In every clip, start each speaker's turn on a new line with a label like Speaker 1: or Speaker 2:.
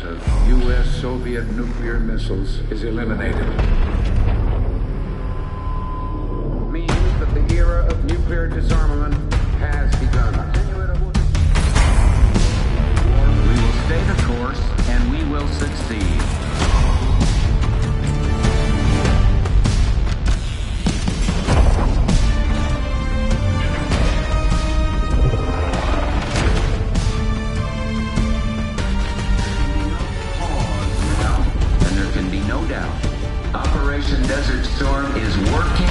Speaker 1: of U.S.-Soviet nuclear missiles is eliminated. Means that the era of nuclear disarmament has begun.
Speaker 2: We will stay the course, and we will succeed. No doubt. Operation Desert Storm is working.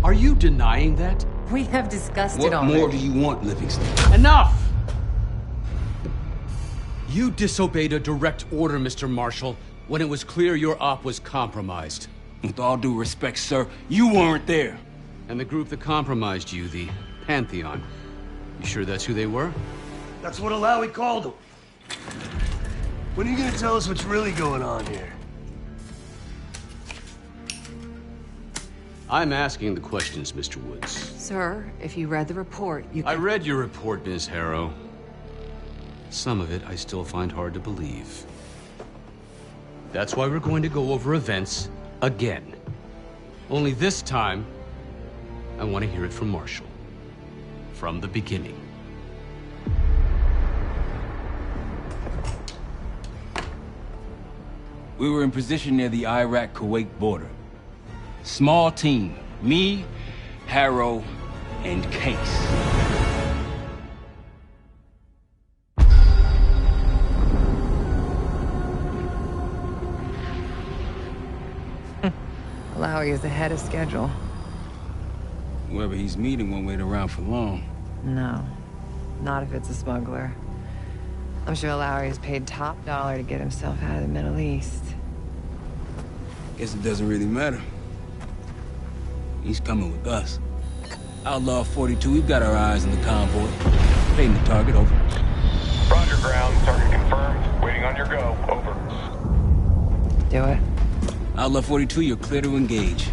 Speaker 3: Are you denying that?
Speaker 4: We have discussed it already.
Speaker 5: What more do you want, Livingston?
Speaker 3: Enough! You disobeyed a direct order, Mr. Marshall, when it was clear your op was compromised.
Speaker 5: With all due respect, sir, you weren't there.
Speaker 3: And the group that compromised you, the Pantheon, you sure that's who they were?
Speaker 6: That's what Alawi called them. When are you gonna tell us what's really going on here?
Speaker 3: I'm asking the questions, Mr. Woods.
Speaker 4: Sir, if you read the report, you
Speaker 3: I
Speaker 4: can...
Speaker 3: read your report, Ms. Harrow. Some of it I still find hard to believe. That's why we're going to go over events again. Only this time, I want to hear it from Marshall. From the beginning.
Speaker 5: We were in position near the Iraq-Kuwait border. Small team. Me, Harrow, and Case.
Speaker 4: Alawi is ahead of schedule.
Speaker 5: Whoever he's meeting won't wait around for long.
Speaker 4: No, not if it's a smuggler. I'm sure Alawi is paid top dollar to get himself out of the Middle East.
Speaker 5: Guess it doesn't really matter. He's coming with us. Outlaw 42, we've got our eyes on the convoy. Fading the target, over.
Speaker 7: Roger, ground. Target confirmed. Waiting on your go. Over.
Speaker 4: Do it.
Speaker 5: Outlaw 42, you're clear to engage.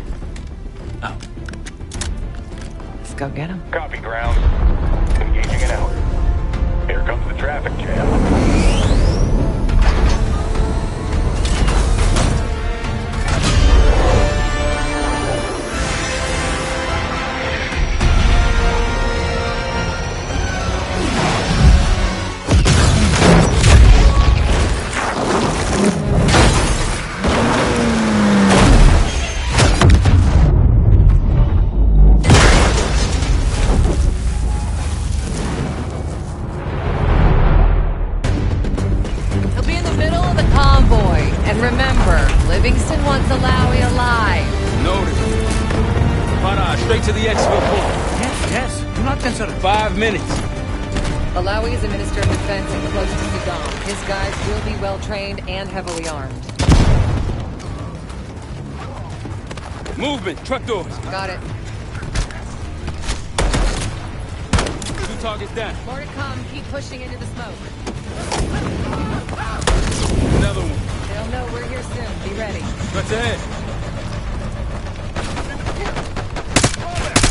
Speaker 5: Out.
Speaker 4: Let's go get him.
Speaker 7: Copy, ground. Engaging it out. Here comes the traffic jam.
Speaker 4: Livingston wants Alawi alive.
Speaker 5: Noted. Para, straight to the exfil point.
Speaker 6: Yes, do not concern.
Speaker 5: 5 minutes.
Speaker 4: Alawi is a minister of defense and close to Saddam. His guys will be well-trained and heavily armed.
Speaker 5: Movement, truck doors.
Speaker 4: Got it.
Speaker 5: 2 targets down.
Speaker 4: More to come. Keep pushing into the smoke.
Speaker 5: Another one.
Speaker 4: They'll know we're here soon. Be ready.
Speaker 5: Trucks ahead.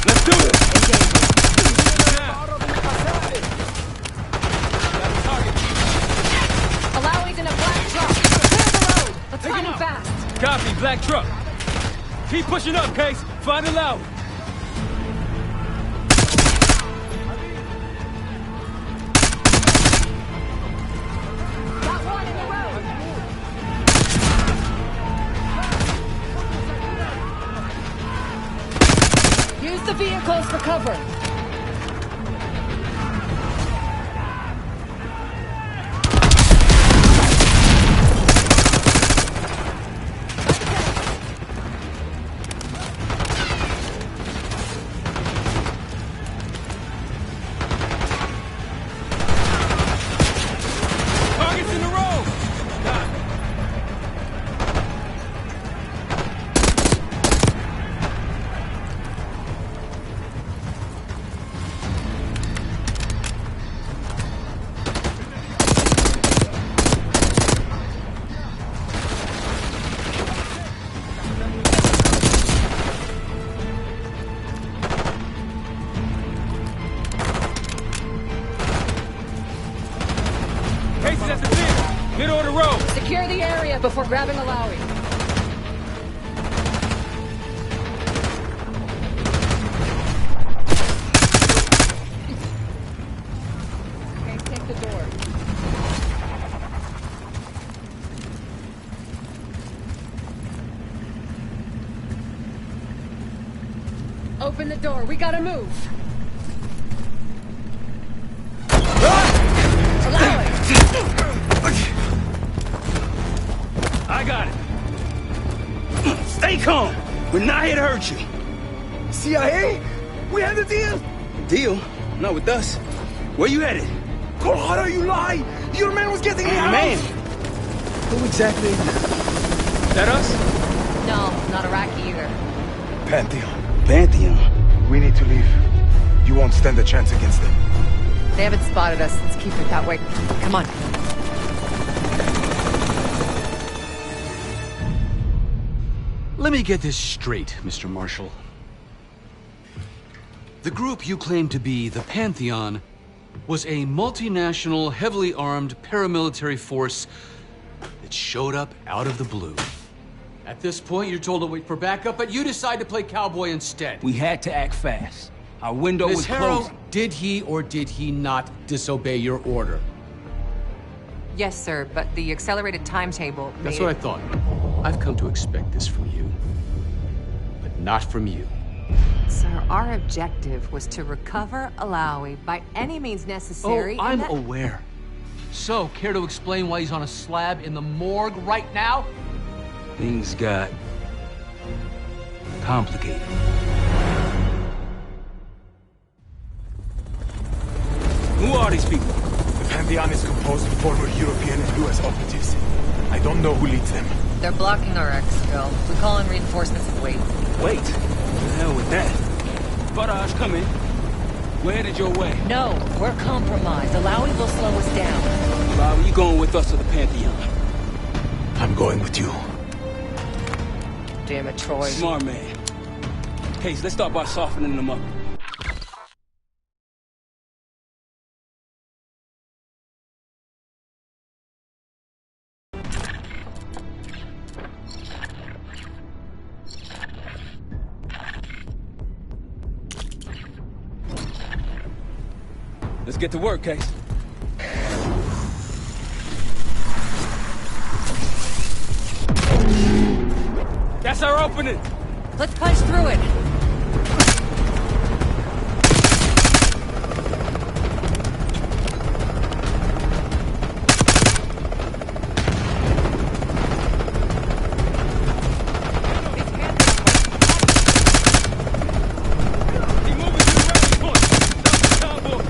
Speaker 5: Let's do it.
Speaker 4: Alawi's in a black truck. Clear the road. Let's find him fast.
Speaker 5: Copy, black truck. Keep pushing up, Case. Find Alawi.
Speaker 4: Got one in the road. Use the vehicles for cover.
Speaker 5: Targets in the road. Cases at the pit. Middle of the road.
Speaker 8: Secure the area before grabbing Alawi. Okay, take the door. Open the door. We gotta move. Alawi!
Speaker 5: I got it. Stay calm. We're not here to hurt you.
Speaker 6: CIA? We had a deal?
Speaker 5: Deal? Not with us. Where you headed?
Speaker 6: Colorado, you lie! Your man was getting me out!
Speaker 5: Man!
Speaker 6: Who exactly?
Speaker 5: Is that us?
Speaker 8: No, not Iraqi either.
Speaker 6: Pantheon.
Speaker 5: Pantheon.
Speaker 6: We need to leave. You won't stand a chance against them.
Speaker 8: They haven't spotted us. Let's keep it that way. Come on.
Speaker 3: Let me get this straight, Mr. Marshall. The group you claim to be the Pantheon was a multinational, heavily armed paramilitary force that showed up out of the blue. At this point, you're told to wait for backup, but you decide to play cowboy instead.
Speaker 5: We had to act fast. Our window
Speaker 3: Ms.
Speaker 5: was
Speaker 3: Harrow,
Speaker 5: closing.
Speaker 3: did he or did he not disobey your order?
Speaker 8: Yes, sir, but the accelerated timetable made
Speaker 3: That's what I thought. I've come to expect this from you, but not from you.
Speaker 8: Sir, our objective was to recover Alawi by any means necessary.
Speaker 3: Oh, I'm
Speaker 8: and that-
Speaker 3: aware. So, care to explain why he's on a slab in the morgue right now?
Speaker 5: Things got complicated. Who are these people?
Speaker 6: The Pantheon is composed of former European and US operatives. I don't know who leads them.
Speaker 8: They're blocking our exfil. We call in reinforcements and wait.
Speaker 5: Wait. The hell with that? Faraj, come in. We're headed your way.
Speaker 8: No, we're compromised. Alawi will slow us down.
Speaker 5: Bob, you going with us to the Pantheon?
Speaker 6: I'm going with you.
Speaker 8: Damn it, Troy.
Speaker 5: Smart man. Case, let's start by softening them up. Let's get to work, Case. That's our opening!
Speaker 8: Let's punch through it.
Speaker 5: He moving to the rally point! Stop the convoy!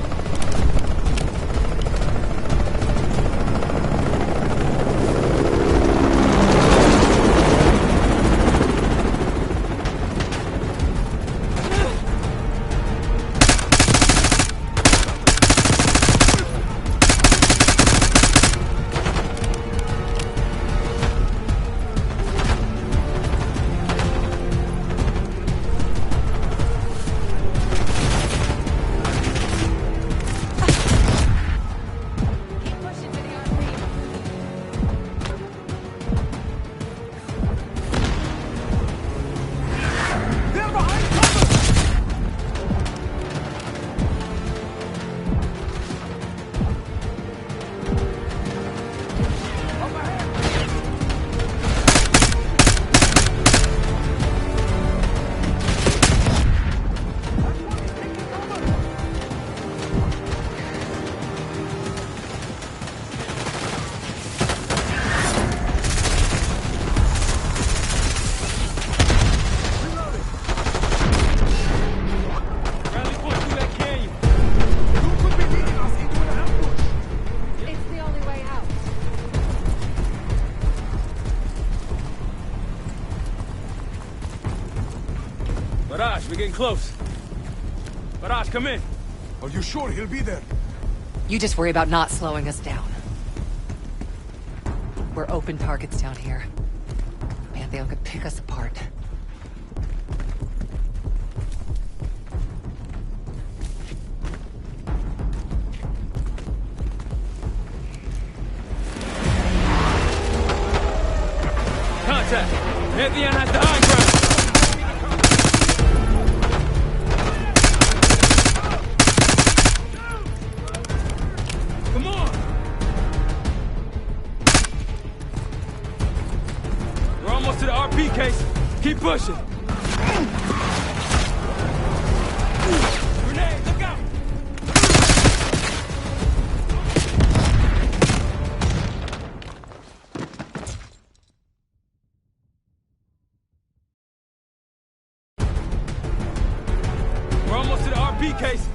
Speaker 8: Keep pushing to the RP.
Speaker 6: They're behind cover!
Speaker 5: Rally point through that canyon!
Speaker 6: You could be leading us into an ambush!
Speaker 8: It's the only way out.
Speaker 5: Barrage, we're getting close. Barrage, come in.
Speaker 6: Are you sure he'll be there?
Speaker 8: You just worry about not slowing us down. We're open targets down here. Pantheon could pick us apart.
Speaker 5: contact. Pantheon has the high ground. Come on! We're almost to the RP case. Keep pushing. Grenade, look out! We're almost to the RP case.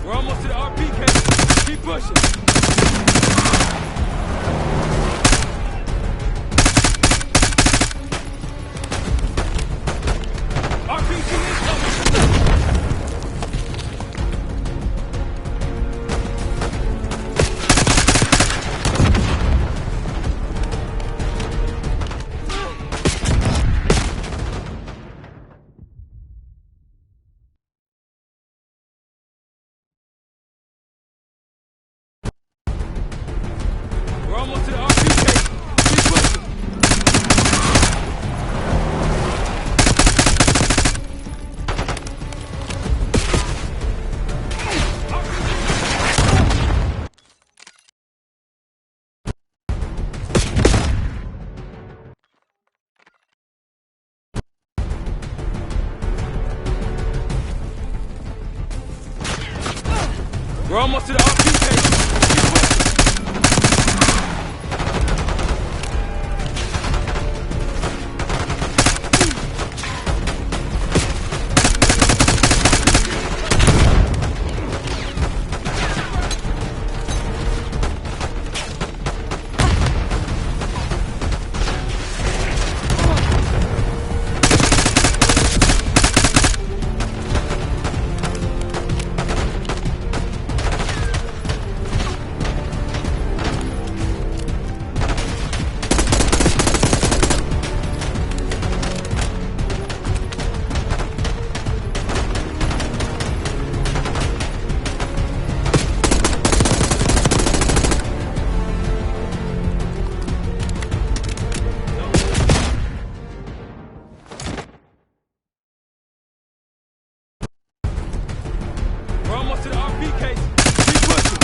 Speaker 5: We're almost to the RP case. Keep pushing. RPG incoming! We're almost to the RP case. Keep pushing. We're almost to the RP case. Keep pushing. BK, keep pushing.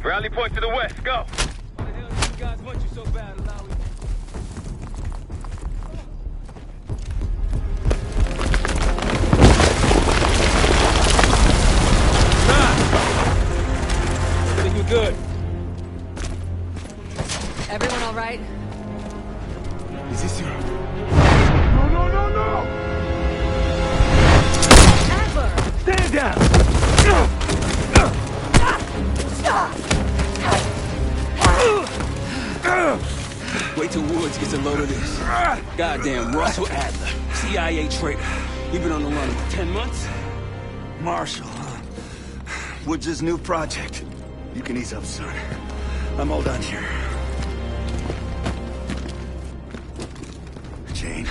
Speaker 7: Rally point to the west, go!
Speaker 5: Why the hell do you guys want you so bad, Alawi? I think we're good.
Speaker 8: Everyone all right?
Speaker 6: Is this your...
Speaker 8: Adler!
Speaker 6: Stand down!
Speaker 5: Wait till Woods gets a load of this. Goddamn Russell Adler, CIA traitor. He been on the run for 10 months?
Speaker 6: Marshall, huh? Woods' new project. You can ease up, son. I'm all done here. Jane.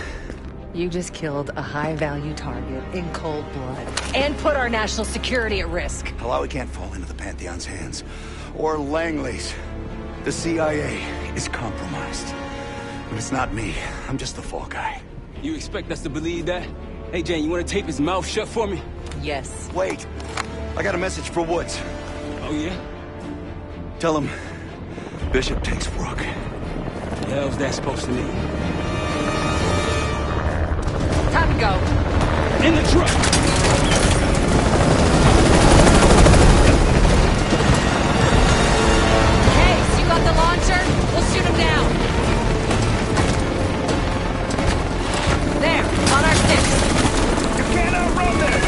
Speaker 8: You just killed a high-value target in cold blood and put our national security at risk.
Speaker 6: Alawi can't fall into the Pantheon's hands. Or Langley's. The CIA is compromised. But it's not me. I'm just the fall guy.
Speaker 5: You expect us to believe that? Hey, Jane, you want to tape his mouth shut for me?
Speaker 8: Yes.
Speaker 6: Wait. I got a message for Woods.
Speaker 5: Oh, yeah?
Speaker 6: Tell him Bishop takes Rook.
Speaker 5: What the hell's that supposed to mean?
Speaker 8: Time to go.
Speaker 5: In the truck!
Speaker 8: The launcher? We'll shoot him down. There, on our six.
Speaker 6: You can't outrun this!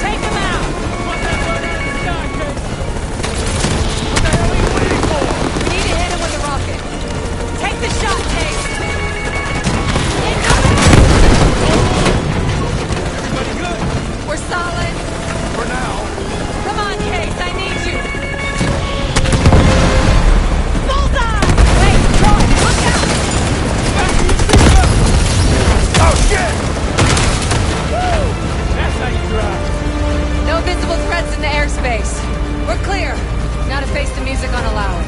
Speaker 8: Take him out!
Speaker 5: What's that bird out of the sky, Case?
Speaker 6: What the hell are you waiting for?
Speaker 8: We need to hit him with a rocket. Take the shot, Case.
Speaker 5: Everybody good?
Speaker 8: We're solid.
Speaker 6: For now.
Speaker 8: Come on, Case, I need you. Bullseye! Wait, Troy, look out!
Speaker 6: Oh, shit!
Speaker 5: Woo! That's how you drive.
Speaker 8: No visible threats in the airspace. We're clear. Now to face the music on Alawi.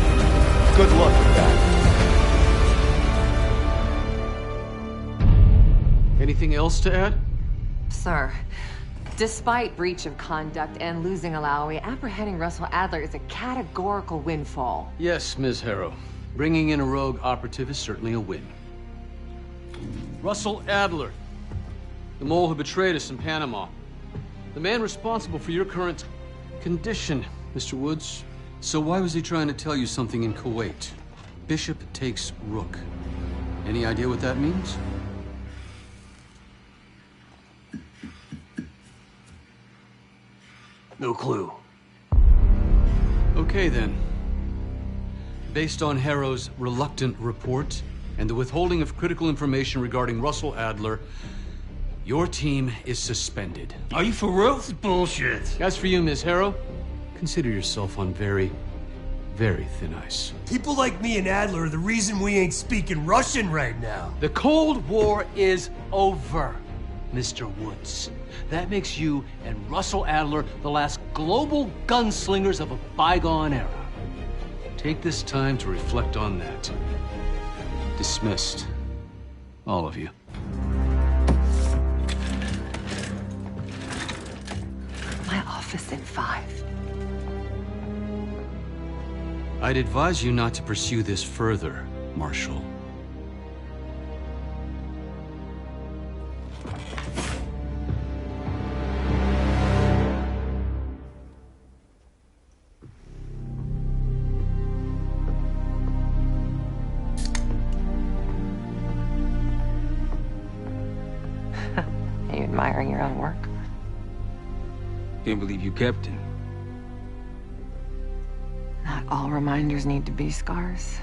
Speaker 6: Good luck with that.
Speaker 3: Anything else to add?
Speaker 8: Sir, despite breach of conduct and losing Alawi, apprehending Russell Adler is a categorical windfall.
Speaker 3: Yes, Ms. Harrow. Bringing in a rogue operative is certainly a win. Russell Adler, the mole who betrayed us in Panama. The man responsible for your current condition, Mr. Woods. So why was he trying to tell you something in Kuwait? Bishop takes Rook. Any idea what that means?
Speaker 6: No clue.
Speaker 3: Okay, then. Based on Harrow's reluctant report and the withholding of critical information regarding Russell Adler, your team is suspended.
Speaker 6: Are you for real? This is bullshit.
Speaker 3: As for you, Ms. Harrow, consider yourself on very, very thin ice.
Speaker 6: People like me and Adler are the reason we ain't speaking Russian right now.
Speaker 3: The Cold War is over.
Speaker 9: Mr. Woods. That makes you and Russell Adler the last global gunslingers of a bygone era.
Speaker 3: Take this time to reflect on that. Dismissed. All of you.
Speaker 8: My office in 5.
Speaker 3: I'd advise you not to pursue this further, Marshal.
Speaker 8: Are you admiring your own work?
Speaker 5: Can't believe you kept him.
Speaker 8: Not all reminders need to be scars.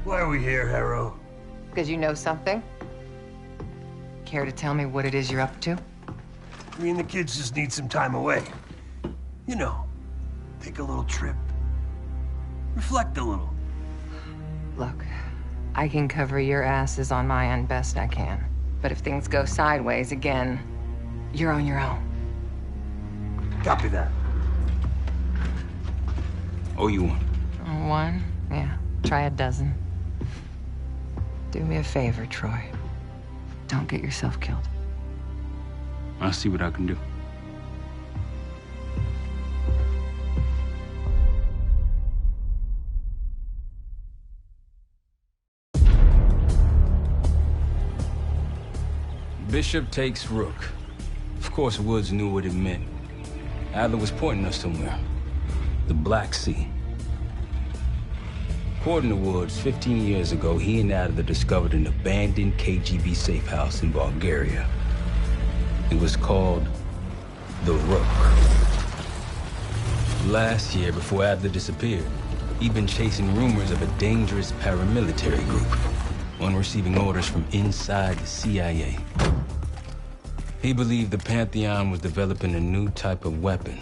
Speaker 10: Why are we here, Harrow?
Speaker 8: Because you know something? Care to tell me what it is you're up to?
Speaker 10: Me and the kids just need some time away. You know, take a little trip. Reflect a little.
Speaker 8: Look, I can cover your asses on my end best I can. But if things go sideways again, you're on your own.
Speaker 10: Copy that.
Speaker 5: Oh, you one.
Speaker 8: One? Yeah. Try a dozen. Do me a favor, Troy. Don't get yourself killed.
Speaker 5: I'll see what I can do. Bishop takes Rook. Of course, Woods knew what it meant. Adler was pointing us somewhere. The Black Sea. According to Woods, 15 years ago, he and Adler discovered an abandoned KGB safe house in Bulgaria. It was called the Rook. Last year, before Adler disappeared, he'd been chasing rumors of a dangerous paramilitary group, one receiving orders from inside the CIA. He believed the Pantheon was developing a new type of weapon,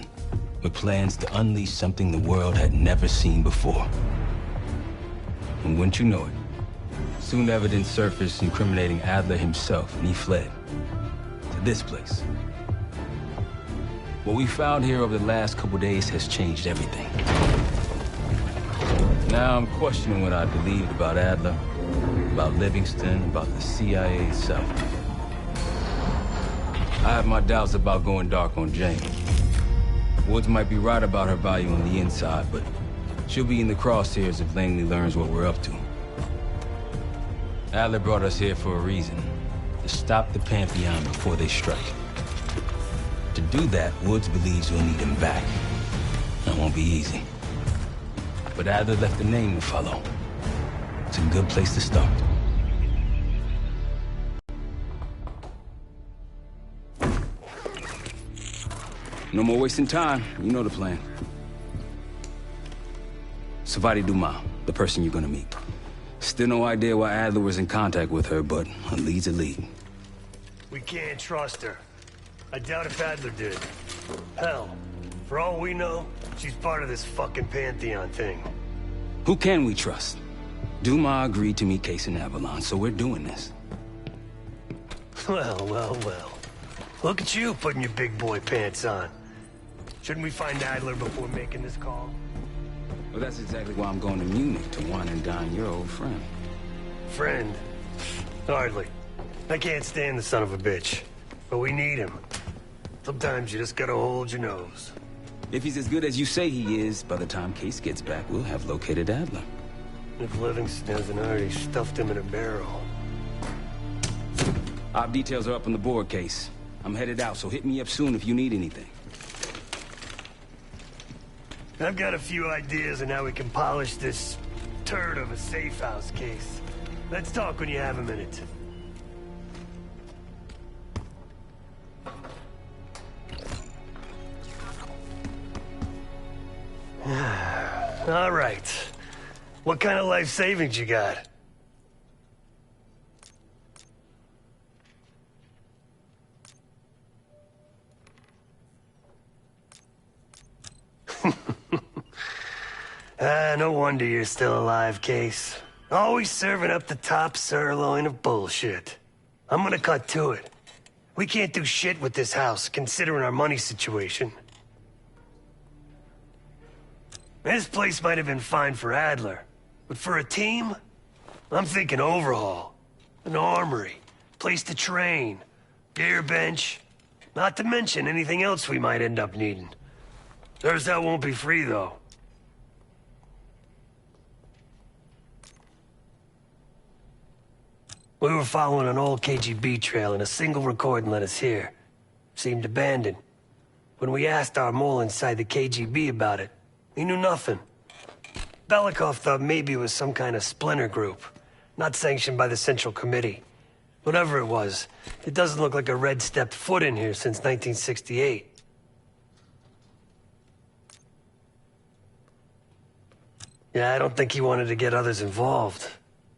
Speaker 5: with plans to unleash something the world had never seen before. And wouldn't you know it, soon evidence surfaced incriminating Adler himself, and he fled to this place. What we found here over the last couple days has changed everything. Now I'm questioning what I believed about Adler, about Livingston, about the CIA itself. I have my doubts about going dark on Jane. Woods might be right about her value on the inside, but she'll be in the crosshairs if Langley learns what we're up to. Adler brought us here for a reason, to stop the Pantheon before they strike. To do that, Woods believes we'll need him back. That won't be easy. But Adler left a name to follow. It's a good place to start. No more wasting time. You know the plan. Savati Dumas, the person you're gonna meet. Still no idea why Adler was in contact with her, but a lead's a lead.
Speaker 10: We can't trust her. I doubt if Adler did. Hell, for all we know, she's part of this fucking Pantheon thing.
Speaker 5: Who can we trust? Dumas agreed to meet Case in Avalon, so we're doing this.
Speaker 10: Well, well, well. Look at you putting your big boy pants on. Shouldn't we find Adler before making this call?
Speaker 5: Well, that's exactly why I'm going to Munich, to wine and dine your old friend.
Speaker 10: Friend? Hardly. I can't stand the son of a bitch. But we need him. Sometimes you just gotta hold your nose.
Speaker 5: If he's as good as you say he is, by the time Case gets back, we'll have located Adler.
Speaker 10: If Livingston hasn't already stuffed him in a barrel.
Speaker 5: Op details are up on the board, Case. I'm headed out, so hit me up soon if you need anything.
Speaker 10: I've got a few ideas on how we can polish this turd of a safe house case. Let's talk when you have a minute. All right. What kind of life savings you got? No wonder you're still alive, Case. Always serving up the top sirloin of bullshit. I'm gonna cut to it. We can't do shit with this house, considering our money situation. This place might have been fine for Adler, but for a team, I'm thinking overhaul. An armory, place to train, gear bench, not to mention anything else we might end up needing. That won't be free, though. We were following an old KGB trail and a single recording led us here. Seemed abandoned. When we asked our mole inside the KGB about it, he knew nothing. Belikov thought maybe it was some kind of splinter group, not sanctioned by the Central Committee. Whatever it was, it doesn't look like a Red stepped foot in here since 1968. Yeah, I don't think he wanted to get others involved.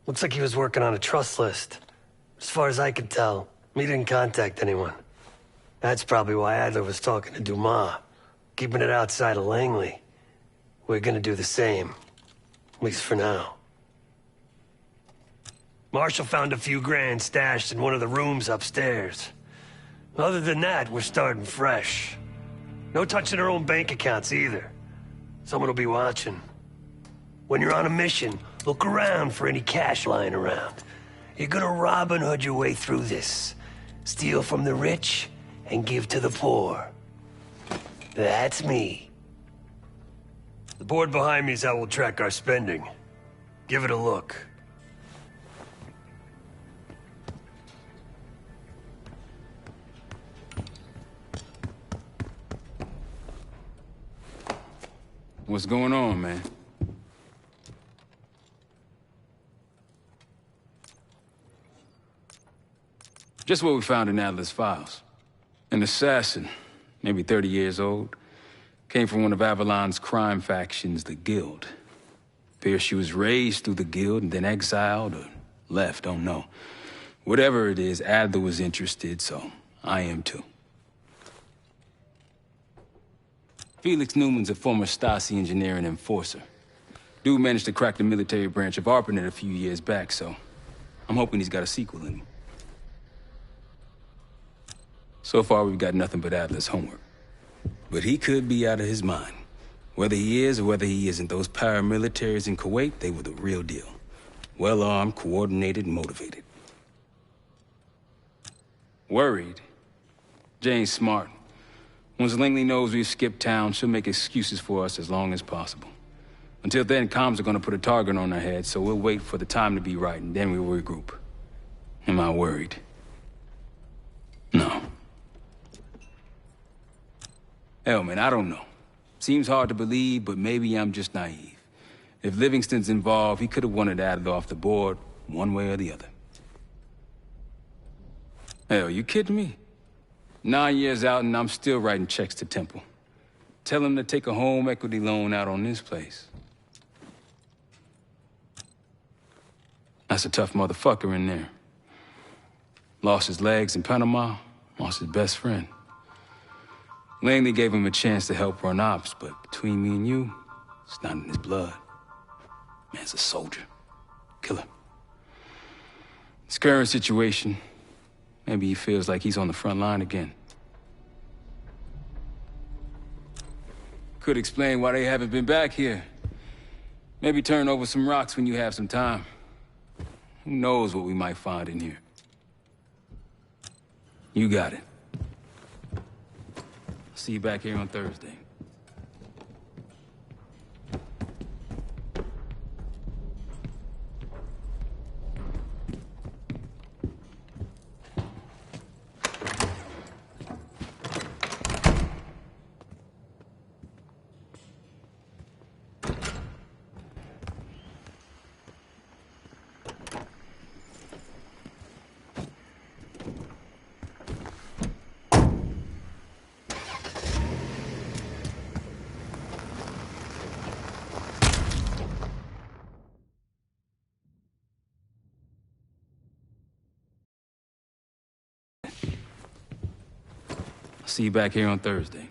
Speaker 10: Looks like he was working on a trust list. As far as I could tell, he didn't contact anyone. That's probably why Adler was talking to Dumas, keeping it outside of Langley. We're gonna do the same. At least for now. Marshall found a few grand stashed in one of the rooms upstairs. Other than that, we're starting fresh. No touching our own bank accounts either. Someone will be watching. When you're on a mission, look around for any cash lying around. You're gonna Robin Hood your way through this. Steal from the rich and give to the poor. That's me. The board behind me is how we'll track our spending. Give it a look.
Speaker 5: What's going on, man? Just what we found in Adler's files. An assassin, maybe 30 years old, came from one of Avalon's crime factions, the Guild. Appears she was raised through the Guild and then exiled or left, don't know. Whatever it is, Adler was interested, so I am too. Felix Newman's a former Stasi engineer and enforcer. Dude managed to crack the military branch of ARPANET a few years back, so I'm hoping he's got a sequel in him. So far, we've got nothing but Adler's homework. But he could be out of his mind. Whether he is or whether he isn't, those paramilitaries in Kuwait, they were the real deal. Well-armed, coordinated, motivated. Worried? Jane's smart. Once Langley knows we've skipped town, she'll make excuses for us as long as possible. Until then, comms are gonna put a target on our head, so we'll wait for the time to be right, and then we'll regroup. Am I worried? No. Hell, man, I don't know. Seems hard to believe, but maybe I'm just naive. If Livingston's involved, he could have wanted Adler off the board, one way or the other. Hell, you kidding me? 9 years out and I'm still writing checks to Temple. Tell him to take a home equity loan out on this place. That's a tough motherfucker in there. Lost his legs in Panama, lost his best friend. Langley gave him a chance to help run ops, but between me and you, it's not in his blood. Man's a soldier. Killer. His current situation, maybe he feels like he's on the front line again. Could explain why they haven't been back here. Maybe turn over some rocks when you have some time. Who knows what we might find in here? You got it. See you back here on Thursday. See you back here on Thursday.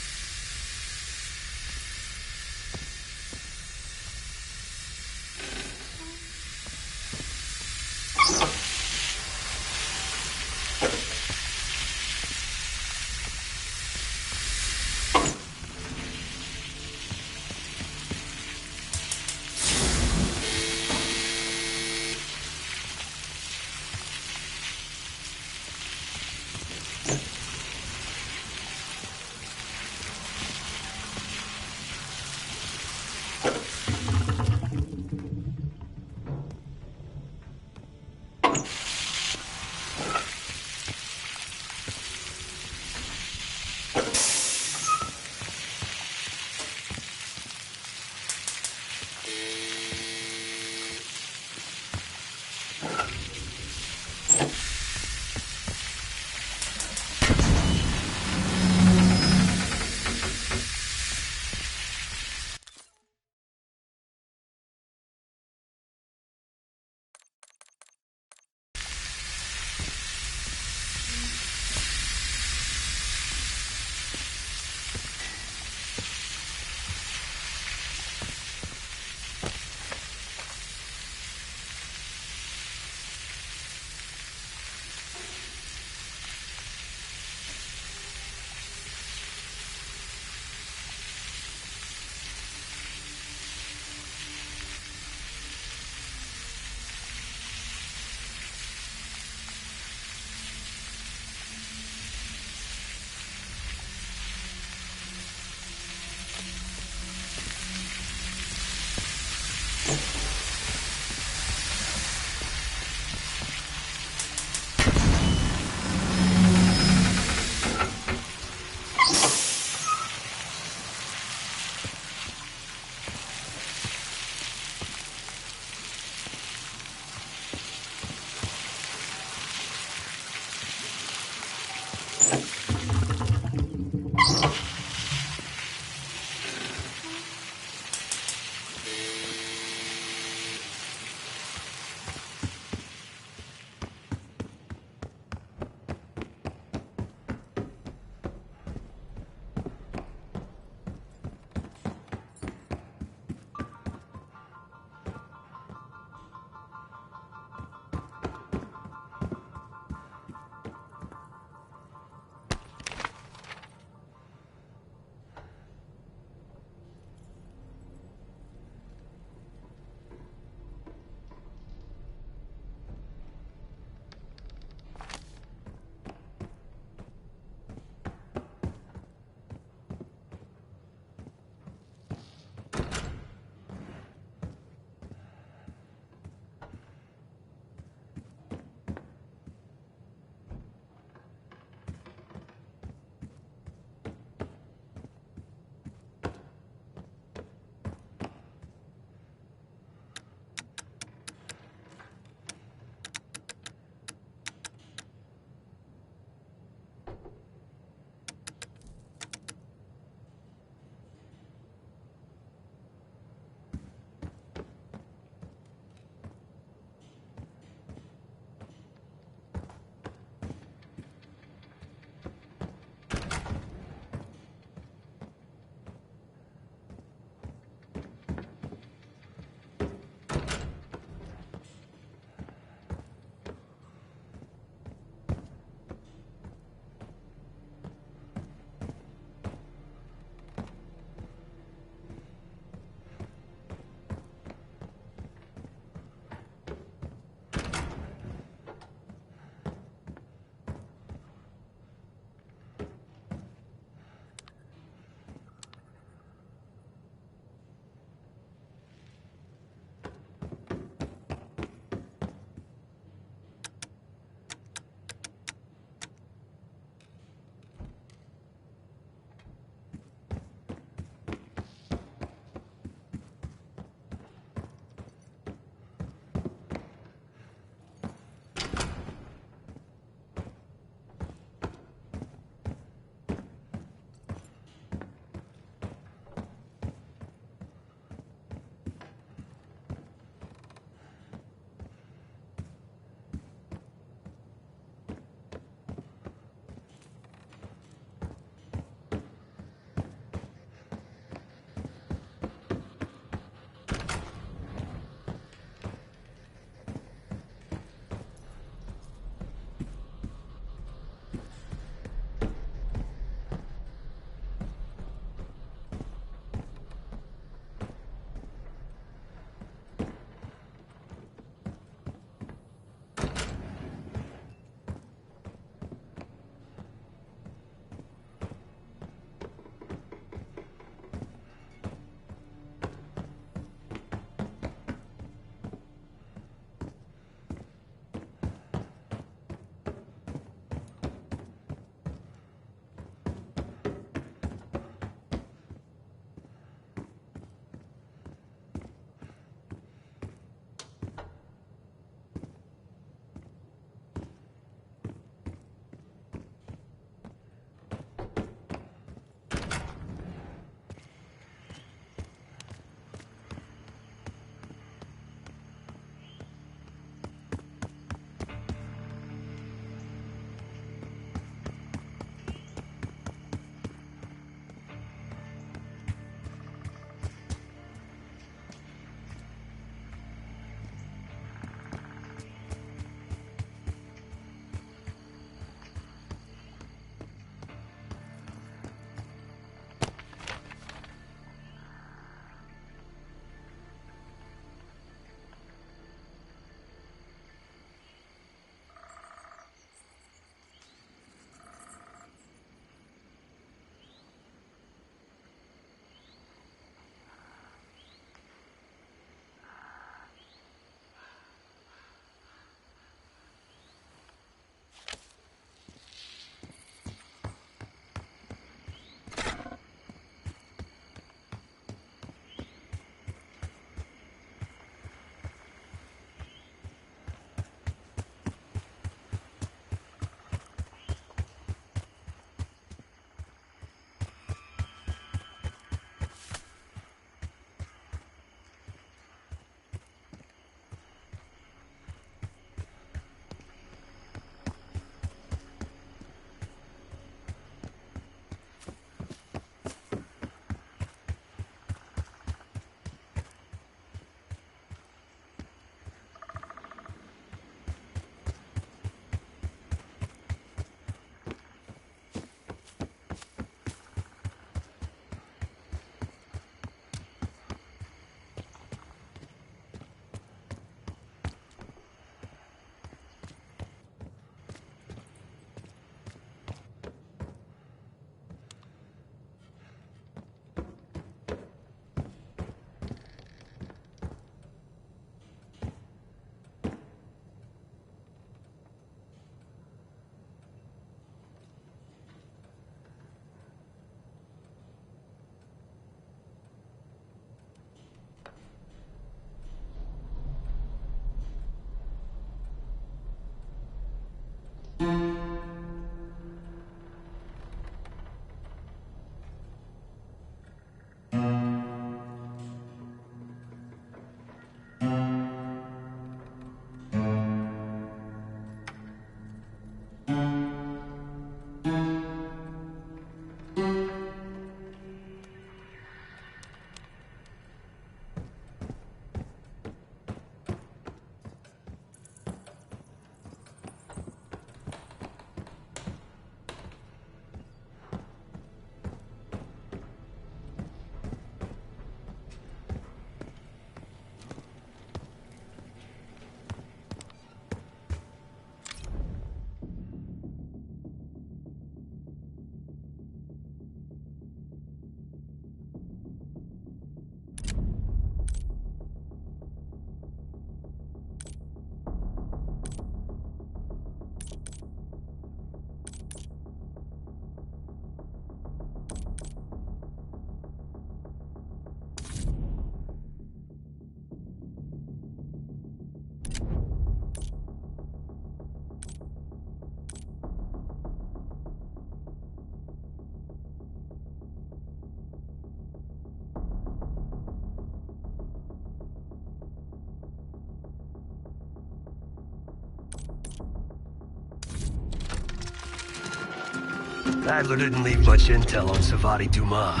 Speaker 10: Adler didn't leave much intel on Savati Dumas,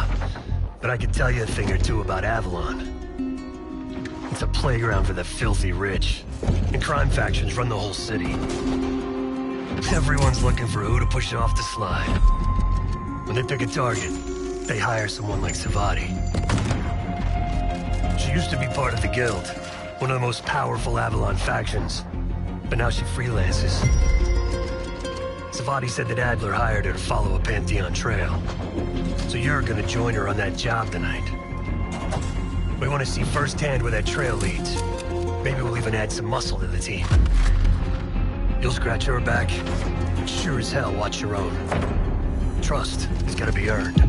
Speaker 10: but I could tell you a thing or two about Avalon. It's a playground for the filthy rich, and crime factions run the whole city. Everyone's looking for who to push off the slide. When they pick a target, they hire someone like Savati. She used to be part of the Guild, one of the most powerful Avalon factions, but now she freelances. Savati said that Adler hired her to follow a Pantheon trail. So you're gonna join her on that job tonight. We want to see firsthand where that trail leads. Maybe we'll even add some muscle to the team. You'll scratch her back, but sure as hell watch your own. Trust has gotta be earned.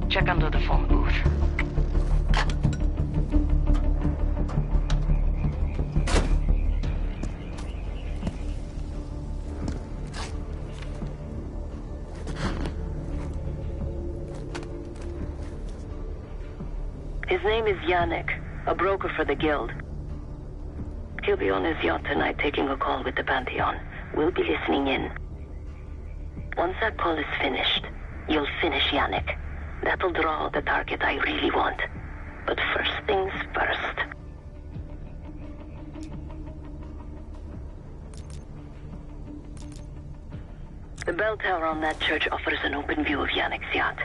Speaker 11: Check under the phone booth. His name is Yannick, a broker for the Guild. He'll be on his yacht tonight taking a call with the Pantheon. We'll be listening in. Once that call is finished, you'll finish Yannick. That'll draw the target I really want. But first things first. The bell tower on that church offers an open view of Yannick's yacht.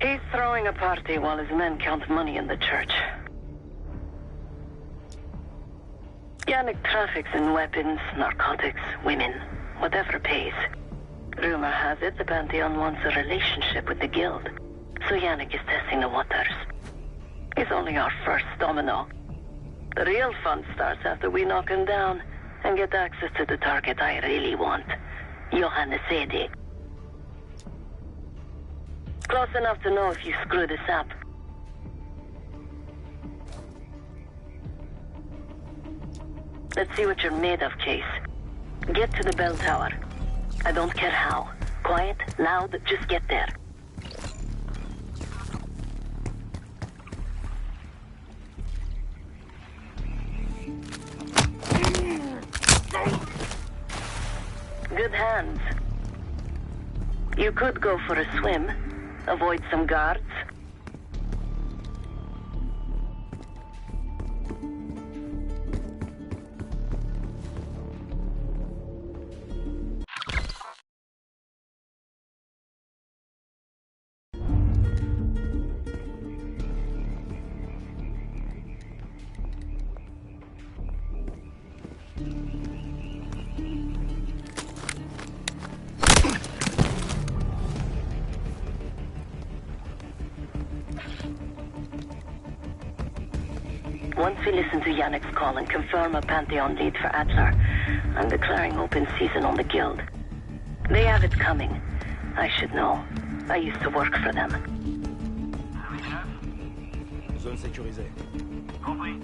Speaker 11: He's throwing a party while his men count money in the church. Yannick traffics in weapons, narcotics, women, whatever pays. Rumor has it the Pantheon wants a relationship with the Guild. So Yannick is testing the waters. He's only our first domino. The real fun starts after we knock him down and get access to the target I really want. Johannes Edi. Close enough to know if you screw this up. Let's see what you're made of, Case. Get to the bell tower. I don't care how. Quiet, loud, just get there. Good hands. You could go for a swim, avoid some guards. Once we listen to Yannick's call and confirm a Pantheon lead for Adler, I'm declaring open season on the Guild. They have it coming. I should know. I used to work for them.
Speaker 12: Zone sécurisée.
Speaker 7: Compris.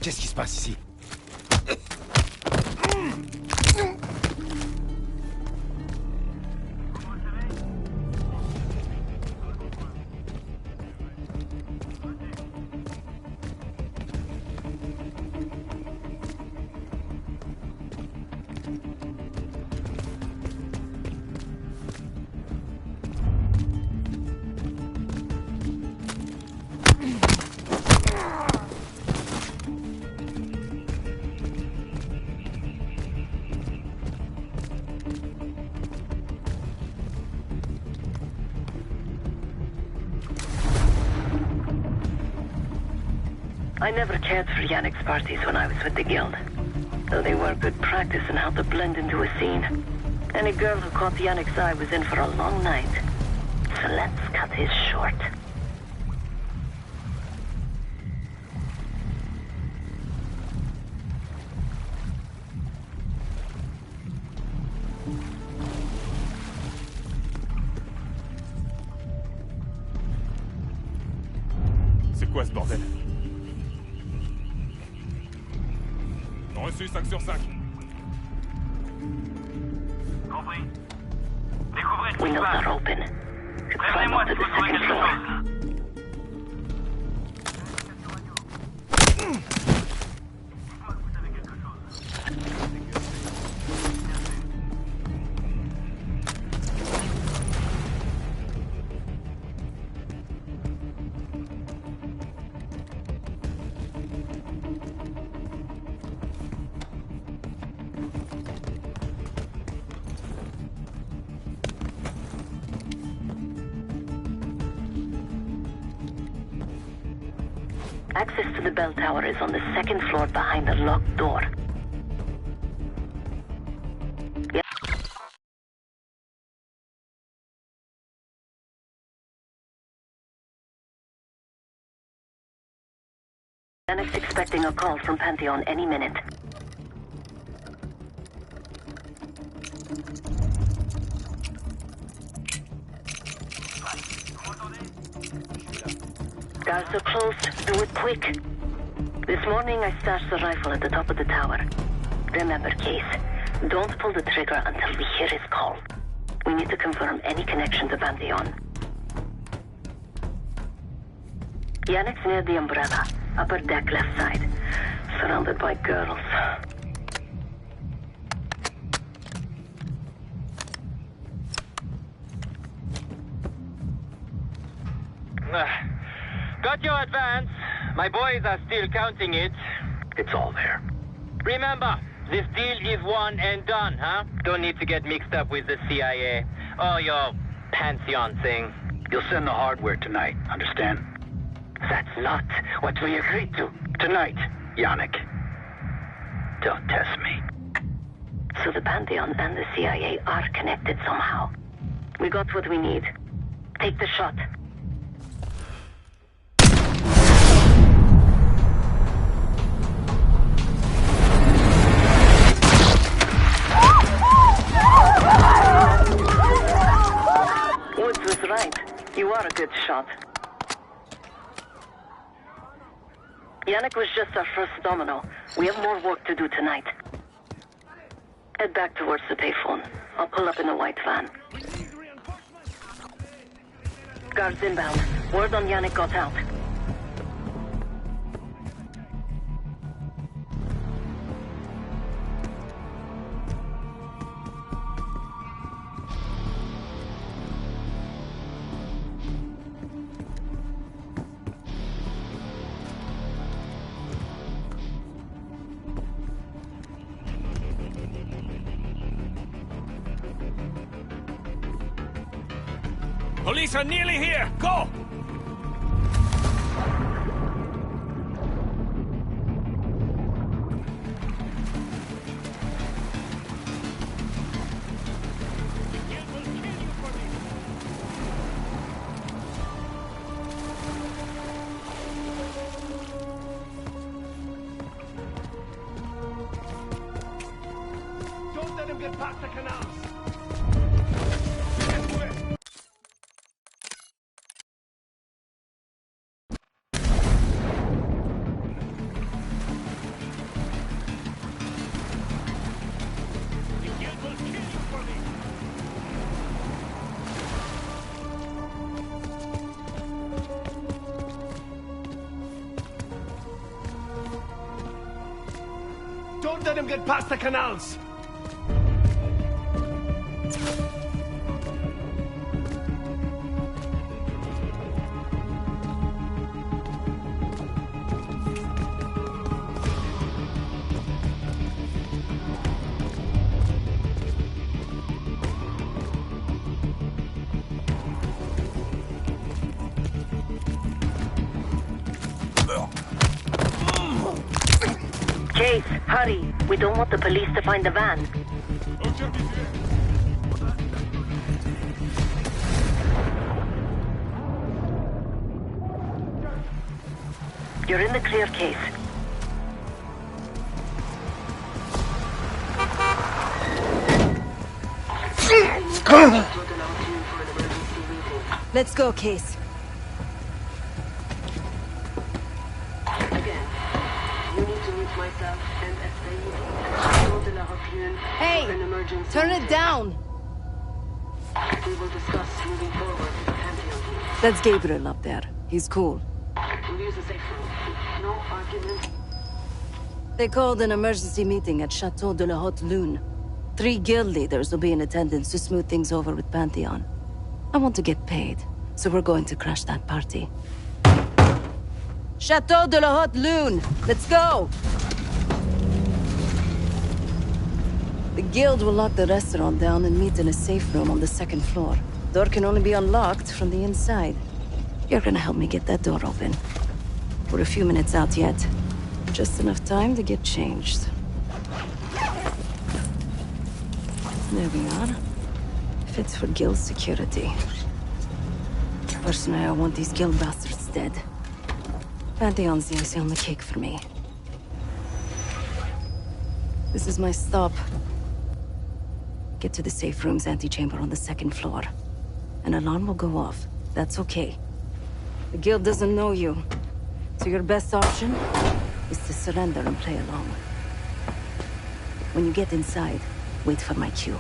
Speaker 12: Qu'est-ce qui se passe ici?
Speaker 11: I never cared for Yannick's parties when I was with the Guild, though they were good practice in how to blend into a scene. Any girl who caught Yannick's eye was in for a long night. So let's cut his short.
Speaker 7: C'est quoi ce bordel? Reçu 5 sur 5.
Speaker 11: Compris. Découvrez. Windows are open. Climb up to the second floor. Access to the bell tower is on the second floor behind a locked door. Yannick's expecting a call from Pantheon any minute. Guards are close. Do it quick. This morning I stashed the rifle at the top of the tower. Remember, Case, don't pull the trigger until we hear his call. We need to confirm any connection to Pantheon. Yannick's near the umbrella, upper deck left side, surrounded by girls.
Speaker 13: Got your advance. My boys are still counting it.
Speaker 6: It's all there.
Speaker 13: Remember, this deal is one and done, huh? Don't need to get mixed up with the CIA or your Pantheon thing.
Speaker 6: You'll send the hardware tonight, understand?
Speaker 13: That's not what we agreed to.
Speaker 6: Tonight, Yannick. Don't test me.
Speaker 11: So the Pantheon and the CIA are connected somehow. We got what we need. Take the shot. Woods was right. You are a good shot. Yannick was just our first domino. We have more work to do tonight. Head back towards the payphone. I'll pull up in a white van. Guards inbound. Word on Yannick got out.
Speaker 10: Police are nearly here! Go! Don't let him get past the canals! Don't let him get past the canals!
Speaker 11: Case, hurry. We don't want the police to find the van. You're in the clear, Case.
Speaker 14: Let's go, Case. Hey! Turn it down!
Speaker 11: We will discuss moving forward with the Pantheon.
Speaker 14: That's Gabriel up there. He's cool.
Speaker 11: We'll use the safe room. No argument.
Speaker 14: They called an emergency meeting at Chateau de la Haute Lune. 3 guild leaders will be in attendance to smooth things over with Pantheon. I want to get paid, so we're going to crash that party. Chateau de la Haute Lune! Let's go! The guild will lock the restaurant down and meet in a safe room on the 2nd floor. Door can only be unlocked from the inside. You're gonna help me get that door open. We're a few minutes out yet. Just enough time to get changed. There we are. Fits for guild security. Personally, I want these guild bastards dead. Pantheon's the icing on the cake for me. This is my stop. Get to the safe room's antechamber on the 2nd floor. An alarm will go off. That's okay. The guild doesn't know you, so your best option is to surrender and play along. When you get inside, wait for my cue.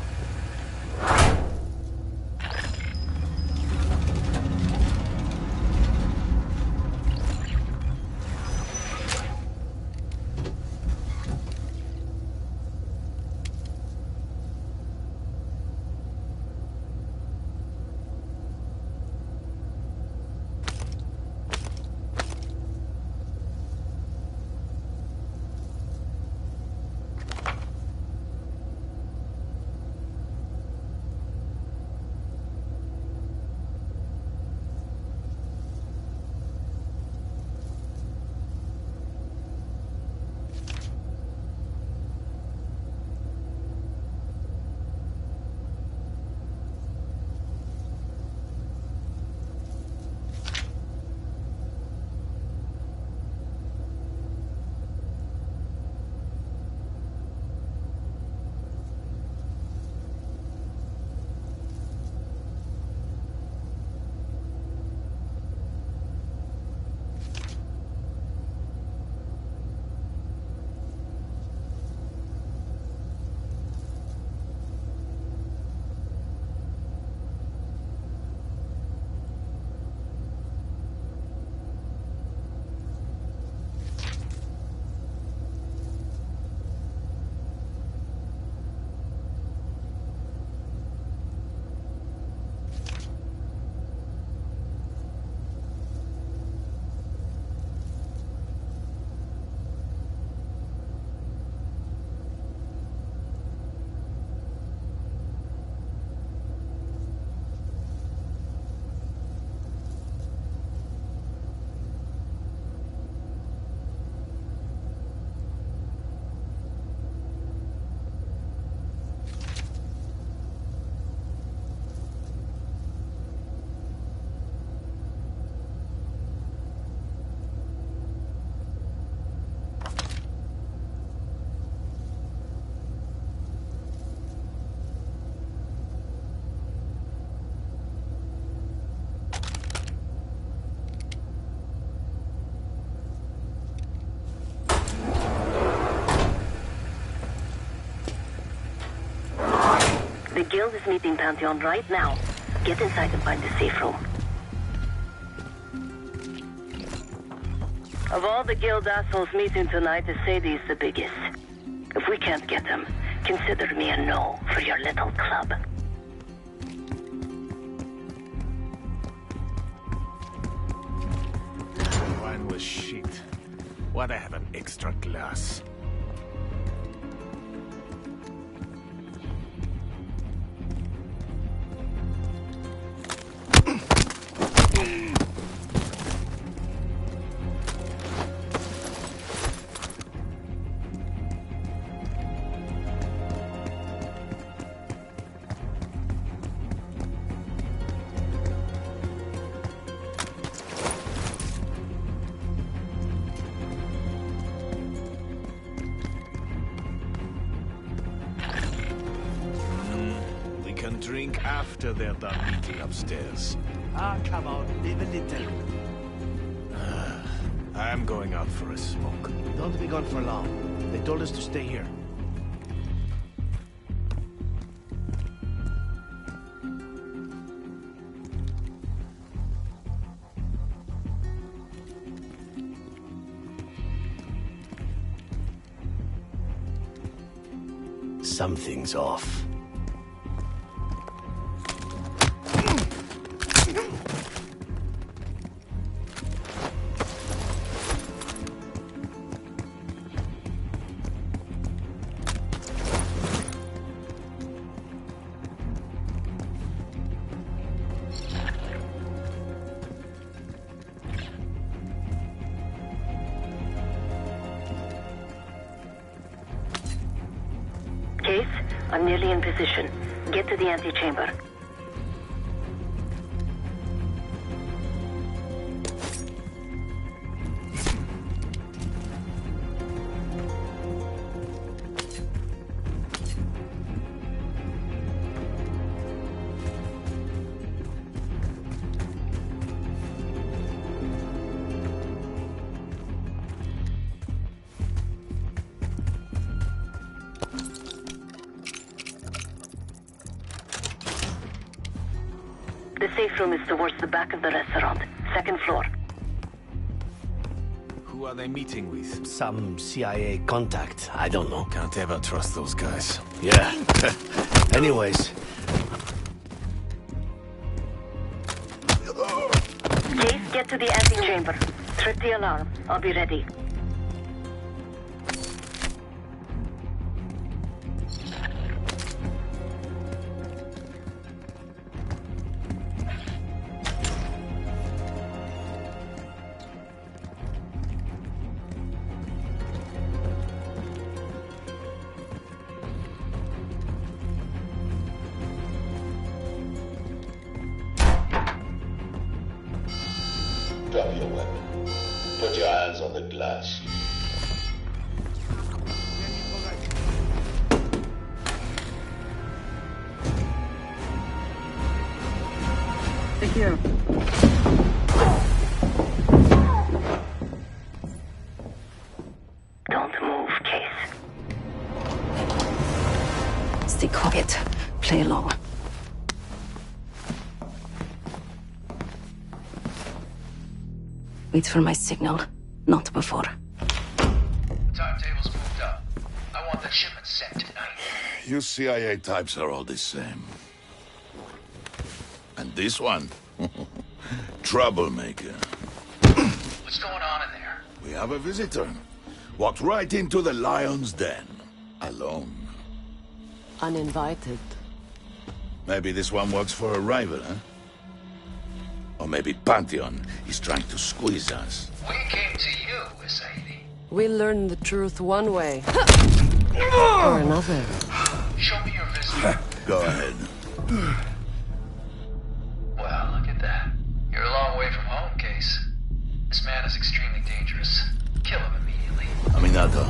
Speaker 11: The guild is meeting Pantheon right now. Get inside and find the safe room. Of all the guild assholes meeting tonight, Sadie's the biggest. If we can't get him, consider me a no for your little club.
Speaker 12: Wine was shit. Why'd I have an extra glass? drink after they're done eating upstairs.
Speaker 15: Ah, come on, live a little.
Speaker 12: I'm going out for a smoke.
Speaker 15: Don't be gone for long. They told us to stay here. Something's off.
Speaker 11: Case, I'm nearly in position. Get to the antechamber. The safe room is towards the back of the restaurant. Second floor.
Speaker 12: Who are they meeting with?
Speaker 15: Some CIA contact. I don't know.
Speaker 12: Can't ever trust those guys.
Speaker 15: Yeah. Anyways.
Speaker 11: Case, get to the antechamber. Trip the alarm. I'll be ready.
Speaker 16: Drop your weapon. Put your hands on the glass.
Speaker 11: Thank you. Don't move, Case.
Speaker 14: Stay quiet. Play along. Wait for my signal, not before.
Speaker 16: Timetable's moved up. I want the shipment sent tonight.
Speaker 17: You CIA types are all the same. And this one? Troublemaker.
Speaker 16: What's going on in there?
Speaker 17: We have a visitor. Walked right into the lion's den. Alone.
Speaker 18: Uninvited.
Speaker 17: Maybe this one works for a rival, huh? Or maybe Pantheon is trying to squeeze us.
Speaker 16: We came to you, Sadie.
Speaker 18: We learn the truth one way. Or another.
Speaker 16: Show me your visitor.
Speaker 17: Go ahead.
Speaker 16: Well, look at that. You're a long way from home, Case. This man is extremely dangerous. Kill him immediately.
Speaker 17: Aminata.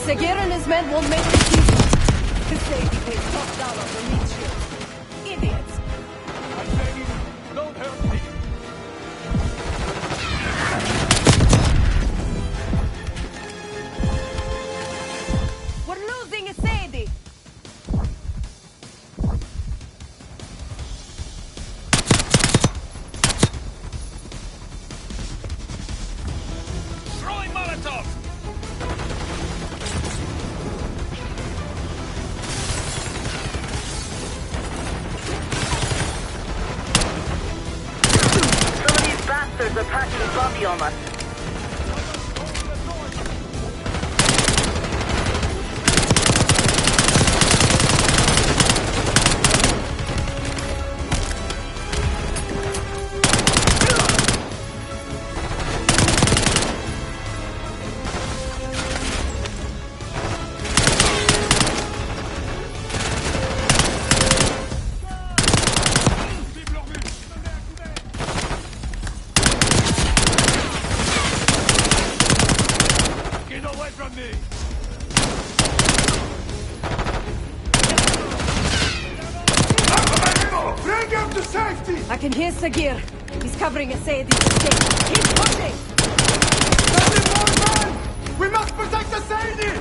Speaker 18: Segura and his men won't make it easy. His safety pays top dollar for meat shields. Idiots.
Speaker 7: I'm begging you, don't hurt me.
Speaker 18: We're losing a Sadie.
Speaker 11: are packing sloppy on us.
Speaker 18: I can hear Sagir. He's covering a Sayyid's escape. Keep pushing!
Speaker 6: We must protect the Sayyidi!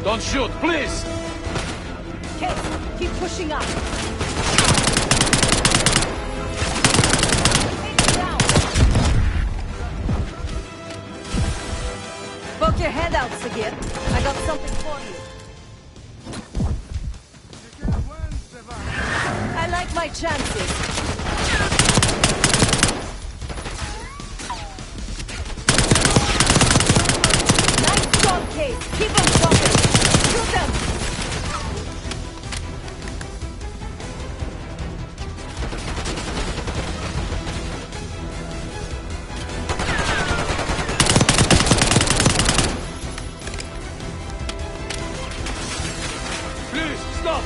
Speaker 12: Don't shoot, please!
Speaker 18: Case, keep pushing up. Poke your head out, Sagir. I got something for you. I like my chances. Nice strong case. Keep them dropping. Shoot them.
Speaker 12: Please, stop!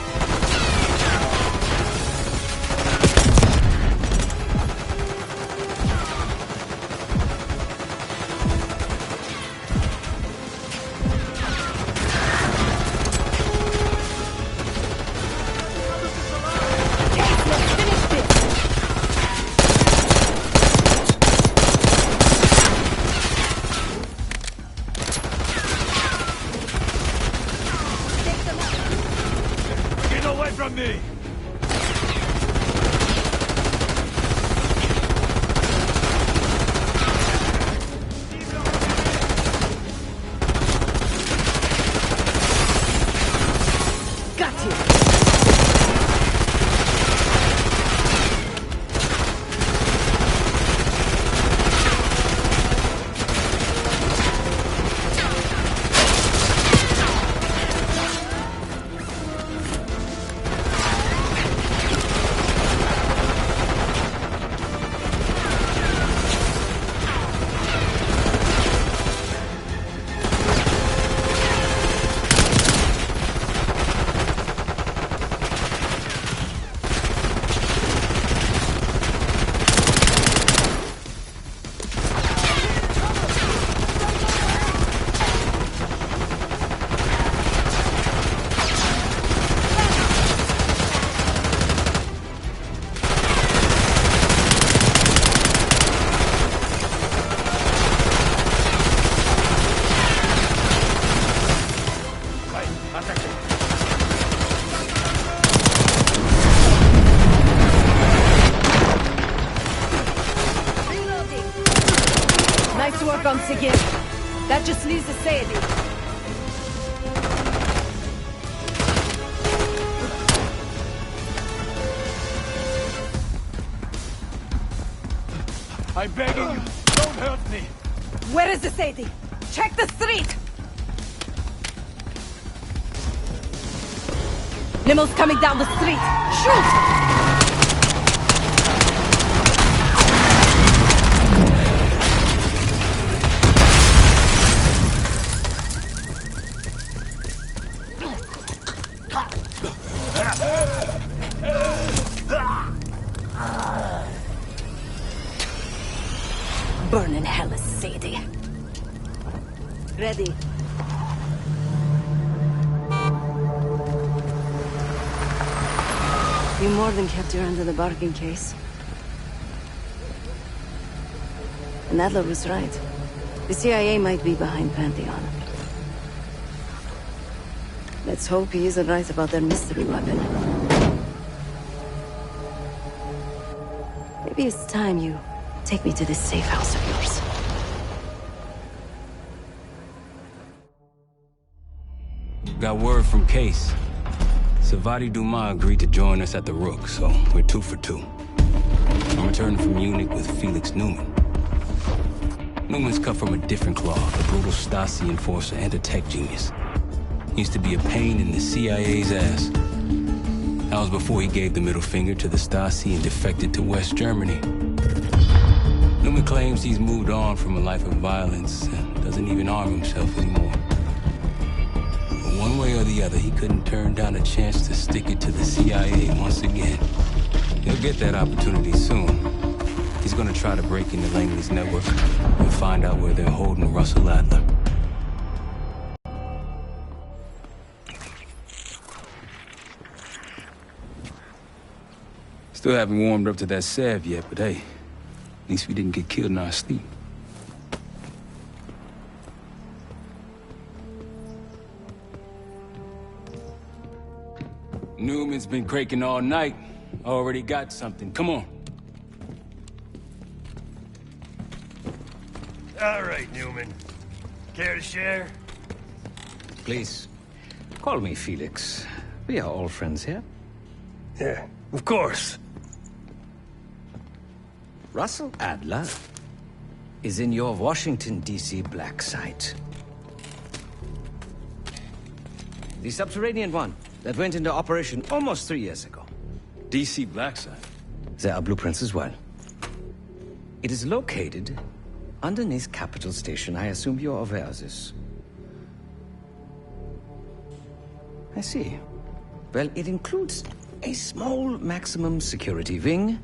Speaker 12: Get away from me!
Speaker 18: Got you. Nice work on Sagir. That just leaves the Sayyidi.
Speaker 12: I'm begging you, don't hurt me!
Speaker 18: Where is the Sayyidi? Check the street! Limel's coming down the street. Shoot! Burn in hell, Sadie. Ready.
Speaker 14: You more than kept your end of the bargain, Case. And Adler was right. The CIA might be behind Pantheon. Let's hope he isn't right about their mystery weapon. Maybe it's time you take me to this safe house of yours.
Speaker 5: got word from Case. Savati Dumas agreed to join us at the Rook, so we're 2 for 2. I'm returning from Munich with Felix Neumann. Newman's cut from a different cloth, a brutal Stasi enforcer and a tech genius. He used to be a pain in the CIA's ass. That was before he gave the middle finger to the Stasi and defected to West Germany. Newman claims he's moved on from a life of violence and doesn't even arm himself anymore. But one way or the other, he couldn't turn down a chance to stick it to the CIA once again. He'll get that opportunity soon. He's gonna try to break into Langley's network and find out where they're holding Russell Adler. Still haven't warmed up to that salve yet, but hey, at least we didn't get killed in our sleep. Newman's been cranking all night. Already got something. Come on.
Speaker 10: All right, Newman. Care to share?
Speaker 19: Please, call me Felix. We are all friends here.
Speaker 10: Yeah, of course.
Speaker 19: Russell Adler is in your Washington, D.C. black site. The subterranean one that went into operation almost 3 years ago.
Speaker 5: D.C. black site?
Speaker 19: There are blueprints as well. It is located underneath Capitol Station. I assume you're aware of this. I see. Well, it includes a small maximum security wing.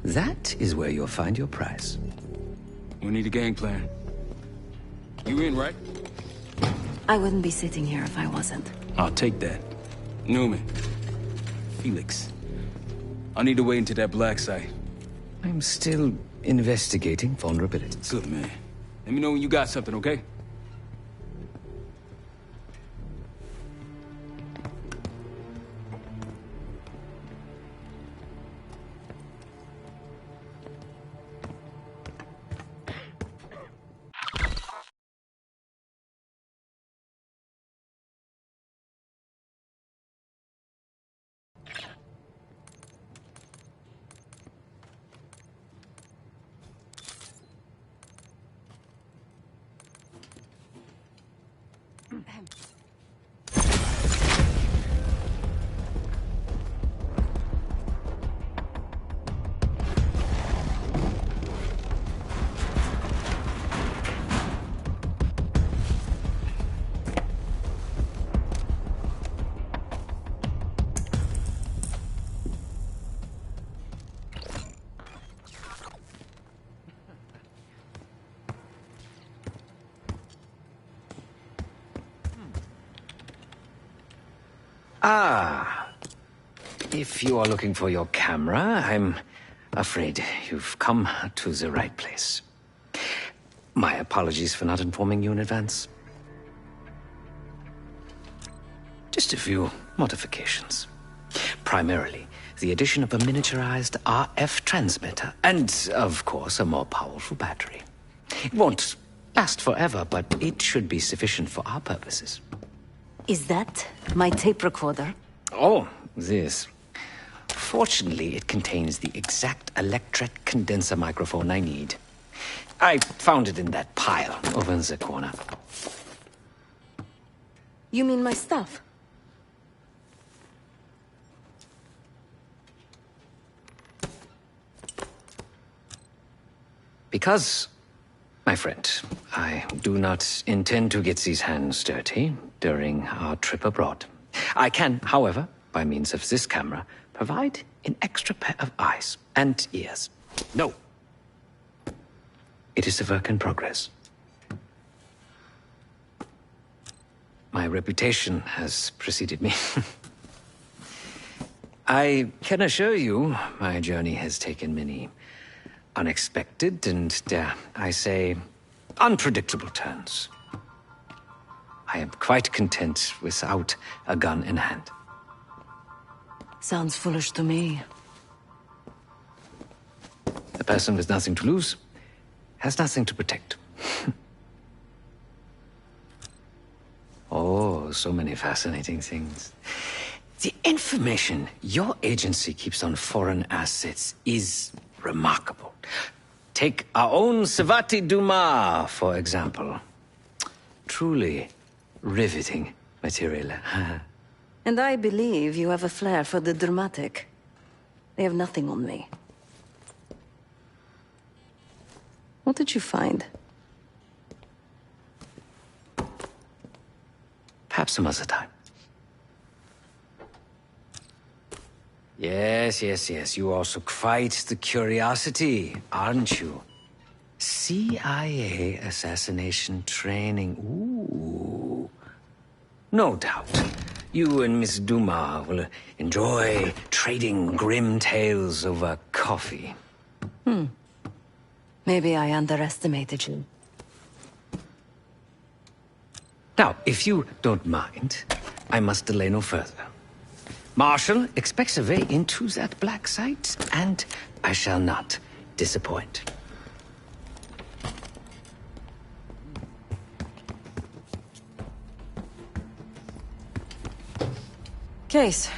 Speaker 19: That is where you'll find your prize.
Speaker 5: We need a game plan. You in, right?
Speaker 14: I wouldn't be sitting here if I wasn't.
Speaker 5: I'll take that. Newman. Felix. I need to wait into that black site.
Speaker 19: I'm still investigating vulnerabilities.
Speaker 5: Good, man. Let me know when you got something, okay?
Speaker 19: Ah, if you are looking for your camera, I'm afraid you've come to the right place. My apologies for not informing you in advance. Just a few modifications. Primarily, the addition of a miniaturized RF transmitter, and, of course, a more powerful battery. It won't last forever, but it should be sufficient for our purposes.
Speaker 14: Is that my tape recorder?
Speaker 19: Oh, this. Fortunately, it contains the exact electret condenser microphone I need. I found it in that pile over in the corner.
Speaker 14: You mean my stuff?
Speaker 19: Because, my friend, I do not intend to get these hands dirty during our trip abroad. I can, however, by means of this camera, provide an extra pair of eyes and ears. No. It is a work in progress. My reputation has preceded me. I can assure you, my journey has taken many unexpected and, dare I say, unpredictable turns. I am quite content without a gun in hand.
Speaker 14: Sounds foolish to me.
Speaker 19: A person with nothing to lose has nothing to protect. Oh, so many fascinating things. The information your agency keeps on foreign assets is remarkable. Take our own Savati Dumas, for example. Truly riveting material.
Speaker 14: And I believe you have a flair for the dramatic. They have nothing on me. What did you find?
Speaker 19: Perhaps some other time. Yes. You also quite the curiosity, aren't you? CIA assassination training. Ooh. No doubt. You and Miss Dumas will enjoy trading grim tales over coffee.
Speaker 14: Maybe I underestimated you.
Speaker 19: Now, if you don't mind, I must delay no further. Marshall expects a way into that black site, and I shall not disappoint.
Speaker 14: Case.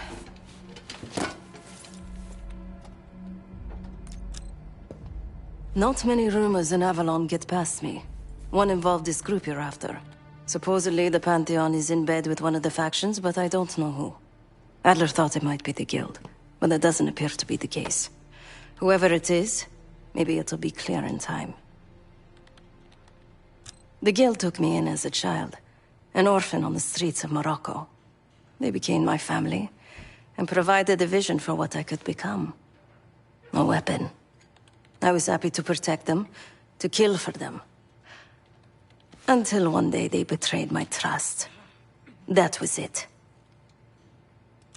Speaker 14: Not many rumors in Avalon get past me. One involved this group you're after. Supposedly, the Pantheon is in bed with one of the factions, but I don't know who. Adler thought it might be the Guild, but that doesn't appear to be the case. Whoever it is, maybe it'll be clear in time. The Guild took me in as a child, an orphan on the streets of Morocco. They became my family, and provided a vision for what I could become. A weapon. I was happy to protect them, to kill for them. Until one day they betrayed my trust. That was it.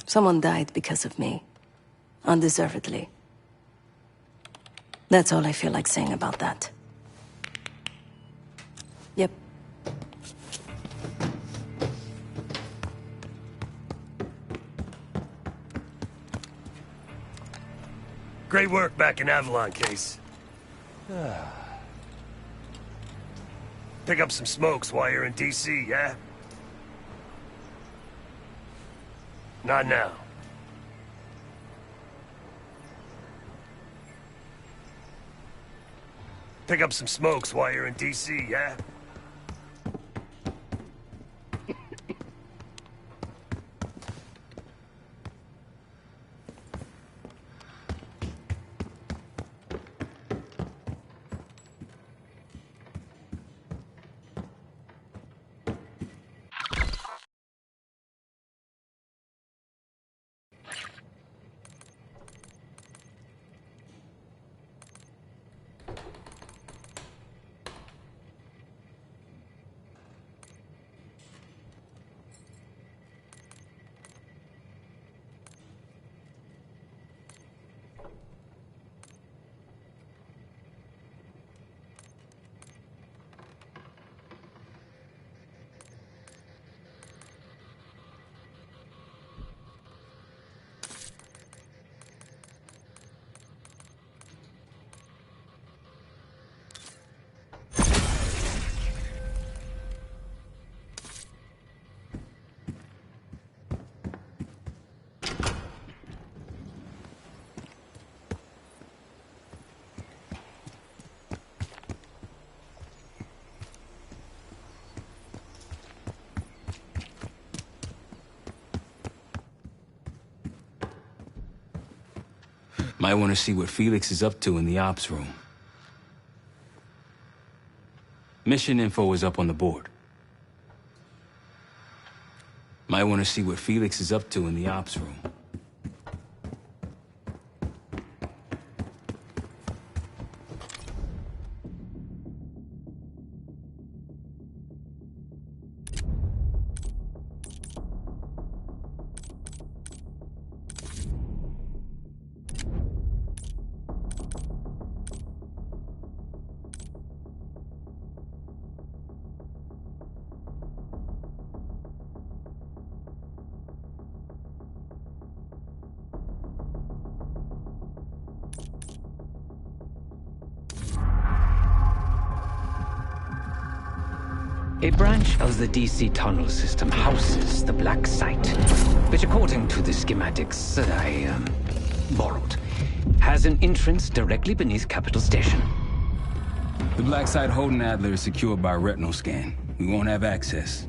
Speaker 14: Someone died because of me. Undeservedly. That's all I feel like saying about that. Yep.
Speaker 10: Great work back in Avalon, Case. Pick up some smokes while you're in D.C., yeah? Not now. Pick up some smokes while you're in D.C., yeah?
Speaker 5: Might want to see what Felix is up to in the ops room. Mission info is up on the board. Might want to see what Felix is up to in the ops room.
Speaker 19: A branch of the DC tunnel system houses the Black Site, which according to the schematics that I borrowed, has an entrance directly beneath Capital Station.
Speaker 5: The Black Site holding Adler is secured by retinal scan. We won't have access.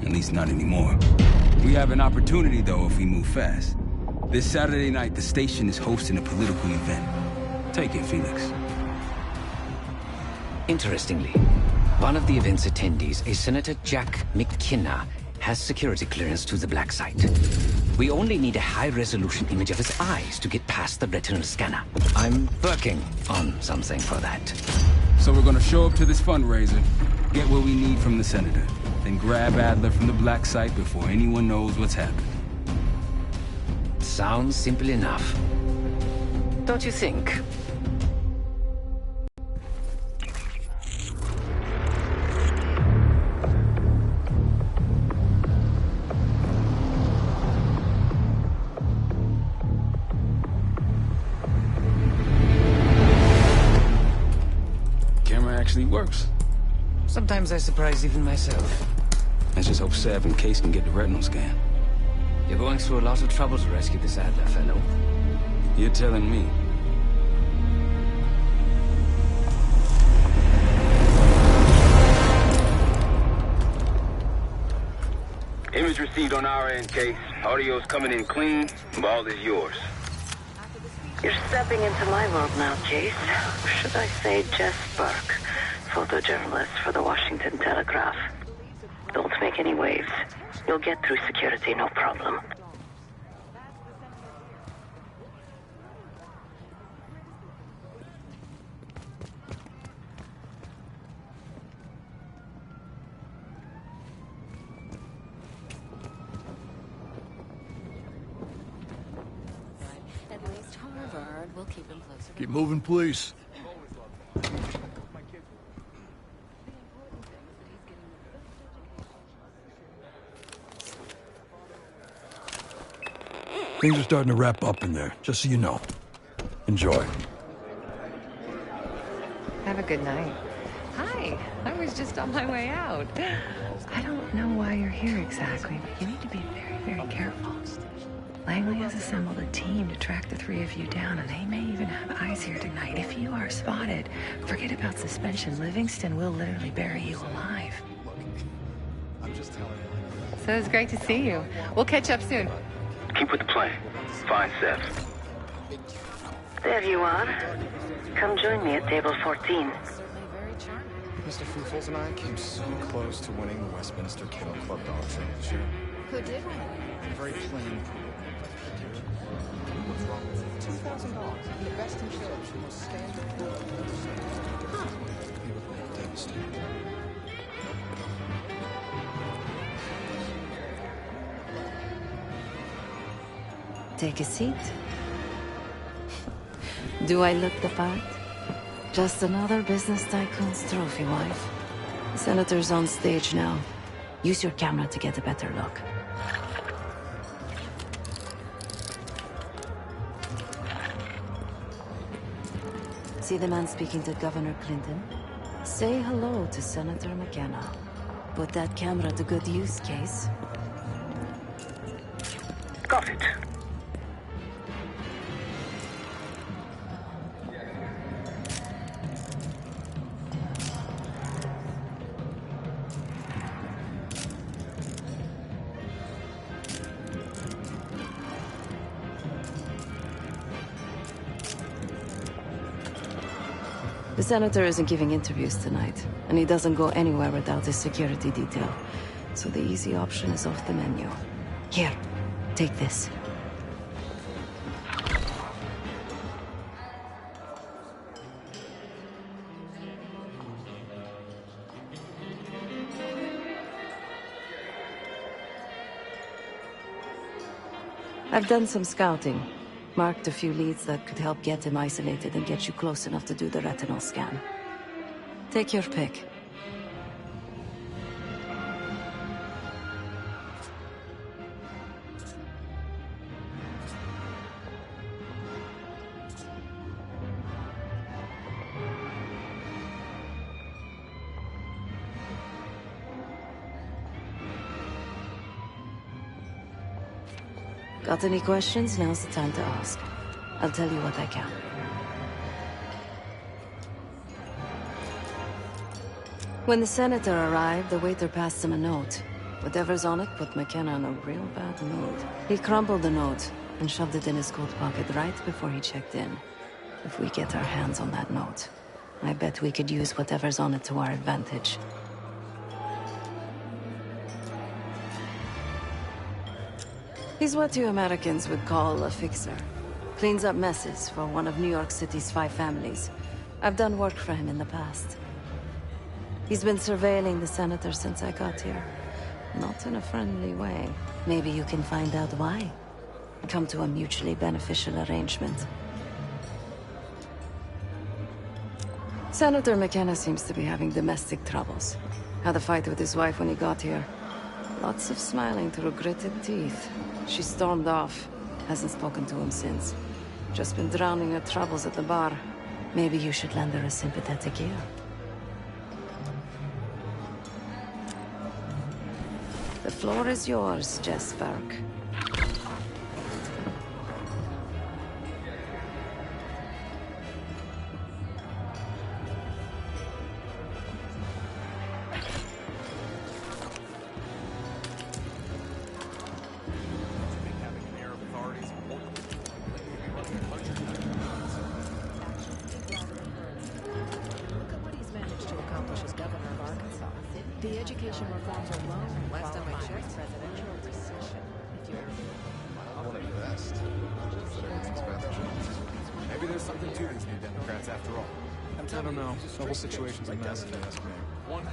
Speaker 5: At least not anymore. We have an opportunity, though, if we move fast. This Saturday night, the station is hosting a political event. Take it, Felix.
Speaker 19: Interestingly, one of the event's attendees, a Senator Jack McKenna, has security clearance to the Black Site. We only need a high-resolution image of his eyes to get past the retinal scanner. I'm working on something for that.
Speaker 5: So we're gonna show up to this fundraiser, get what we need from the Senator, then grab Adler from the Black Site before anyone knows what's happening.
Speaker 19: Sounds simple enough. Don't you think?
Speaker 5: Camera actually works.
Speaker 19: Sometimes I surprise even myself.
Speaker 5: Let's just hope Sav and Case can get the retinal scan.
Speaker 19: You're going through a lot of trouble to rescue this Adler fellow.
Speaker 5: You're telling me.
Speaker 20: Image received on our end, Case. Audio's coming in clean. Ball is yours.
Speaker 11: You're stepping into my world now, Case. Should I say Jess Burke, photojournalist for the Washington Telegraph. Don't make any waves. You'll get through security, no problem.
Speaker 18: At least Harvard will keep him closer.
Speaker 21: Keep moving, please. Things are starting to wrap up in there, just so you know. Enjoy.
Speaker 4: Have a good night. Hi, I was just on my way out. I don't know why you're here exactly, but you need to be very, very careful. Langley has assembled a team to track the three of you down, and they may even have eyes here tonight. If you are spotted, forget about suspension. Livingston will literally bury you alive.
Speaker 20: I'm just telling you.
Speaker 4: So it's great to see you. We'll catch up soon.
Speaker 20: Keep with the plan. Find Seth.
Speaker 11: There you are. Come join me at table 14.
Speaker 22: Mr. Foofles and I came so close to winning the Westminster Kennel Club dog show this year.
Speaker 18: Who did win?
Speaker 22: A very plain pool. What's wrong with it? $2,000. The best in show. The most standard pool I've ever seen. Huh. He would be devastated.
Speaker 14: Take a seat. Do I look the part? Just another business tycoon's trophy wife. The senator's on stage now. Use your camera to get a better look. See the man speaking to Governor Clinton? Say hello to Senator McKenna. Put that camera to good use, Case.
Speaker 20: Got it.
Speaker 14: The senator isn't giving interviews tonight, and he doesn't go anywhere without his security detail. So the easy option is off the menu. Here, take this. I've done some scouting. Marked a few leads that could help get him isolated and get you close enough to do the retinal scan. Take your pick. Got any questions? Now's the time to ask. I'll tell you what I can. When the senator arrived, the waiter passed him a note. Whatever's on it put McKenna in a real bad mood. He crumpled the note and shoved it in his coat pocket right before he checked in. If we get our hands on that note, I bet we could use whatever's on it to our advantage. He's what you Americans would call a fixer. Cleans up messes for one of New York City's 5 families. I've done work for him in the past. He's been surveilling the senator since I got here. Not in a friendly way. Maybe you can find out why. Come to a mutually beneficial arrangement. Senator McKenna seems to be having domestic troubles. Had a fight with his wife when he got here. Lots of smiling through gritted teeth. She stormed off. Hasn't spoken to him since. Just been drowning her troubles at the bar. Maybe you should lend her a sympathetic ear. The floor is yours, Jess Burke.
Speaker 22: The education reforms alone last time I checked, presidential recession. If you're
Speaker 1: one of the best. Maybe there's something to these new Democrats after all. I don't know. The whole situation's a mess, if you ask me. One,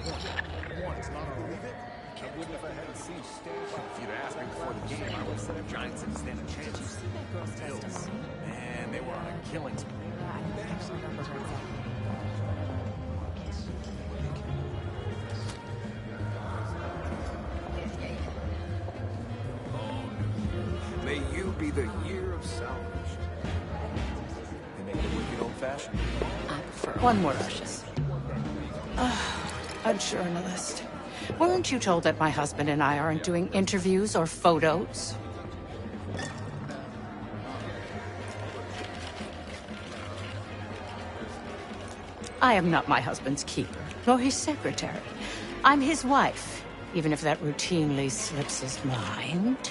Speaker 1: it's not believe it. I wouldn't if I hadn't seen. If you'd asked me before the game, I would have said the Giants didn't stand a chance. Did you see that girl's testimony? Man, they were on a killing spree.
Speaker 22: I actually remember her.
Speaker 1: May you be the year of salvation. They make it wicked old-fashioned.
Speaker 22: I prefer one more Russian. A journalist. Weren't you told that my husband and I aren't doing interviews or photos? I am not my husband's keeper, nor his secretary. I'm his wife, even if that routinely slips his mind.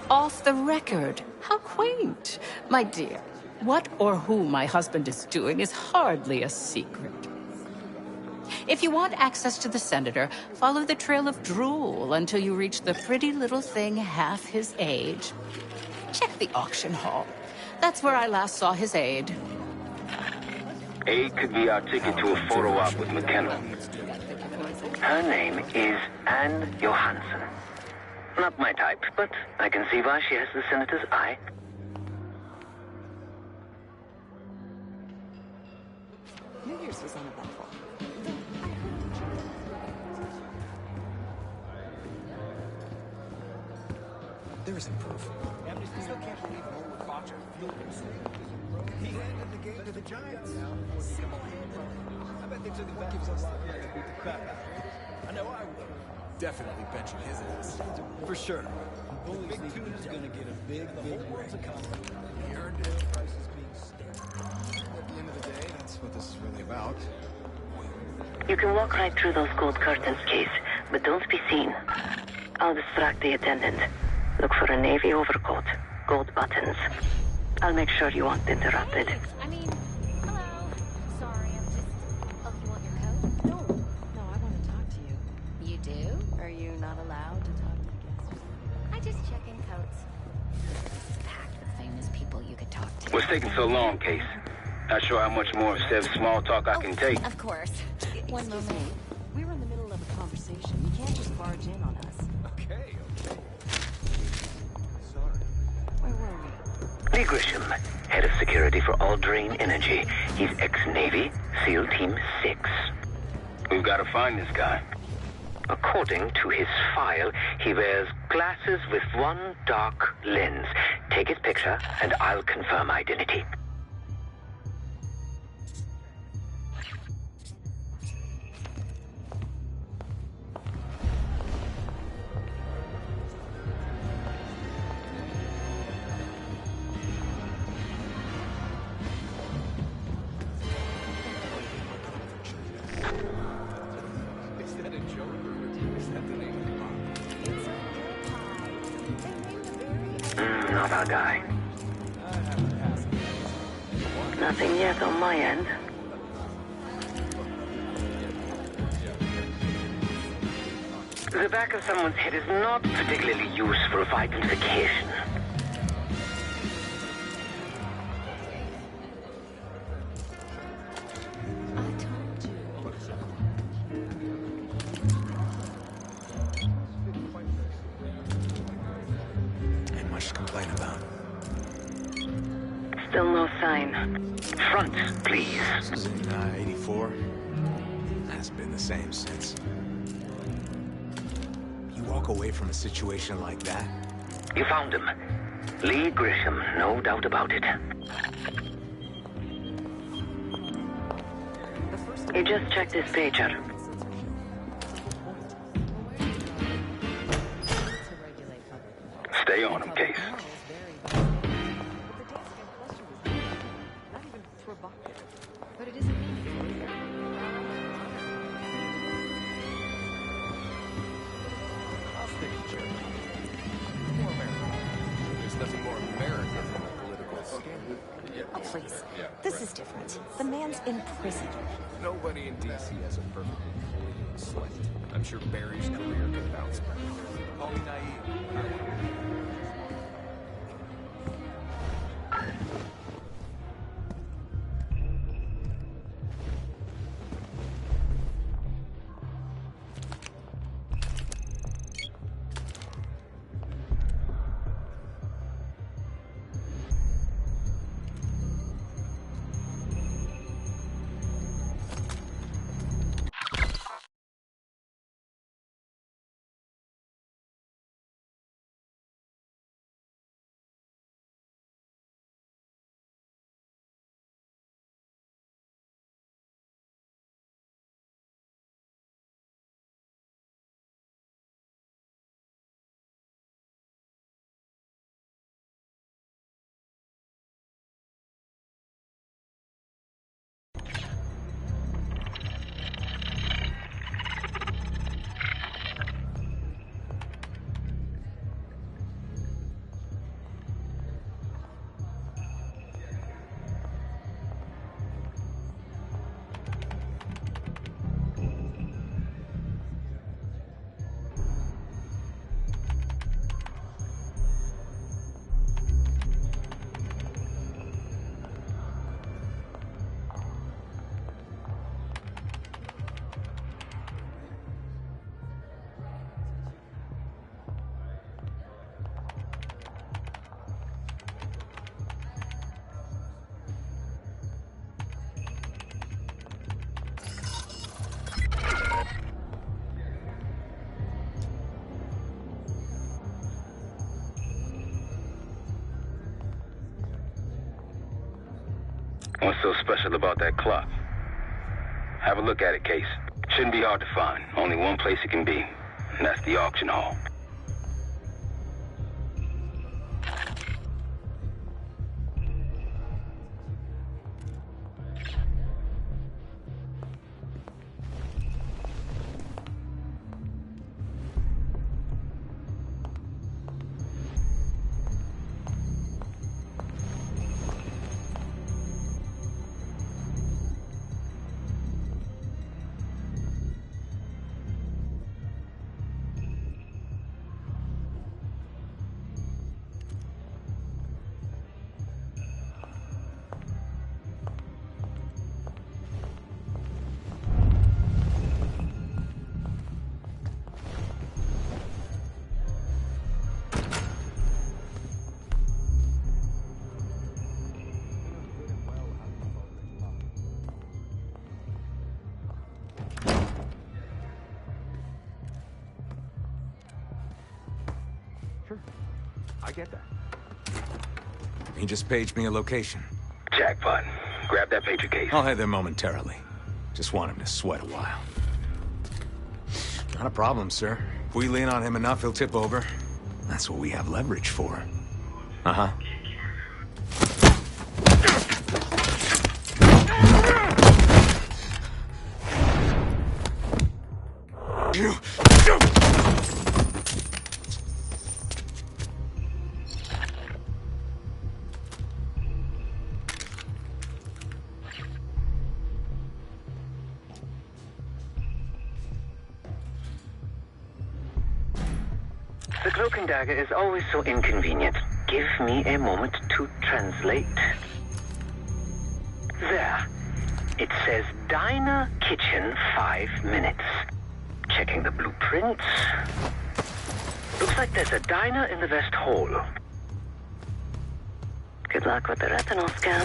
Speaker 22: Off the record. How quaint. My dear, what or who my husband is doing is hardly a secret. If you want access to the senator, follow the trail of drool until you reach the pretty little thing half his age. Check the auction hall. That's where I last saw his aide.
Speaker 20: Aide could be our ticket to a photo op with McKenna. Her name is Anne Johansson. Not my type, but I can see why she has the senator's eye.
Speaker 14: New Year's was uneventful.
Speaker 1: There isn't proof. Amnesty still can't believe Norwood Botcher fueled him. He handed the game to the Giants. I bet they took it back. Gives us the beat the crap out of him. I know I would. Definitely benching his ass. For sure. Big Tuna's gonna get a big world's economy. He earned it. Prices being stable. At the end of the day, that's what this is really about.
Speaker 11: You can walk right through those gold curtains, Case, but don't be seen. I'll distract the attendant. Look for a navy overcoat, gold buttons. I'll make sure you aren't interrupted.
Speaker 22: I mean, hello. Sorry, I'm just... Oh, you want your coat?
Speaker 14: No, I want to talk to you.
Speaker 22: You do?
Speaker 14: Are you not allowed to talk to guests?
Speaker 22: I just check in coats. Packed with famous people you could talk to.
Speaker 20: What's taking so long, Case? Not sure how much more of Sev's small talk I can take.
Speaker 22: Of course. One
Speaker 14: Excuse
Speaker 22: moment.
Speaker 14: me. We were in the middle of a conversation. You can't just barge in on us.
Speaker 1: Okay.
Speaker 14: Where were we?
Speaker 20: Lee Grisham, head of security for Aldrain Energy. He's ex-Navy, SEAL Team 6. We've got to find this guy. According to his file, he wears glasses with one dark lens. Take his picture, and I'll confirm identity. not our guy.
Speaker 11: Nothing yet on my end.
Speaker 20: The back of someone's head is not particularly useful for identification.
Speaker 1: Ain't much to complain about.
Speaker 11: Still no sign.
Speaker 20: Front, please.
Speaker 1: This is in 84. Hasn't been the same since. You walk away from a situation like that?
Speaker 20: You found him. Lee Grisham, no doubt about it.
Speaker 11: You just checked his pager.
Speaker 20: Stay on him, Case.
Speaker 4: But it isn't meaningful.
Speaker 12: There's nothing more American than a political scandal.
Speaker 2: Oh, please. This is different. The man's in prison.
Speaker 12: Nobody in D.C. has a perfectly clean slate. I'm sure Barry's career could bounce back. Call me naive.
Speaker 20: What's so special about that clock? Have a look at it, Case. Shouldn't be hard to find. Only one place it can be, and that's the auction hall.
Speaker 1: I get that. He just paged me a location.
Speaker 20: Jackpot. Grab that pager, Case.
Speaker 1: I'll head there momentarily. Just want him to sweat a while. Not a problem, sir. If we lean on him enough, he'll tip over. That's what we have leverage for. Uh-huh.
Speaker 20: The cloaking dagger is always so inconvenient. Give me a moment to translate. There. It says Diner Kitchen 5 minutes. Checking the blueprints. Looks like there's a diner in the West Hall.
Speaker 11: Good luck with the retinal scan.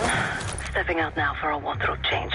Speaker 11: Stepping out now for a wardrobe change.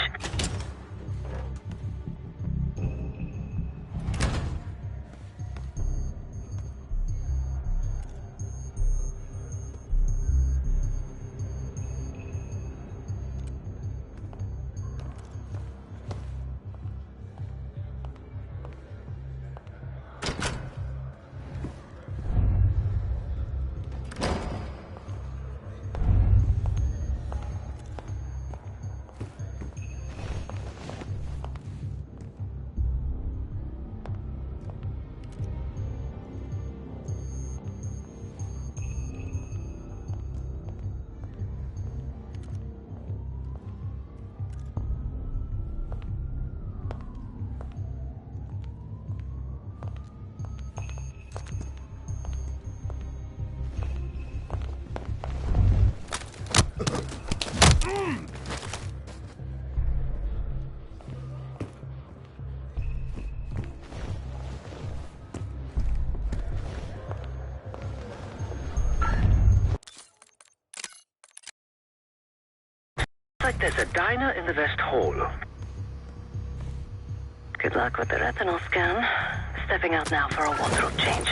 Speaker 20: Looks like there's a diner in the West Hall.
Speaker 11: Good luck with the retinal scan. Stepping out now for a wardrobe change.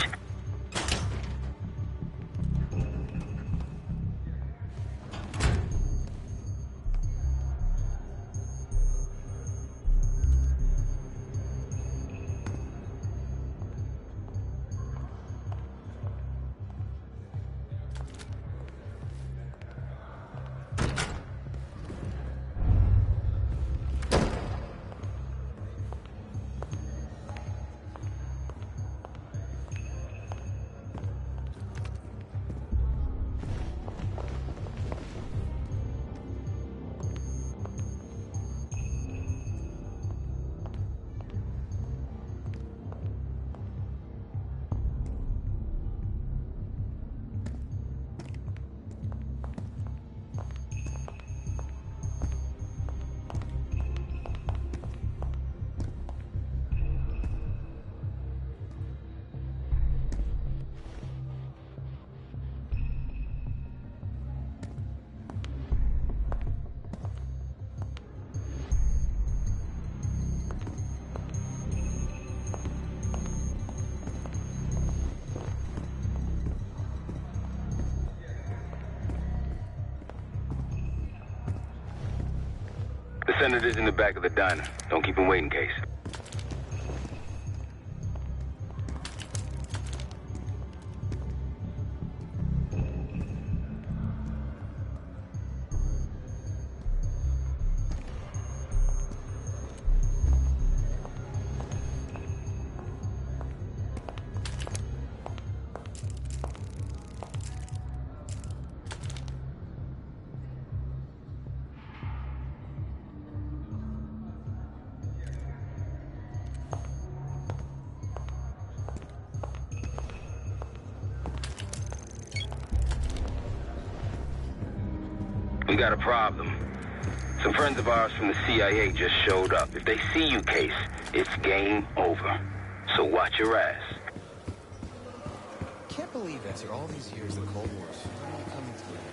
Speaker 20: The senator's in the back of the diner. Don't keep him waiting, Case. We got a problem. Some friends of ours from the CIA just showed up. If they see you, Case, it's game over. So watch your ass.
Speaker 12: Can't believe after all these years, the Cold War's finally coming to an end.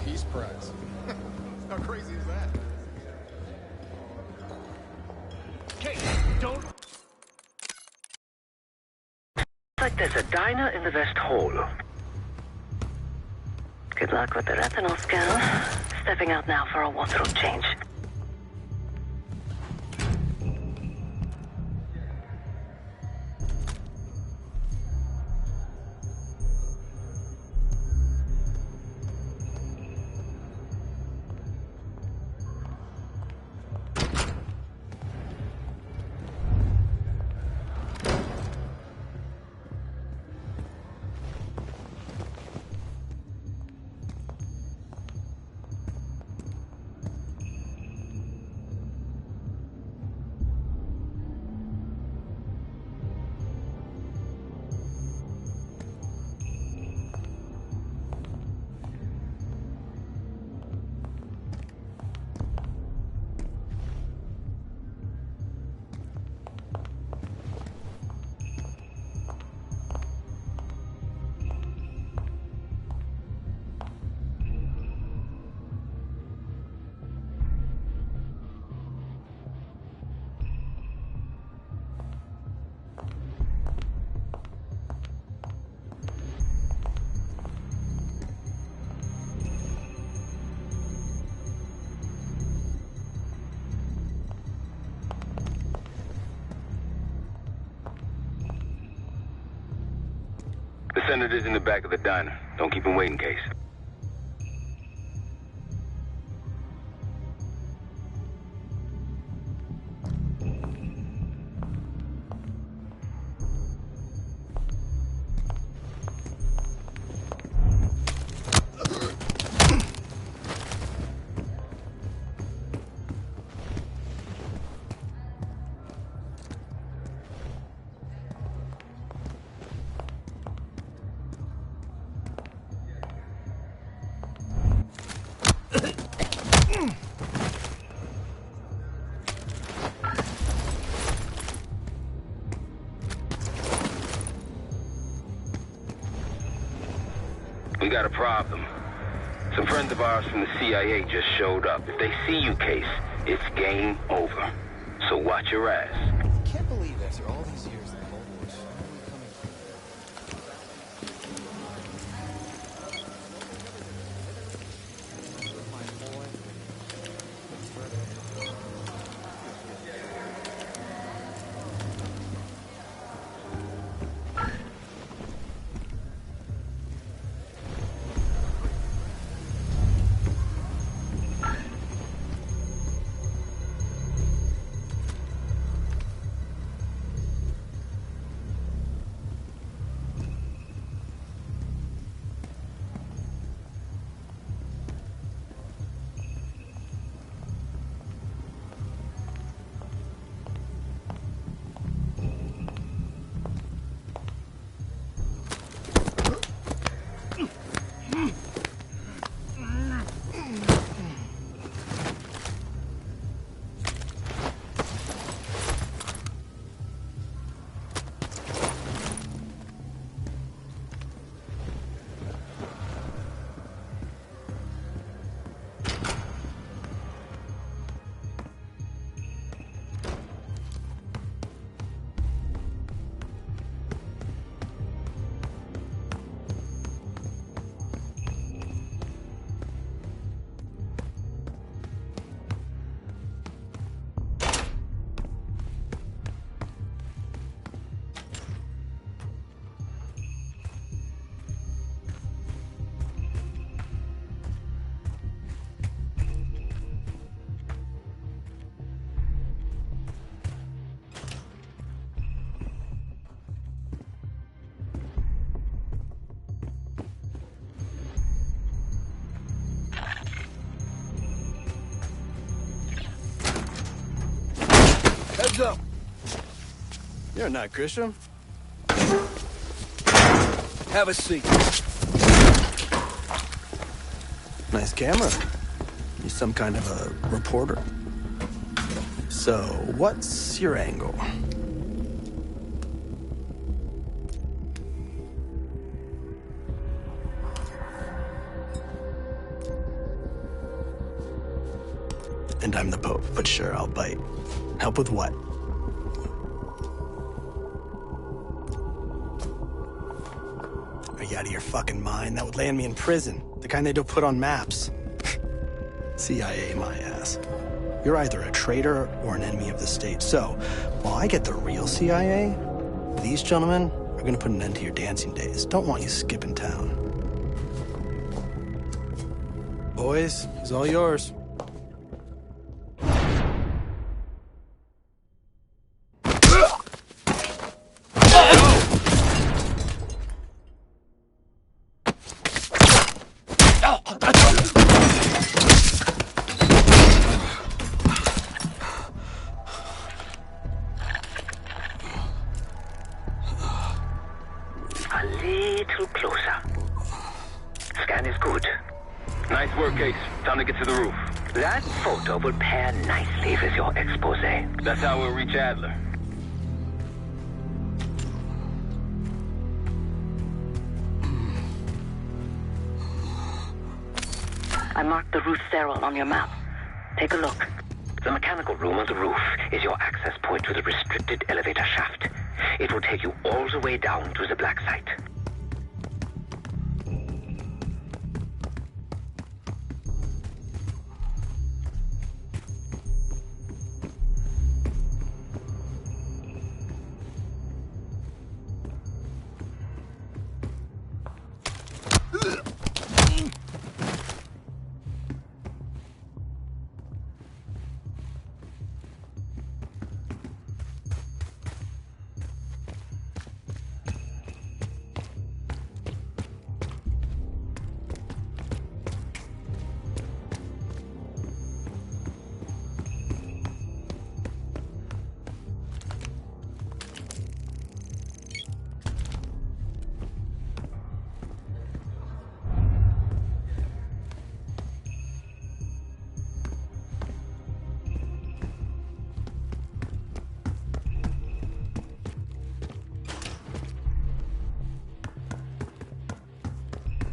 Speaker 12: Peace Prize. How crazy is that?
Speaker 20: Case, don't... Looks like there's a diner in the West Hall.
Speaker 11: Good luck with the retinal scan. Stepping out now for a wardrobe change.
Speaker 20: The senator's in the back of the diner. Don't keep him waiting, Case. We got a problem. Some friends of ours from the CIA just showed up. If they see you, Case, it's game over. So watch your ass.
Speaker 1: I can't believe after all these years that Cold War's finally coming.
Speaker 15: Heads up! You're not Grisham. Have a seat. Nice camera. You some kind of a reporter? So, what's your angle? And I'm the Pope, but sure, I'll bite. Help with what? Are you out of your fucking mind? That would land me in prison. The kind they don't put on maps. CIA, my ass. You're either a traitor or an enemy of the state. So, while I get the real CIA, these gentlemen are gonna put an end to your dancing days. Don't want you skipping town. Boys, it's all yours.
Speaker 20: A little closer. Scan is good. Nice work, Case. Time to get to the roof. That photo will pair nicely with your expose. That's how we'll reach Adler. I marked the roof sterile on your map. Take a look. The mechanical room on the roof is your access point to the restricted elevator shaft. It will take you all the way down to the black site.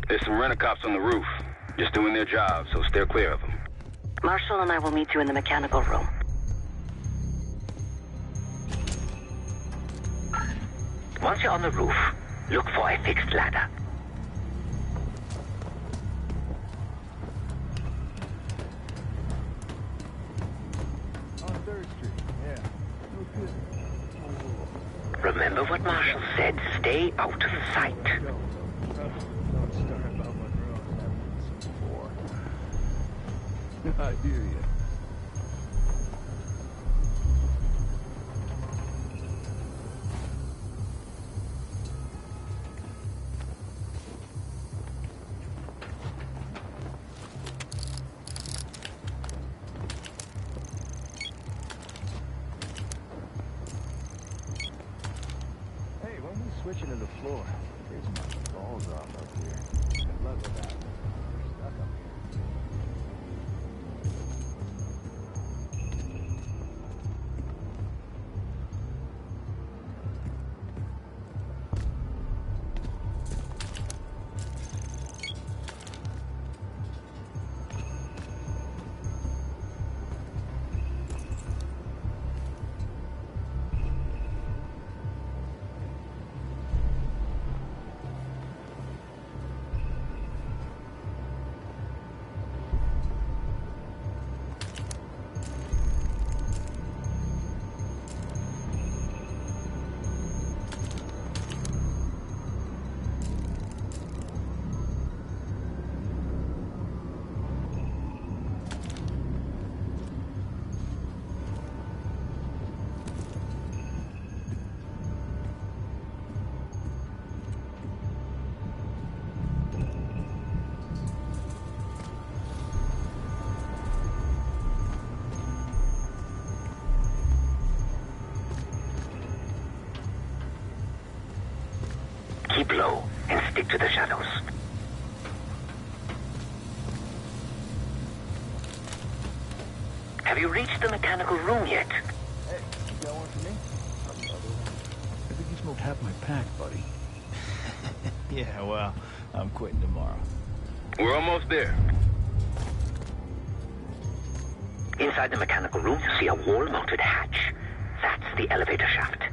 Speaker 20: There's some rent-a-cops on the roof. Just doing their job, so steer clear of them.
Speaker 11: Marshall and I will meet you in the mechanical room.
Speaker 20: Once you're on the roof, look for a fixed ladder.
Speaker 1: On 3rd Street, yeah. No good.
Speaker 20: Remember what Marshall said, stay out of sight.
Speaker 1: Don't start about Monroe having I hear you. Hey, when we switch into the floor, here's my balls off up here. Good luck with that. We're stuck up here.
Speaker 20: Keep low and stick to the shadows. Have you reached the mechanical room yet?
Speaker 1: Hey, you got one for me? I think you smoked half my pack, buddy. Yeah, well, I'm quitting tomorrow.
Speaker 20: We're almost there. Inside the mechanical room, you see a wall-mounted hatch. That's the elevator shaft.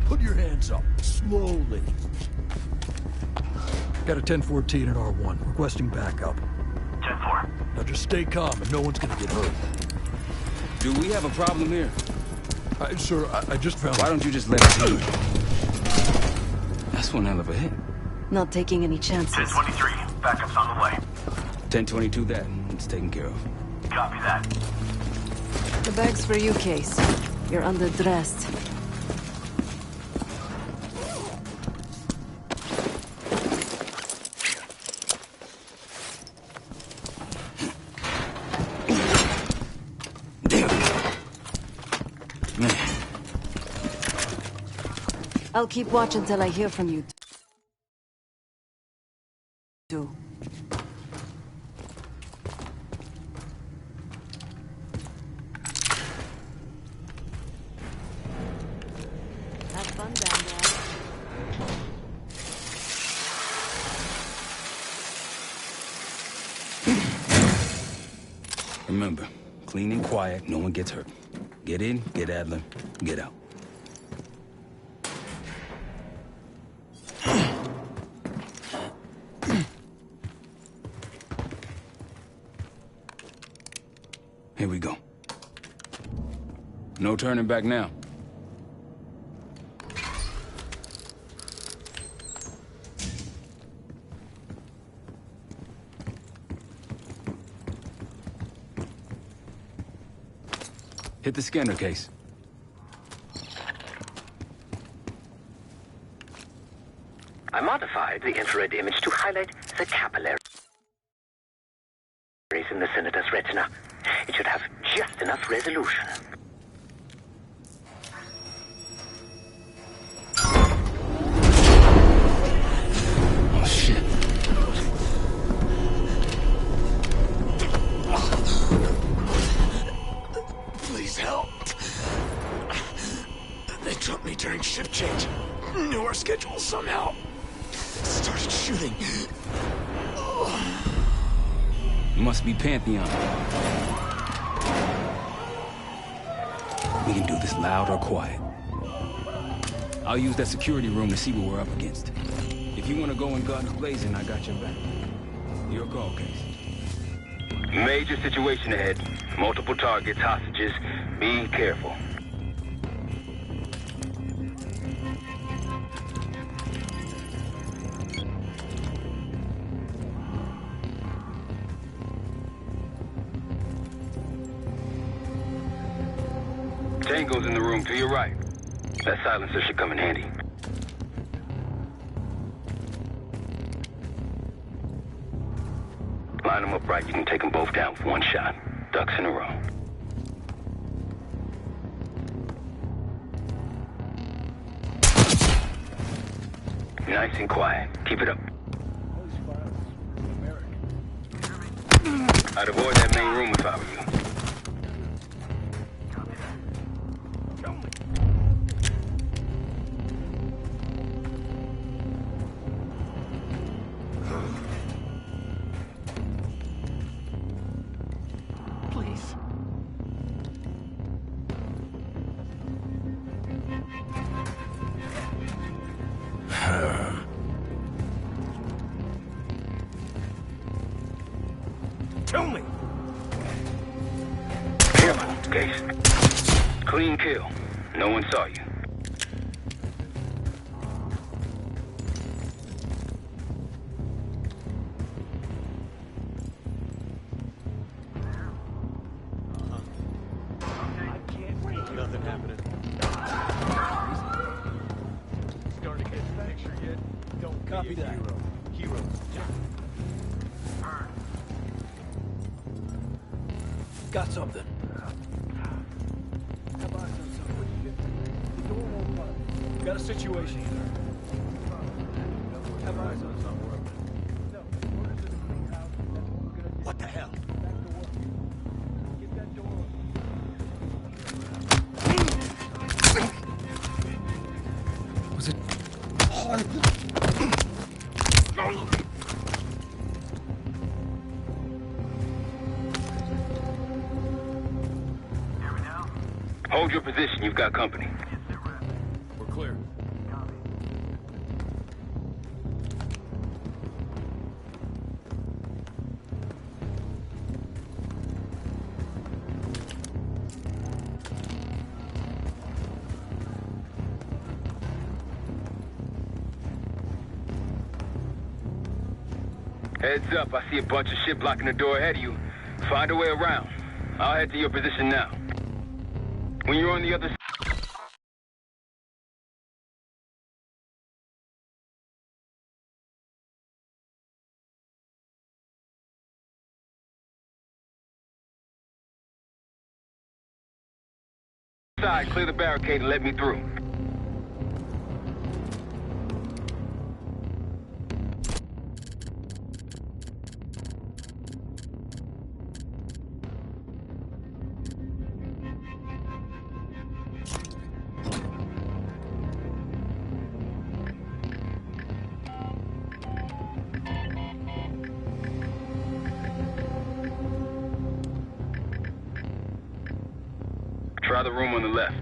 Speaker 21: Put your hands up, slowly. Got a 1014 at R1, requesting backup.
Speaker 7: 10-4.
Speaker 21: Now just stay calm and no one's gonna get hurt.
Speaker 5: Do we have a problem here?
Speaker 21: Sir, I just found...
Speaker 5: Why don't you just let us in? That's one hell of a hit.
Speaker 14: Not taking any chances.
Speaker 7: 10-23. Backup's on the way.
Speaker 5: 1022 that. It's taken care of.
Speaker 7: Copy that.
Speaker 14: The bag's for you, Case. You're underdressed. I'll keep watch until I hear from you. Do. Have fun down
Speaker 5: there. Remember, clean and quiet, no one gets hurt. Get in, get Adler, get out. Here we go. No turning back now. Hit the scanner, Case.
Speaker 20: I modified the infrared image to highlight the capillaries in the Senator's retina. It should have just enough resolution.
Speaker 21: change. Knew our schedule somehow. Started shooting.
Speaker 5: Must be Pantheon. We can do this loud or quiet. I'll use that security room to see what we're up against. If you want to go in guns blazing, I got your back. Your call, Case.
Speaker 20: Major situation ahead. Multiple targets, hostages. Be careful. Tango's in the room to your right. That silencer should come in handy. Line them up right, you can take them both down with one shot. Ducks in a row. Nice and quiet. Keep it up. I'd avoid that main room if I were you.
Speaker 10: Tell me!
Speaker 20: Careful, Case. Clean kill. No one saw you.
Speaker 1: Nothing happening. Starting to get the picture yet? Don't copy that. Hero. Got something. Got a situation here. Have eyes on somewhere. What the hell? Get that door open.
Speaker 21: Was it...
Speaker 20: Hold your position, you've got company.
Speaker 21: We're clear.
Speaker 20: Heads up, I see a bunch of shit blocking the door ahead of you. Find a way around. I'll head to your position now. When you're on the other side, clear the barricade and let me through. Try the room on the left.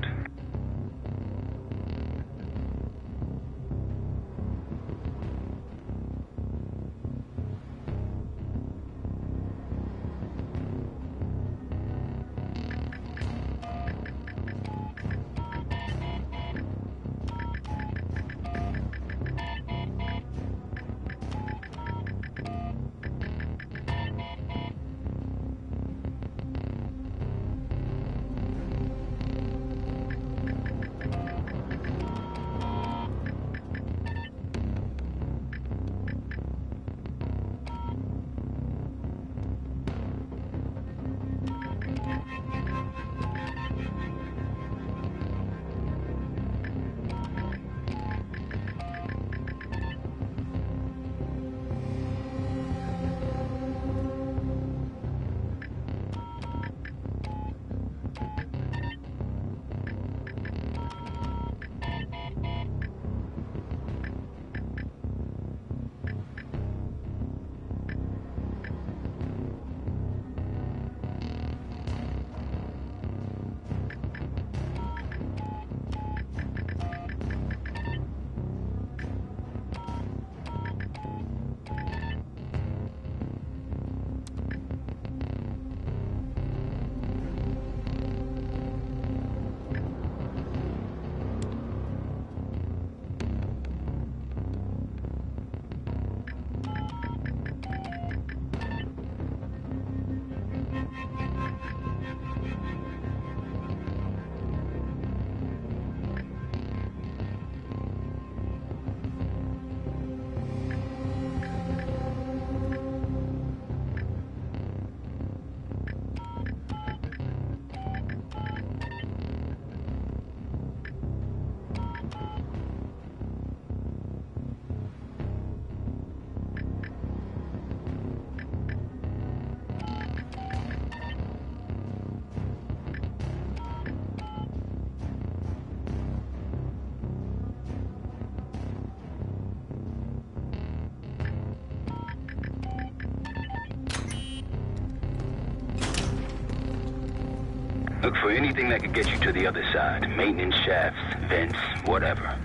Speaker 20: Look for anything that could get you to the other side. Maintenance shafts, vents, whatever.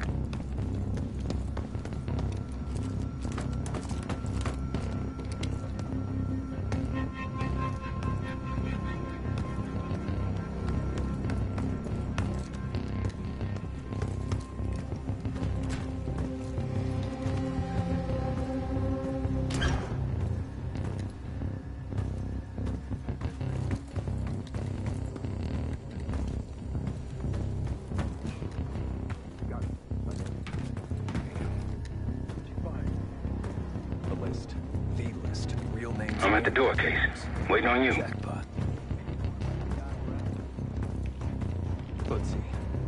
Speaker 20: I'm at the door, Case. Waiting on you.
Speaker 5: Jackpot. Footsie.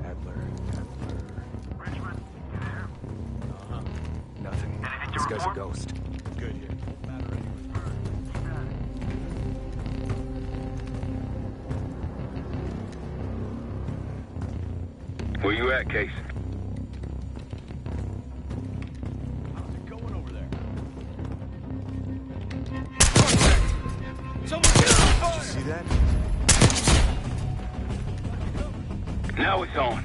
Speaker 5: Adler.
Speaker 7: Richmond, you there?
Speaker 5: Nothing. This guy's a ghost.
Speaker 7: Good here.
Speaker 20: Where you at, Case?
Speaker 1: See that?
Speaker 20: Now it's on.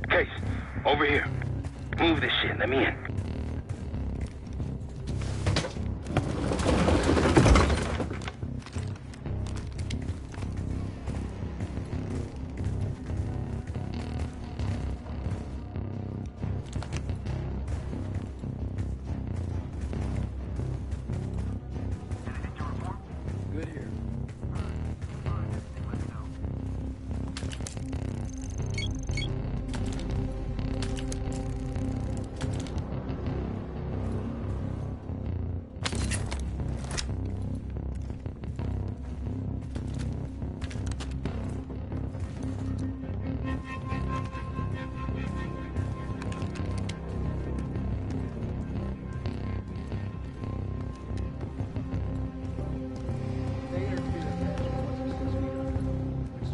Speaker 20: Case, over here. Move this shit. Let me in.
Speaker 5: Good here.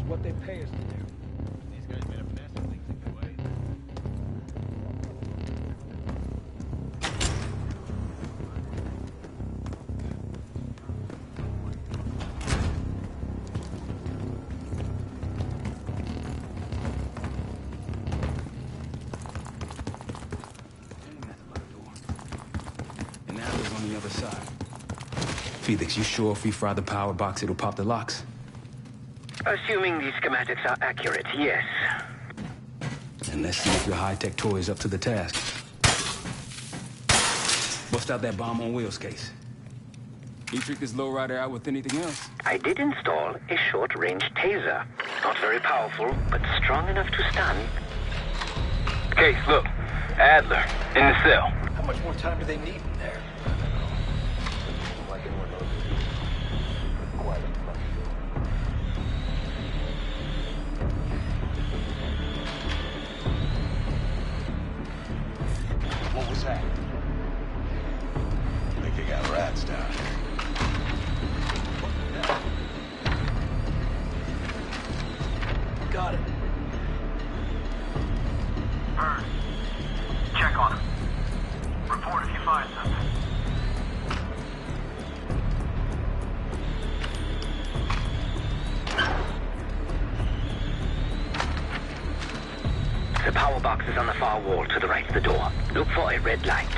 Speaker 1: What they pay us to do.
Speaker 7: These guys made a mess of things a good way.
Speaker 5: And Adler's on the other side. Felix, you sure if we fry the power box, it'll pop the locks?
Speaker 20: Assuming these schematics are accurate, yes.
Speaker 5: And let's see if your high-tech toy is up to the task. Bust out that bomb on wheels, Case. You trick this lowrider out with anything else?
Speaker 20: I did install a short-range taser. Not very powerful, but strong enough to stun. Case, look. Adler, in the cell.
Speaker 1: How much more time do they need in there? Like anyone knows. Quiet. What was that?
Speaker 6: I think they got rats down here.
Speaker 1: Got it.
Speaker 7: Burn. Check on him. Report if you find something.
Speaker 20: The power box is on the far wall to the right of the door. Look for a red light.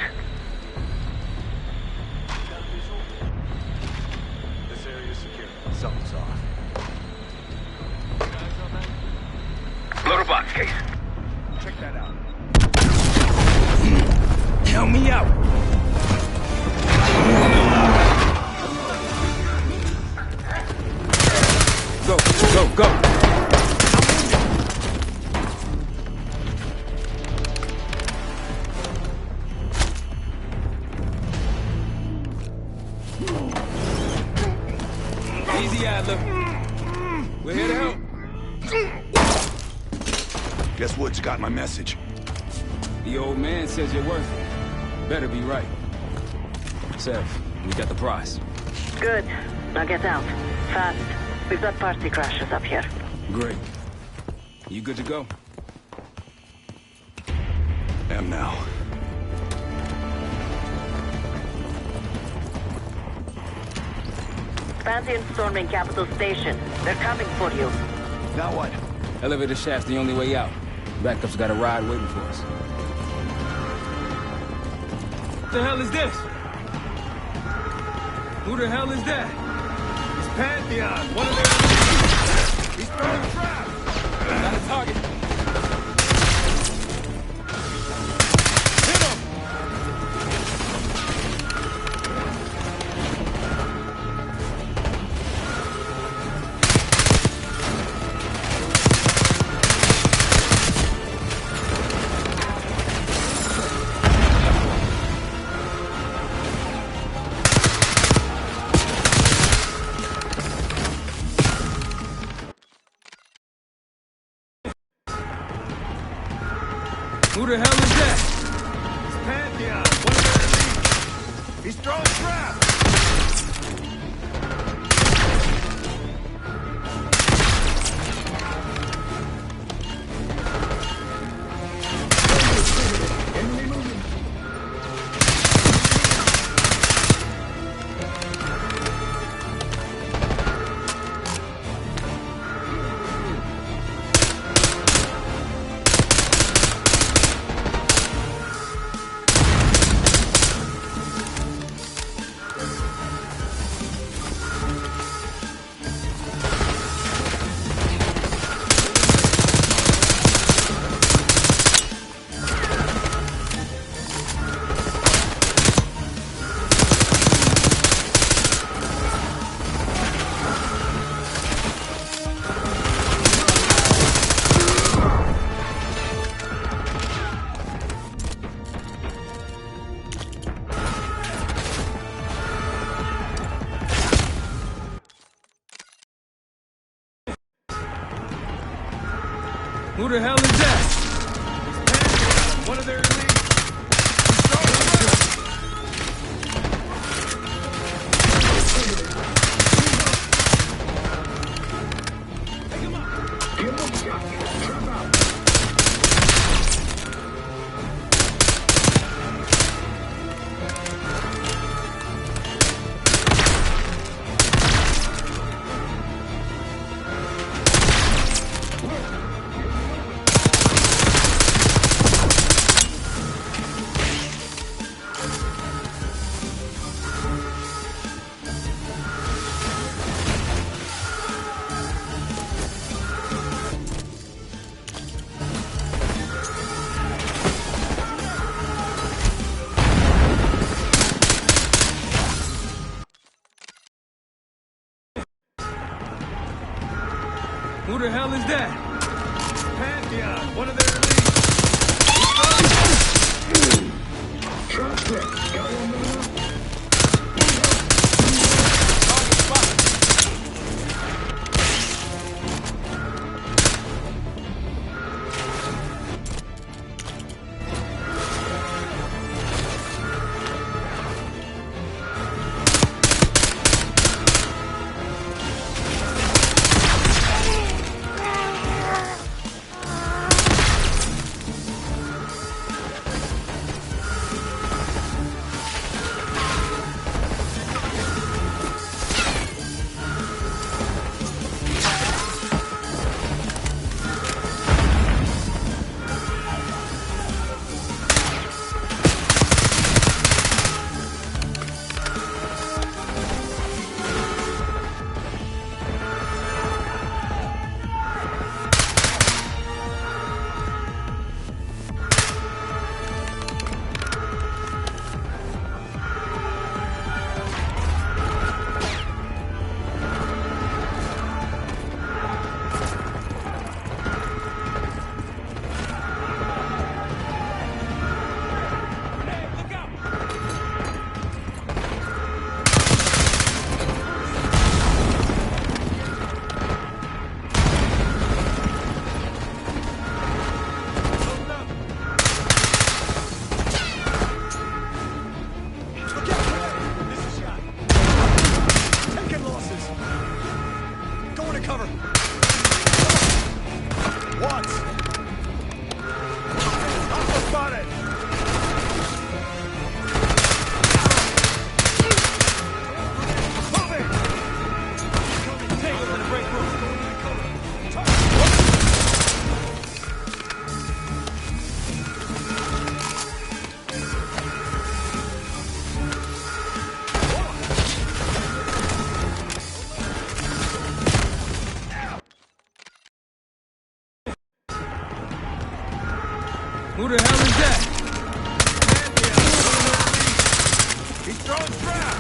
Speaker 1: This area is secure. Something's off.
Speaker 20: Loader box, Case.
Speaker 1: Check that out.
Speaker 5: Help me out! Go, go, go! Easy, Adler. We're here to help.
Speaker 6: Guess Woods got my message.
Speaker 5: The old man says you're worth it. Better be right. Seth, We got the prize.
Speaker 11: Good. Now get out. Fast. We've got party crashers up here.
Speaker 5: Great. You good to go?
Speaker 6: Am now.
Speaker 11: Pantheon storming Capital Station. They're coming for you.
Speaker 1: Now what?
Speaker 5: Elevator shaft's the only way out. Backup's got a ride waiting for us. What the hell is this? Who the hell is that?
Speaker 1: It's Pantheon. One of their... He's throwing a trap.
Speaker 5: Got a target.
Speaker 1: Hit him!
Speaker 5: Who the hell is that?
Speaker 1: It's Pantheon. One of their elite. He's throwing traps.
Speaker 5: Who the hell is that?
Speaker 1: It's Pantheon. One of their elite. He's throwing traps. Take him up. Get him shot. Trap out.
Speaker 5: Who the hell is that?
Speaker 1: It's Pantheon. One of their elite. He's throwing traps. Trap got one more. Once! Hostile spotted! Move it! Tangled in the break room.
Speaker 5: Who the hell is that?
Speaker 1: He's throwing traps!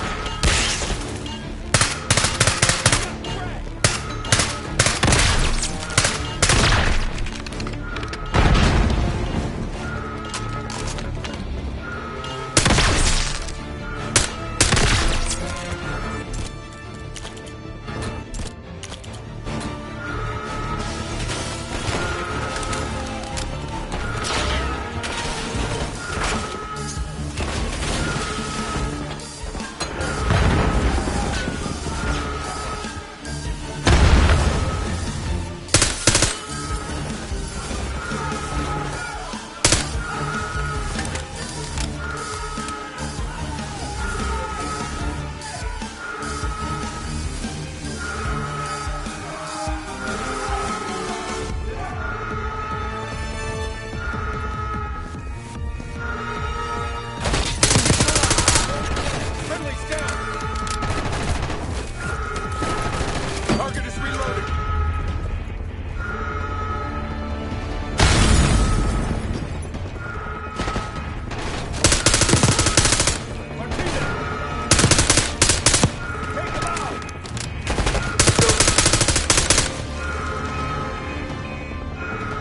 Speaker 1: Target is reloaded.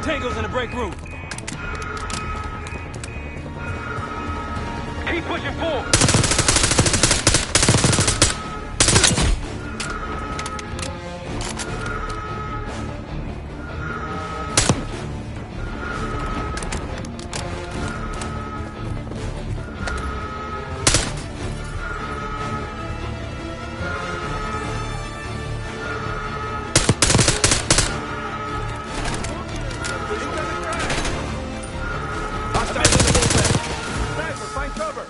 Speaker 5: Tangle's in the break room.
Speaker 13: Keep pushing forward.
Speaker 1: Hostile in the bullpen. Sniper, find cover.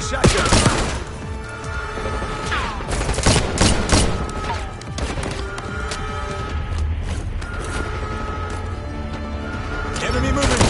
Speaker 1: shotgun. Enemy moving.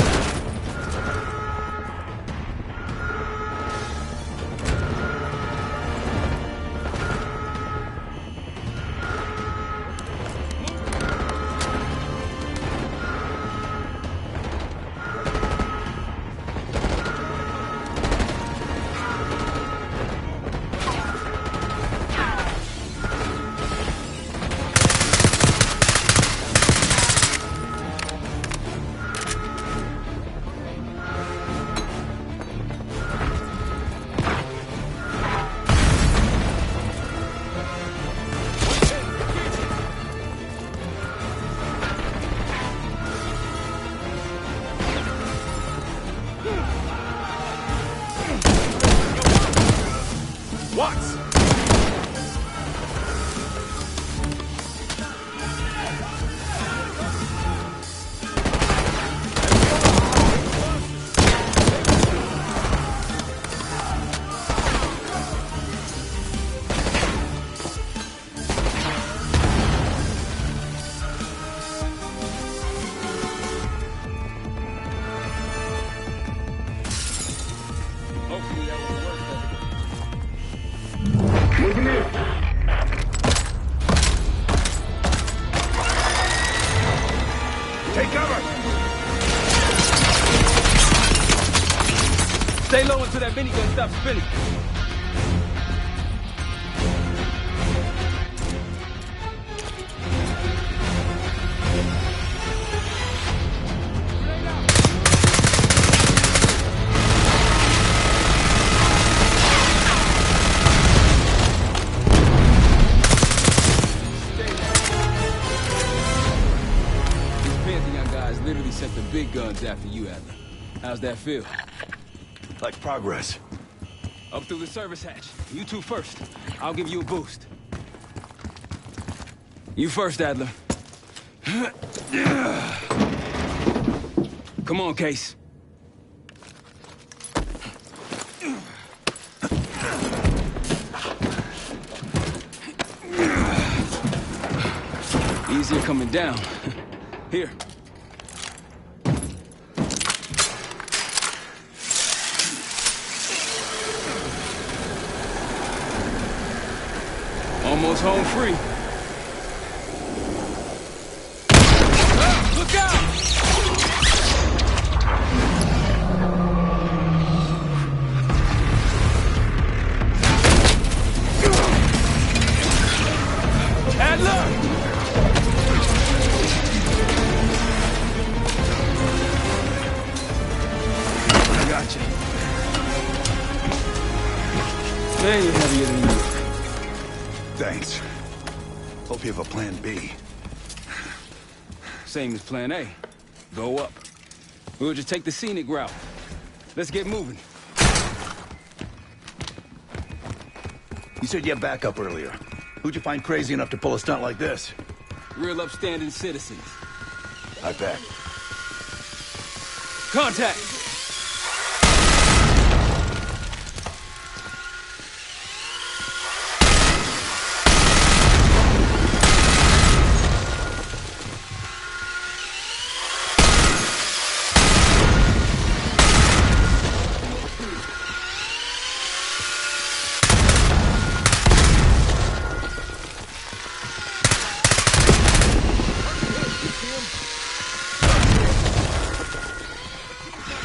Speaker 1: Watts!
Speaker 5: Hopefully that was worth it.
Speaker 1: Take cover!
Speaker 5: Stay low until that minigun stops spinning. Pantheon guys literally sent the big guns after you, Adler. How's that feel?
Speaker 6: Like progress.
Speaker 5: Up through the service hatch. You two first. I'll give you a boost. You first, Adler. Come on, Case. Easier coming down. Here. Almost home free. Ah, look out! Adler! I got you. Dang, you're heavier than you.
Speaker 6: Thanks. Hope you have a plan B.
Speaker 5: Same as plan A. Go up. We'll just take the scenic route. Let's get moving.
Speaker 6: You said you had backup earlier. Who'd you find crazy enough to pull a stunt like this?
Speaker 5: Real upstanding citizens.
Speaker 6: I bet.
Speaker 5: Contact!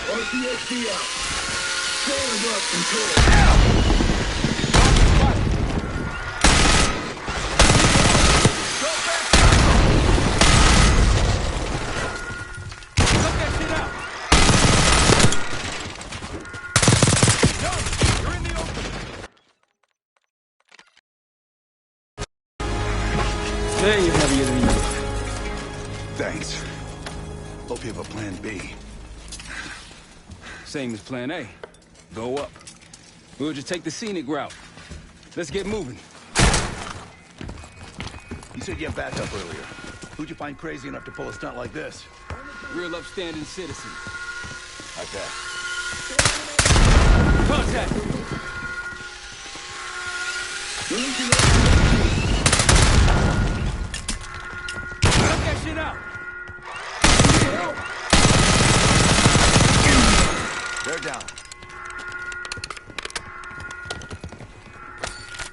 Speaker 17: RCXD out. Stand up, control.
Speaker 5: Dang, you're heavier than you.
Speaker 6: Thanks. Hope you have a plan B.
Speaker 5: Same as plan A. Go up. We'll just take the scenic route. Let's get moving.
Speaker 6: You said you had backup earlier. Who'd you find crazy enough to pull a stunt like this?
Speaker 5: Real upstanding citizens.
Speaker 6: I bet.
Speaker 5: Contact!
Speaker 1: that shit out! They're down.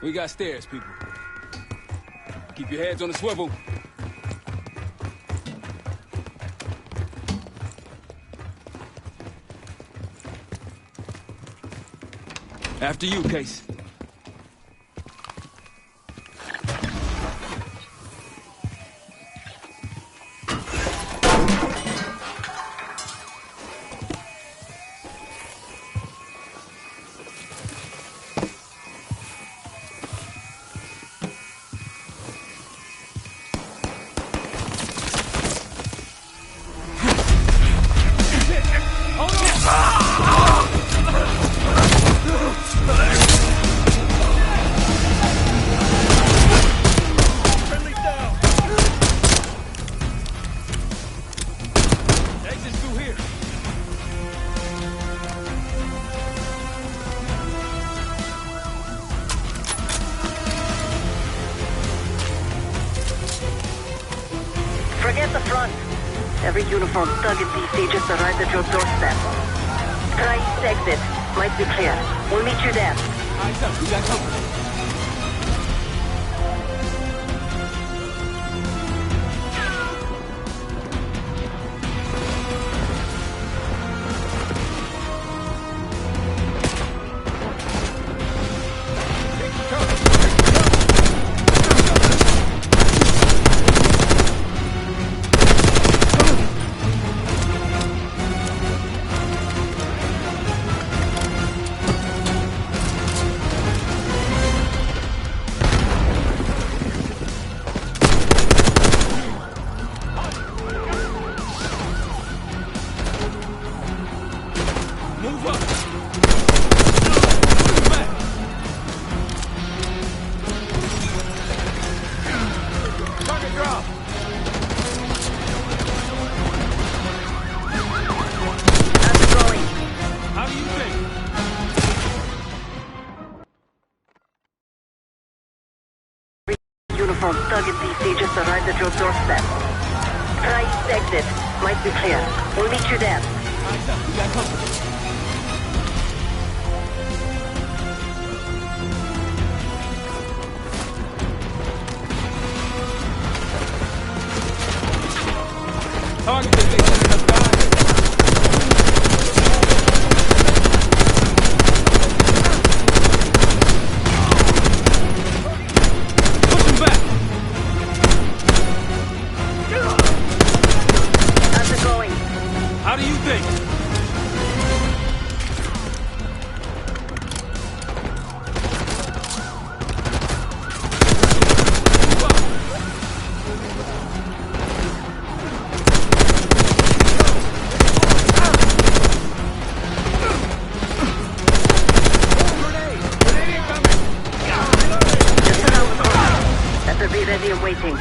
Speaker 5: We got stairs, people. Keep your heads on the swivel. After you, Case.
Speaker 11: Forget the front. Every uniformed thug in DC just arrived at your doorstep. Try east exit. Might be clear. We'll meet you there.
Speaker 5: Eyes up, we got company.
Speaker 11: Uniformed thug in DC just arrived at your doorstep. Try east exit. Might be clear. We'll meet you there.
Speaker 5: Eyes up, we got company. Target that they sent us guys. Push him back.
Speaker 11: How's it going?
Speaker 5: How do you think?
Speaker 11: Be ready and waiting.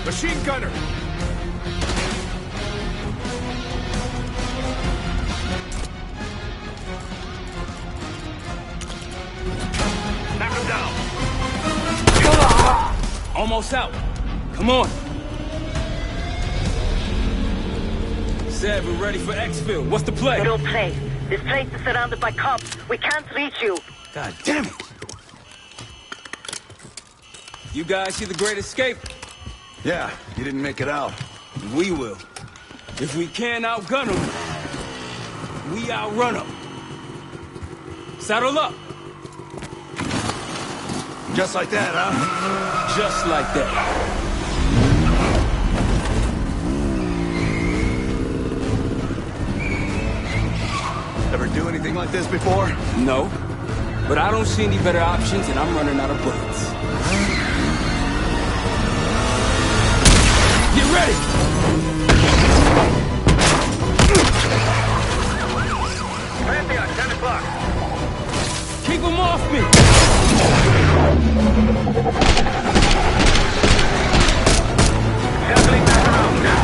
Speaker 1: Machine gunner!
Speaker 5: Almost out. Come on. Said we're ready for exfil. What's the play?
Speaker 11: No play. This place is surrounded by cops. We can't reach you.
Speaker 5: God damn it. You guys see the Great Escape?
Speaker 6: Yeah, you didn't make it out.
Speaker 5: We will. If we can't outgun them, we outrun them. Saddle up.
Speaker 6: Just like that, huh?
Speaker 5: Just like that.
Speaker 6: Ever do anything like this before?
Speaker 5: No. But I don't see any better options, and I'm running out of bullets. Get ready!
Speaker 7: Pantheon, 10 o'clock.
Speaker 5: Keep them off me!
Speaker 7: Circling back around now.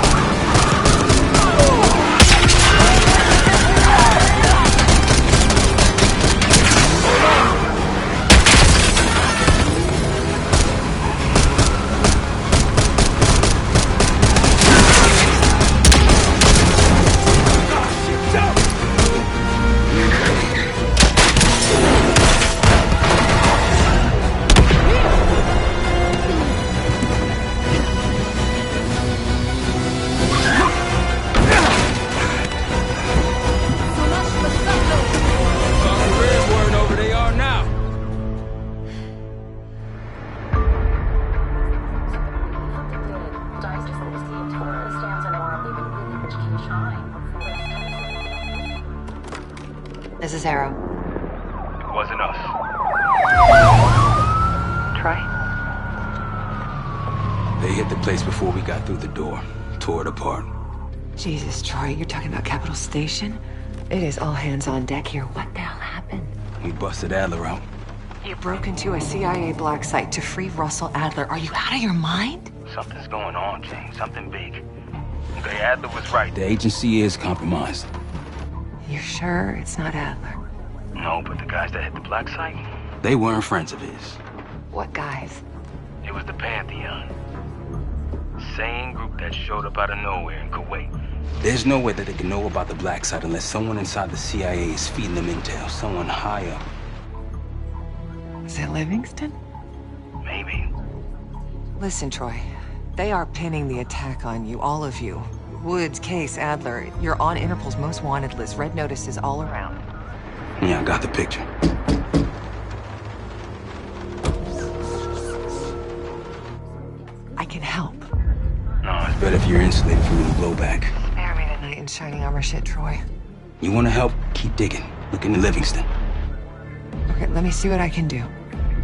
Speaker 8: This is Arrow.
Speaker 7: Wasn't us.
Speaker 8: Troy?
Speaker 5: They hit the place before we got through the door. Tore it apart.
Speaker 8: Jesus, Troy, you're talking about Capital Station? It is all hands on deck here. What the hell happened?
Speaker 5: We busted Adler out.
Speaker 8: You broke into a CIA black site to free Russell Adler. Are you out of your mind?
Speaker 7: Something's going on, James. Something big. Okay, Adler was right.
Speaker 5: The agency is compromised.
Speaker 8: You're sure it's not Adler?
Speaker 7: No, but the guys that hit the black site?
Speaker 5: They weren't friends of his.
Speaker 8: What guys?
Speaker 7: It was the Pantheon. Same group that showed up out of nowhere in Kuwait.
Speaker 5: There's no way that they can know about the black site unless someone inside the CIA is feeding them intel. Someone high up.
Speaker 8: Is it Livingston?
Speaker 7: Maybe.
Speaker 8: Listen, Troy. They are pinning the attack on you, all of you. Woods, Case, Adler. You're on Interpol's most wanted list. Red notices all around.
Speaker 5: Yeah, I got the picture.
Speaker 8: I can help.
Speaker 5: No, it's better if you're insulated from the blowback.
Speaker 8: Spare me tonight in shining armor shit, Troy.
Speaker 5: You want to help? Keep digging. Look into Livingston.
Speaker 8: Okay, let me see what I can do.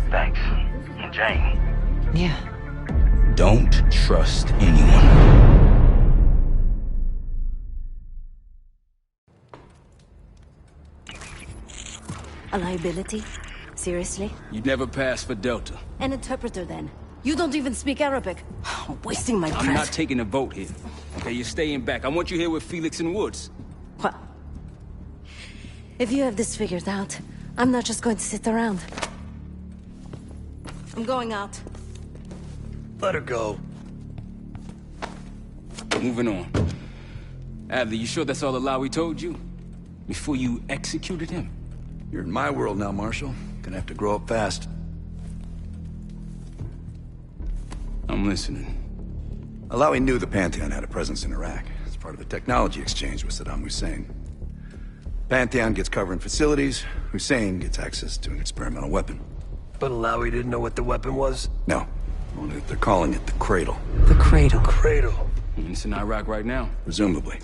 Speaker 7: Thanks. And Jane.
Speaker 8: Yeah.
Speaker 5: Don't trust anyone.
Speaker 14: A liability? Seriously?
Speaker 5: You'd never pass for Delta.
Speaker 14: An interpreter, then. You don't even speak Arabic. Wasting my breath.
Speaker 5: I'm not taking a vote here. Okay, you're staying back. I want you here with Felix and Woods.
Speaker 14: Well, if you have this figured out, I'm not just going to sit around. I'm going out.
Speaker 10: Let her go.
Speaker 5: Moving on. Adler, you sure that's all the lie we told you? Before you executed him?
Speaker 6: You're in my world now, Marshal. Gonna have to grow up fast.
Speaker 5: I'm listening.
Speaker 6: Alawi knew the Pantheon had a presence in Iraq. It's part of the technology exchange with Saddam Hussein. Pantheon gets cover in facilities. Hussein gets access to an experimental weapon.
Speaker 10: But Alawi didn't know what the weapon was?
Speaker 6: No. Only that they're calling it the Cradle.
Speaker 8: The Cradle?
Speaker 10: Cradle.
Speaker 5: And it's in Iraq right now?
Speaker 6: Presumably.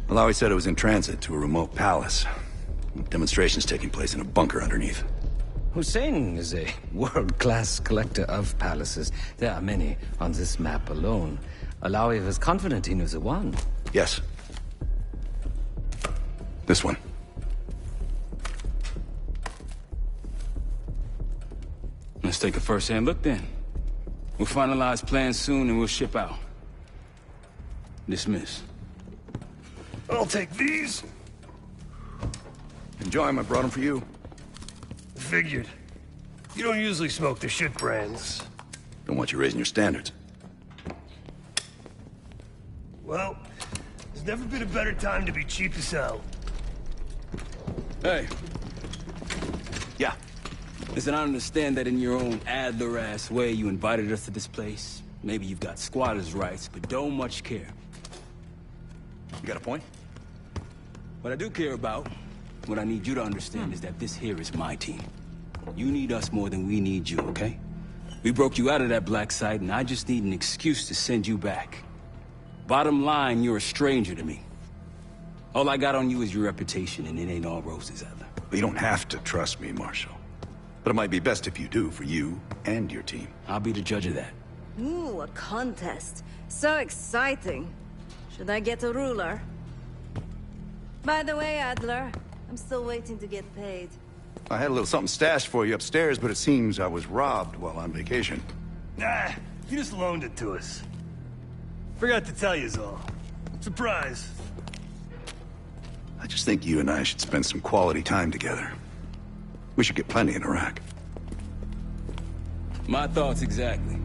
Speaker 6: Alawi said it was in transit to a remote palace. Demonstrations taking place in a bunker underneath.
Speaker 19: Hussein is a world-class collector of palaces. There are many on this map alone. Alawi was confident he knew the one.
Speaker 6: Yes. This one.
Speaker 5: Let's take a first-hand look then. We'll finalize plans soon and we'll ship out. Dismiss.
Speaker 10: I'll take these.
Speaker 6: Enjoy them. I brought them for you.
Speaker 10: Figured. You don't usually smoke the shit brands.
Speaker 6: Don't want you raising your standards.
Speaker 10: Well, there's never been a better time to be cheap as hell.
Speaker 5: Hey.
Speaker 6: Yeah.
Speaker 5: Listen, I understand that in your own Adler-ass way you invited us to this place. Maybe you've got squatters' rights, but don't much care.
Speaker 6: You got a point?
Speaker 5: What I do care about, what I need you to understand is that this here is my team. You need us more than we need you, okay? We broke you out of that black site, and I just need an excuse to send you back. Bottom line, you're a stranger to me. All I got on you is your reputation, and it ain't all roses, Adler.
Speaker 6: But you don't have to trust me, Marshal. But it might be best if you do, for you and your team.
Speaker 5: I'll be the judge of that.
Speaker 14: Ooh, a contest. So exciting. Should I get a ruler? By the way, Adler, I'm still waiting to get paid.
Speaker 6: I had a little something stashed for you upstairs, but it seems I was robbed while on vacation.
Speaker 10: Nah, you just loaned it to us. Forgot to tell you all. Surprise.
Speaker 6: I just think you and I should spend some quality time together. We should get plenty in Iraq.
Speaker 5: My thoughts exactly.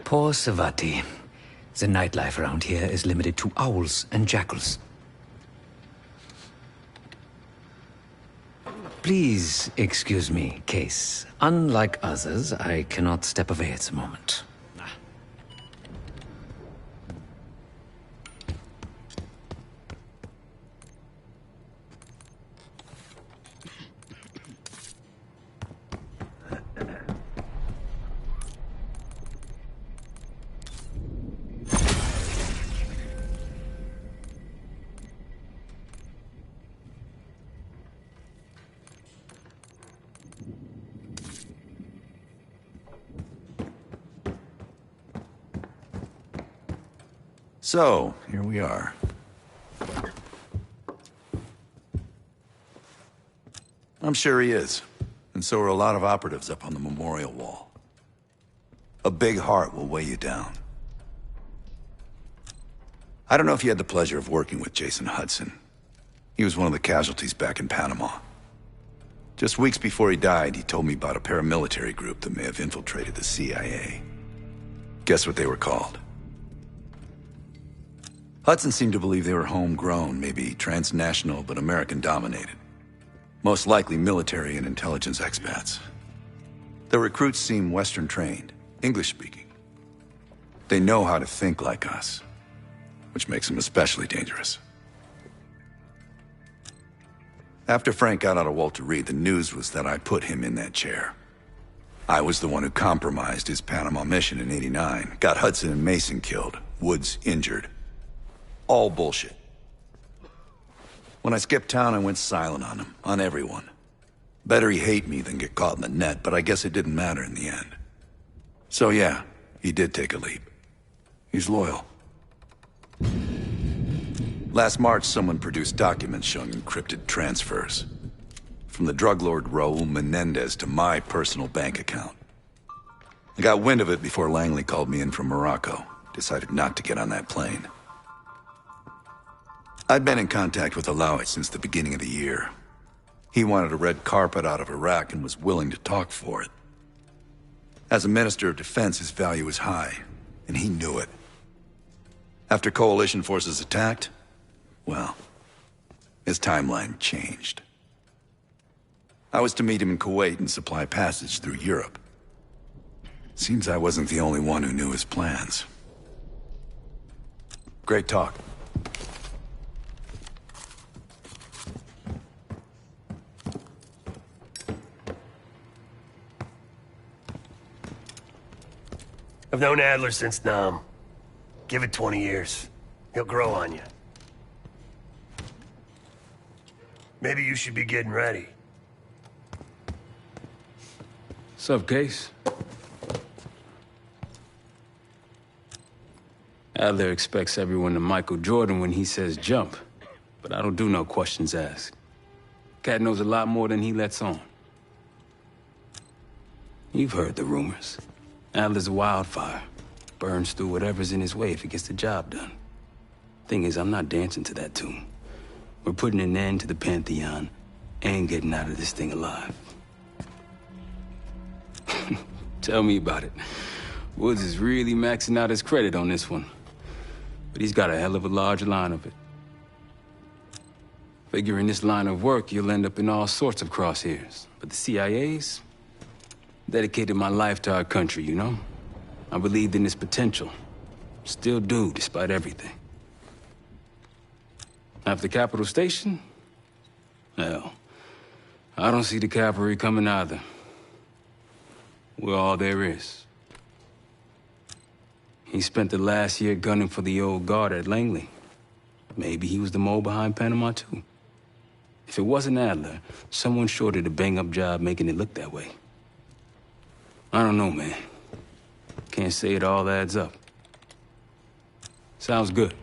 Speaker 19: Poor Savati. The nightlife around here is limited to owls and jackals. Please excuse me, Case. Unlike others, I cannot step away at the moment.
Speaker 6: So, here we are. I'm sure he is. And so are a lot of operatives up on the memorial wall. A big heart will weigh you down. I don't know if you had the pleasure of working with Jason Hudson. He was one of the casualties back in Panama. Just weeks before he died, he told me about a paramilitary group that may have infiltrated the CIA. Guess what they were called? Hudson seemed to believe they were homegrown, maybe transnational, but American-dominated. Most likely military and intelligence expats. The recruits seem Western-trained, English-speaking. They know how to think like us, which makes them especially dangerous. After Frank got out of Walter Reed, the news was that I put him in that chair. I was the one who compromised his Panama mission in '89, got Hudson and Mason killed, Woods injured. All bullshit. When I skipped town, I went silent on him, on everyone. Better he hate me than get caught in the net, but I guess it didn't matter in the end. So yeah, he did take a leap. He's loyal. Last March, someone produced documents showing encrypted transfers. From the drug lord Raul Menendez to my personal bank account. I got wind of it before Langley called me in from Morocco. Decided not to get on that plane. I'd been in contact with Alawit since the beginning of the year. He wanted a red carpet out of Iraq and was willing to talk for it. As a Minister of Defense, his value was high, and he knew it. After coalition forces attacked, well, his timeline changed. I was to meet him in Kuwait and supply passage through Europe. Seems I wasn't the only one who knew his plans. Great talk.
Speaker 10: I've known Adler since Nam. Give it 20 years. He'll grow on you. Maybe you should be getting ready.
Speaker 5: Sup, Case? Adler expects everyone to Michael Jordan when he says jump, but I don't do no questions asked. Cat knows a lot more than he lets on. You've heard the rumors. Adler's a wildfire. Burns through whatever's in his way if he gets the job done. Thing is, I'm not dancing to that tune. We're putting an end to the Pantheon and getting out of this thing alive. Tell me about it. Woods is really maxing out his credit on this one. But he's got a hell of a large line of it. Figure in this line of work, you'll end up in all sorts of crosshairs. But the CIA's dedicated my life to our country, you know? I believed in its potential. Still do, despite everything. After Capital Station? Hell, I don't see the cavalry coming either. We're all there is. He spent the last year gunning for the old guard at Langley. Maybe he was the mole behind Panama, too. If it wasn't Adler, someone sure did a bang-up job making it look that way. I don't know, man. Can't say it all adds up. Sounds good.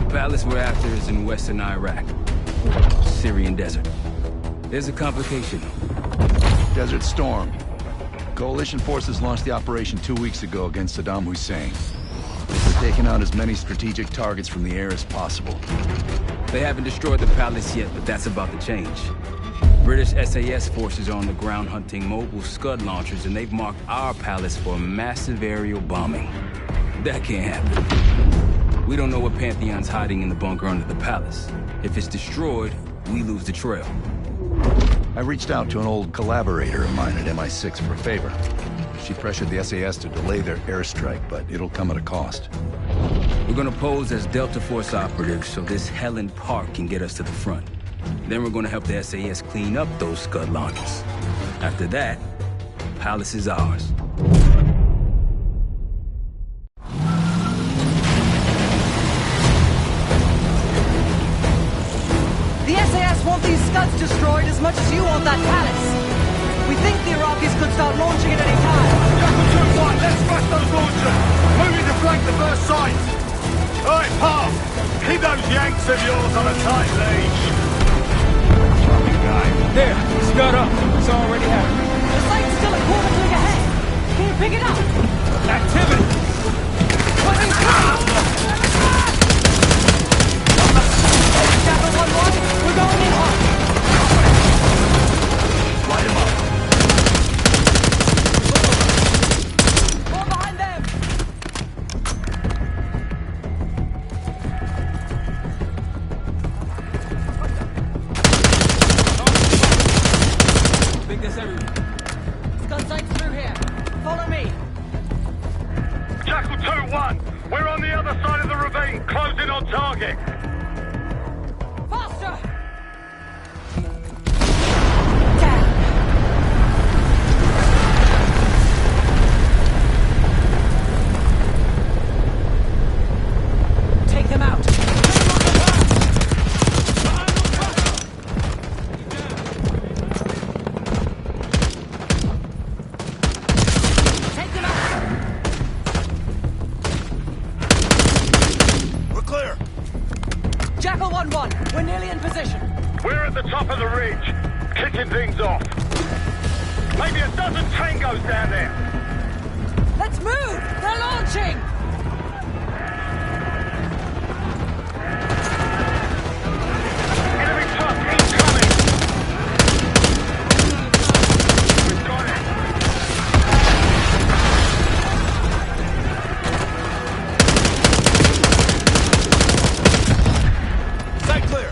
Speaker 5: Palace we're after is in western Iraq. Syrian desert. There's a complication.
Speaker 6: Desert Storm. Coalition forces launched the operation 2 weeks ago against Saddam Hussein. They're taking out as many strategic targets from the air as possible.
Speaker 5: They haven't destroyed the palace yet, but that's about to change. British SAS forces are on the ground hunting mobile Scud launchers, and they've marked our palace for massive aerial bombing. That can't happen. We don't know what Pantheon's hiding in the bunker under the palace. If it's destroyed, we lose the trail.
Speaker 6: I reached out to an old collaborator of mine at MI6 for a favor. She pressured the SAS to delay their airstrike, but it'll come at a cost.
Speaker 5: We're gonna pose as Delta Force operatives so this Helen Park can get us to the front. Then we're gonna help the SAS clean up those Scud launchers. After that, the palace is ours.
Speaker 18: The SAS want these Scuds destroyed as much as you want that palace. We think the Iraqis could start launching at any time.
Speaker 3: Jackal 2-1, let's smash those launchers! Moving to flank the first sites! Alright, Park, keep those Yanks of yours on a tight leash. Fucking game.
Speaker 5: There, It's already happening.
Speaker 18: The site's still a quarter click ahead. Can you pick it up?
Speaker 5: Activity!
Speaker 18: Jackal 1-1, we're going in hot.
Speaker 3: Light him up.
Speaker 18: More behind them.
Speaker 5: I think that's everyone.
Speaker 18: Scud sights through here. Follow me.
Speaker 3: Jackal 2-1. We're on the other side of the ravine, closing on target.
Speaker 18: Faster! Take them out. Take them out.
Speaker 3: We're clear.
Speaker 18: Jackal 1-1, we're nearly in position.
Speaker 3: We're at the top of the ridge, kicking things off. Maybe a dozen tangos down there.
Speaker 18: Let's move! They're launching!
Speaker 3: Enemy truck incoming. We've got it. Sight clear.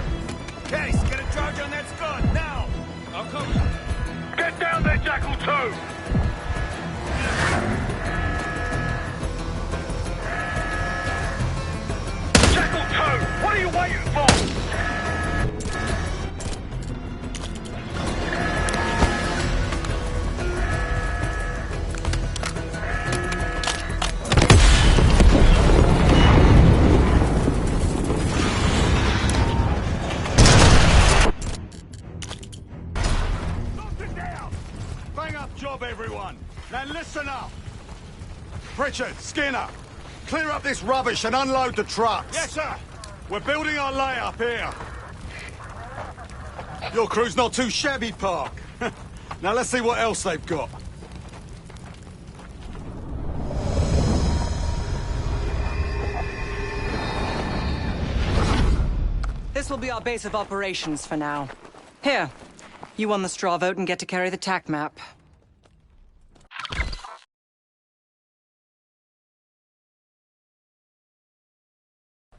Speaker 3: Case, get a charge on that Scud, now!
Speaker 5: I'll cover you.
Speaker 3: Get down there, Jackal 2! Jackal 2, what are you waiting for? Something down! Bang up job, everyone! Now listen up! Pritchard, Skinner, clear up this rubbish and unload the trucks. Yes, sir. We're building our layup here. Your crew's not too shabby, Park. Now let's see what else they've got.
Speaker 18: This will be our base of operations for now. Here, you won the straw vote and get to carry the TAC map.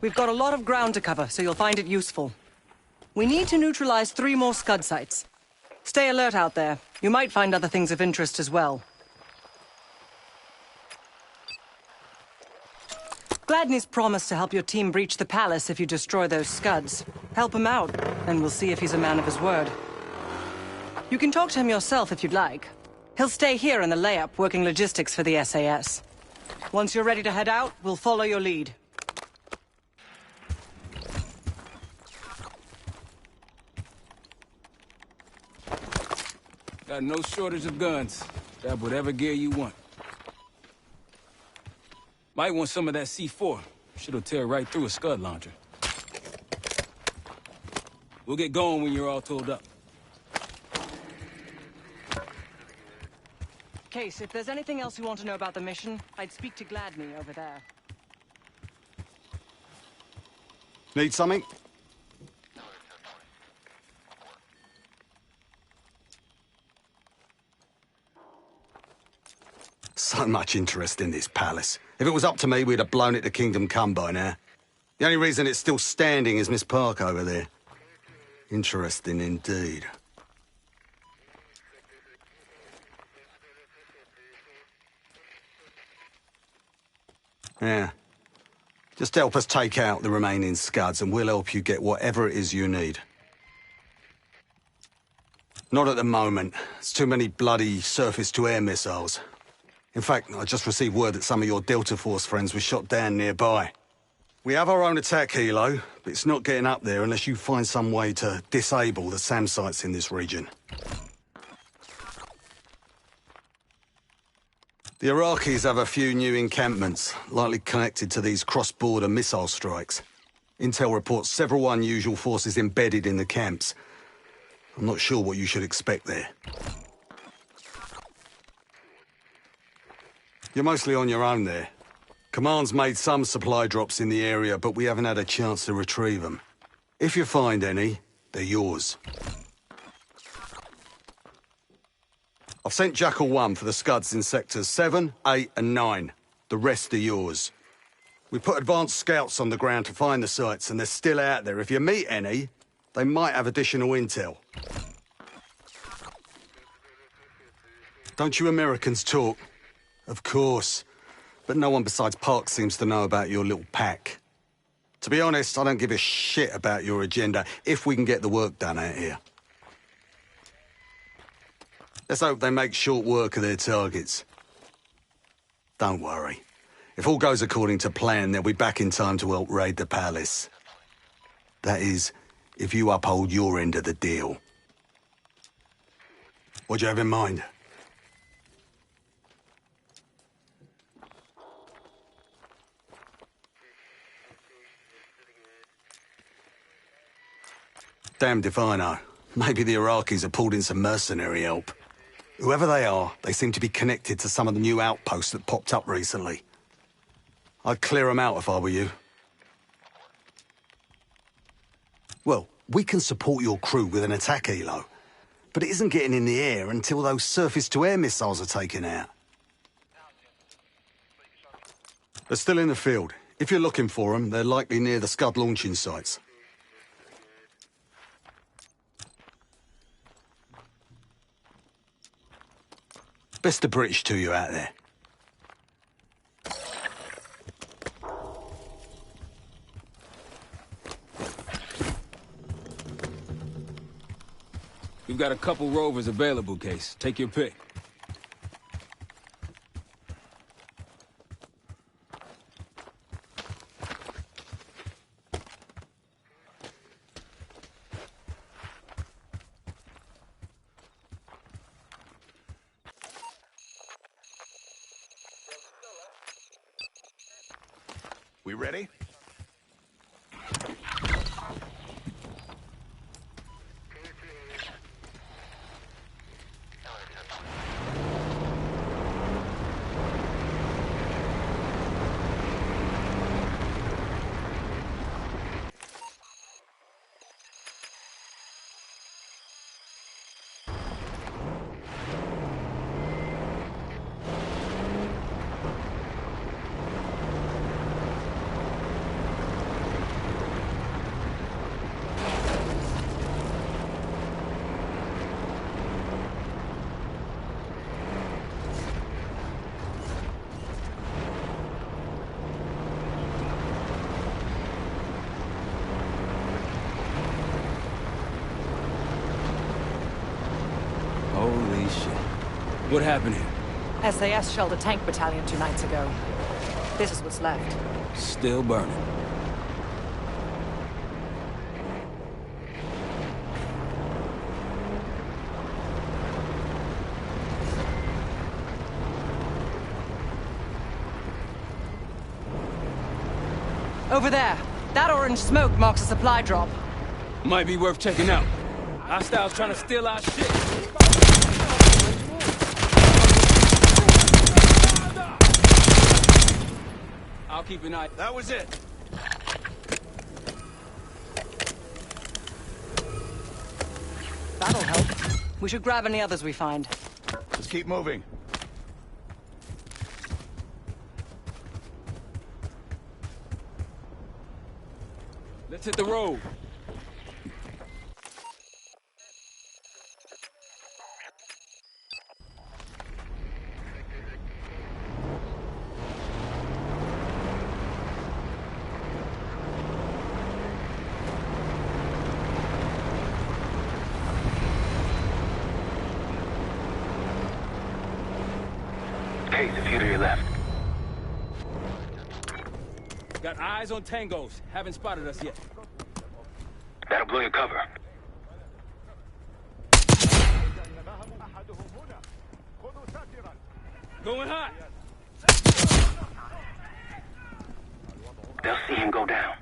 Speaker 18: We've got a lot of ground to cover, so you'll find it useful. We need to neutralize 3 more Scud sites. Stay alert out there. You might find other things of interest as well. Gladney's promised to help your team breach the palace if you destroy those Scuds. Help him out, and we'll see if he's a man of his word. You can talk to him yourself if you'd like. He'll stay here in the layup, working logistics for the SAS. Once you're ready to head out, we'll follow your lead.
Speaker 5: Got no shortage of guns. Grab whatever gear you want. Might want some of that C4. Shit'll tear right through a Scud launcher. We'll get going when you're all tooled up.
Speaker 18: Case, if there's anything else you want to know about the mission, I'd speak to Gladney over there.
Speaker 3: Need something? So much interest in this palace. If it was up to me, we'd have blown it to Kingdom Come by now. The only reason it's still standing is Miss Park over there. Interesting indeed. Yeah. Just help us take out the remaining Scuds and we'll help you get whatever it is you need. Not at the moment. It's too many bloody surface-to-air missiles. In fact, I just received word that some of your Delta Force friends were shot down nearby. We have our own attack helo, but it's not getting up there unless you find some way to disable the SAM sites in this region. The Iraqis have a few new encampments, likely connected to these cross-border missile strikes. Intel reports several unusual forces embedded in the camps. I'm not sure what you should expect there. You're mostly on your own there. Command's made some supply drops in the area, but we haven't had a chance to retrieve them. If you find any, they're yours. I've sent Jackal 1 for the Scuds in sectors 7, 8 and 9. The rest are yours. We put advanced scouts on the ground to find the sites, and they're still out there. If you meet any, they might have additional intel. Don't you Americans talk? Of course. But no one besides Park seems to know about your little pack. To be honest, I don't give a shit about your agenda if we can get the work done out here. Let's hope they make short work of their targets. Don't worry. If all goes according to plan, they'll be back in time to help raid the palace. That is, if you uphold your end of the deal. What do you have in mind? Damned if I know. Maybe the Iraqis have pulled in some mercenary help. Whoever they are, they seem to be connected to some of the new outposts that popped up recently. I'd clear them out if I were you. Well, we can support your crew with an attack helo, but it isn't getting in the air until those surface-to-air missiles are taken out. They're still in the field. If you're looking for them, they're likely near the Scud launching sites. Best of British to you out there.
Speaker 5: We've got a couple rovers available, Case. Take your pick.
Speaker 17: We ready?
Speaker 5: Holy shit. What happened here?
Speaker 18: SAS shelled a tank battalion 2 nights ago. This is what's left.
Speaker 5: Still burning.
Speaker 18: Over there. That orange smoke marks a supply drop.
Speaker 5: Might be worth checking out. Hostiles trying to steal our shit. I'll keep an eye.
Speaker 17: That was it.
Speaker 18: That'll help. We should grab any others we find.
Speaker 17: Let's keep moving.
Speaker 5: Let's hit the road.
Speaker 20: Case, a few to your left.
Speaker 5: Got eyes on tangos. Haven't spotted us yet.
Speaker 20: That'll blow your cover.
Speaker 5: Going hot.
Speaker 20: They'll see him go down.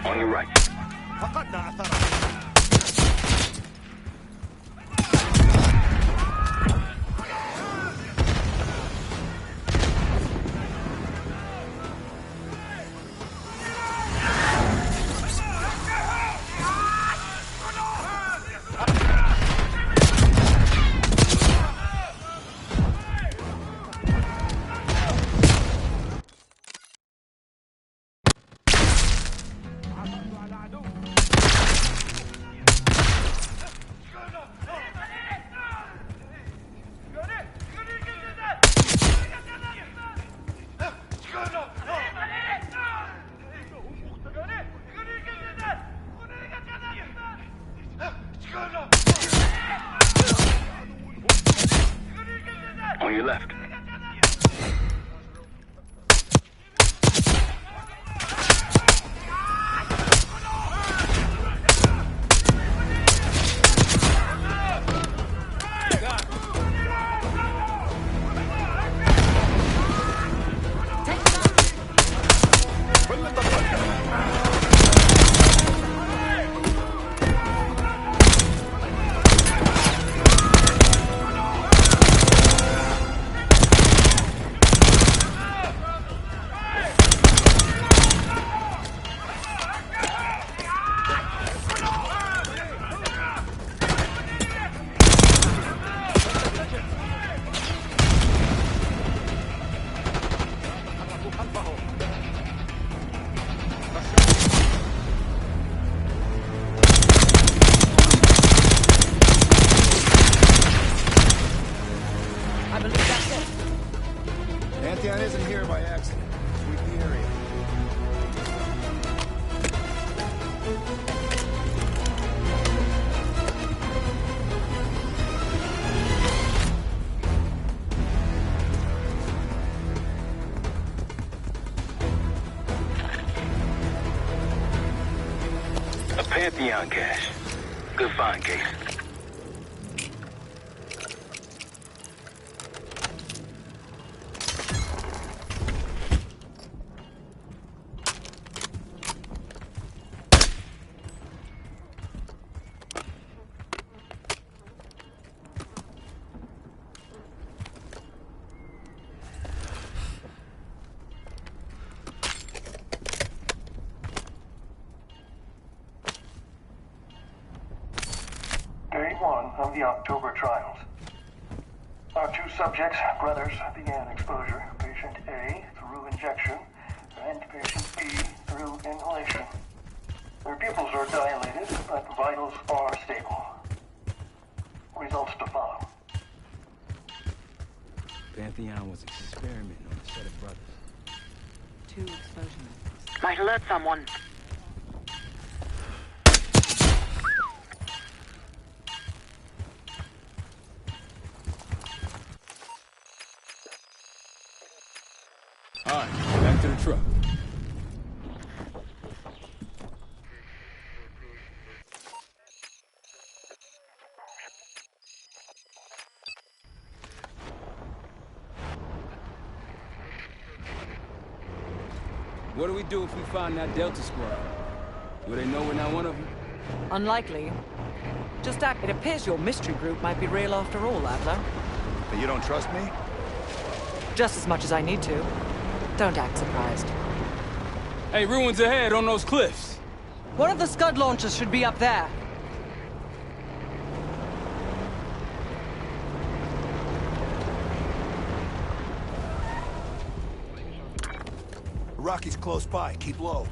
Speaker 20: On your right. On your left.
Speaker 1: Pantheon isn't here by accident. Sweep the area.
Speaker 20: A Pantheon cache. Good find, Case.
Speaker 9: Day 1 of the October trials. Our two subjects, brothers, began exposure. Patient A through injection, and patient B through inhalation. Their pupils are dilated, but vitals are stable. Results to follow.
Speaker 5: Pantheon was experimenting on a set of brothers.
Speaker 22: 2 explosion methods.
Speaker 11: Might alert someone.
Speaker 5: All right, back to the truck. What do we do if we find that Delta squad? Will they know we're not one of them?
Speaker 18: Unlikely. Just act. It appears your mystery group might be real after all, Adler.
Speaker 1: But you don't trust me?
Speaker 18: Just as much as I need to. Don't act surprised.
Speaker 5: Hey, ruins ahead on those cliffs.
Speaker 18: One of the Scud launchers should be up there.
Speaker 1: Rocky's close by. Keep low.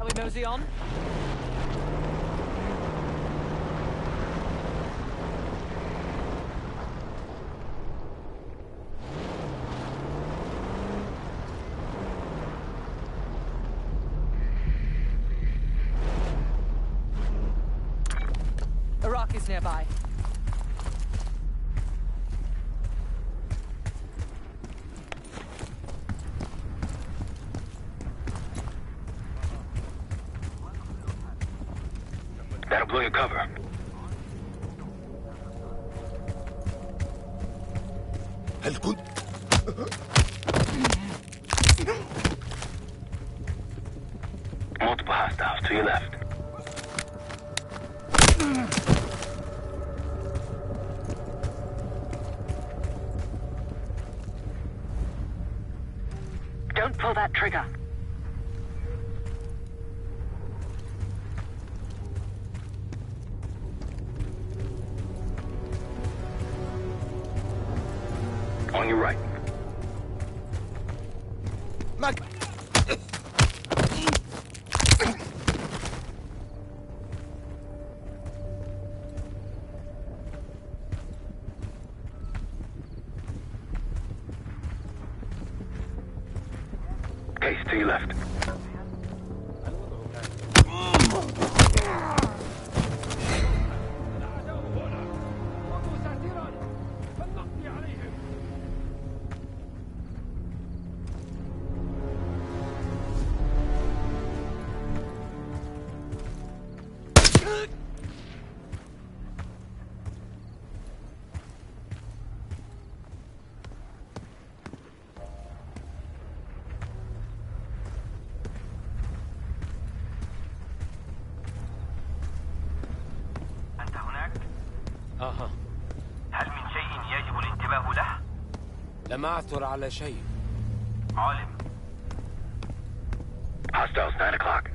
Speaker 18: Are we mosey on? truck is nearby.
Speaker 20: That'll blow your cover.
Speaker 17: هل كنت
Speaker 20: Multiple hostiles to your left.
Speaker 11: Don't pull that trigger.
Speaker 20: On your right.
Speaker 1: Mac.
Speaker 20: Case to your left.
Speaker 4: هل من شيء يجب الانتباه له؟
Speaker 12: لم أعثر على شيء.
Speaker 4: عالم.
Speaker 20: Hostiles, 9 o'clock.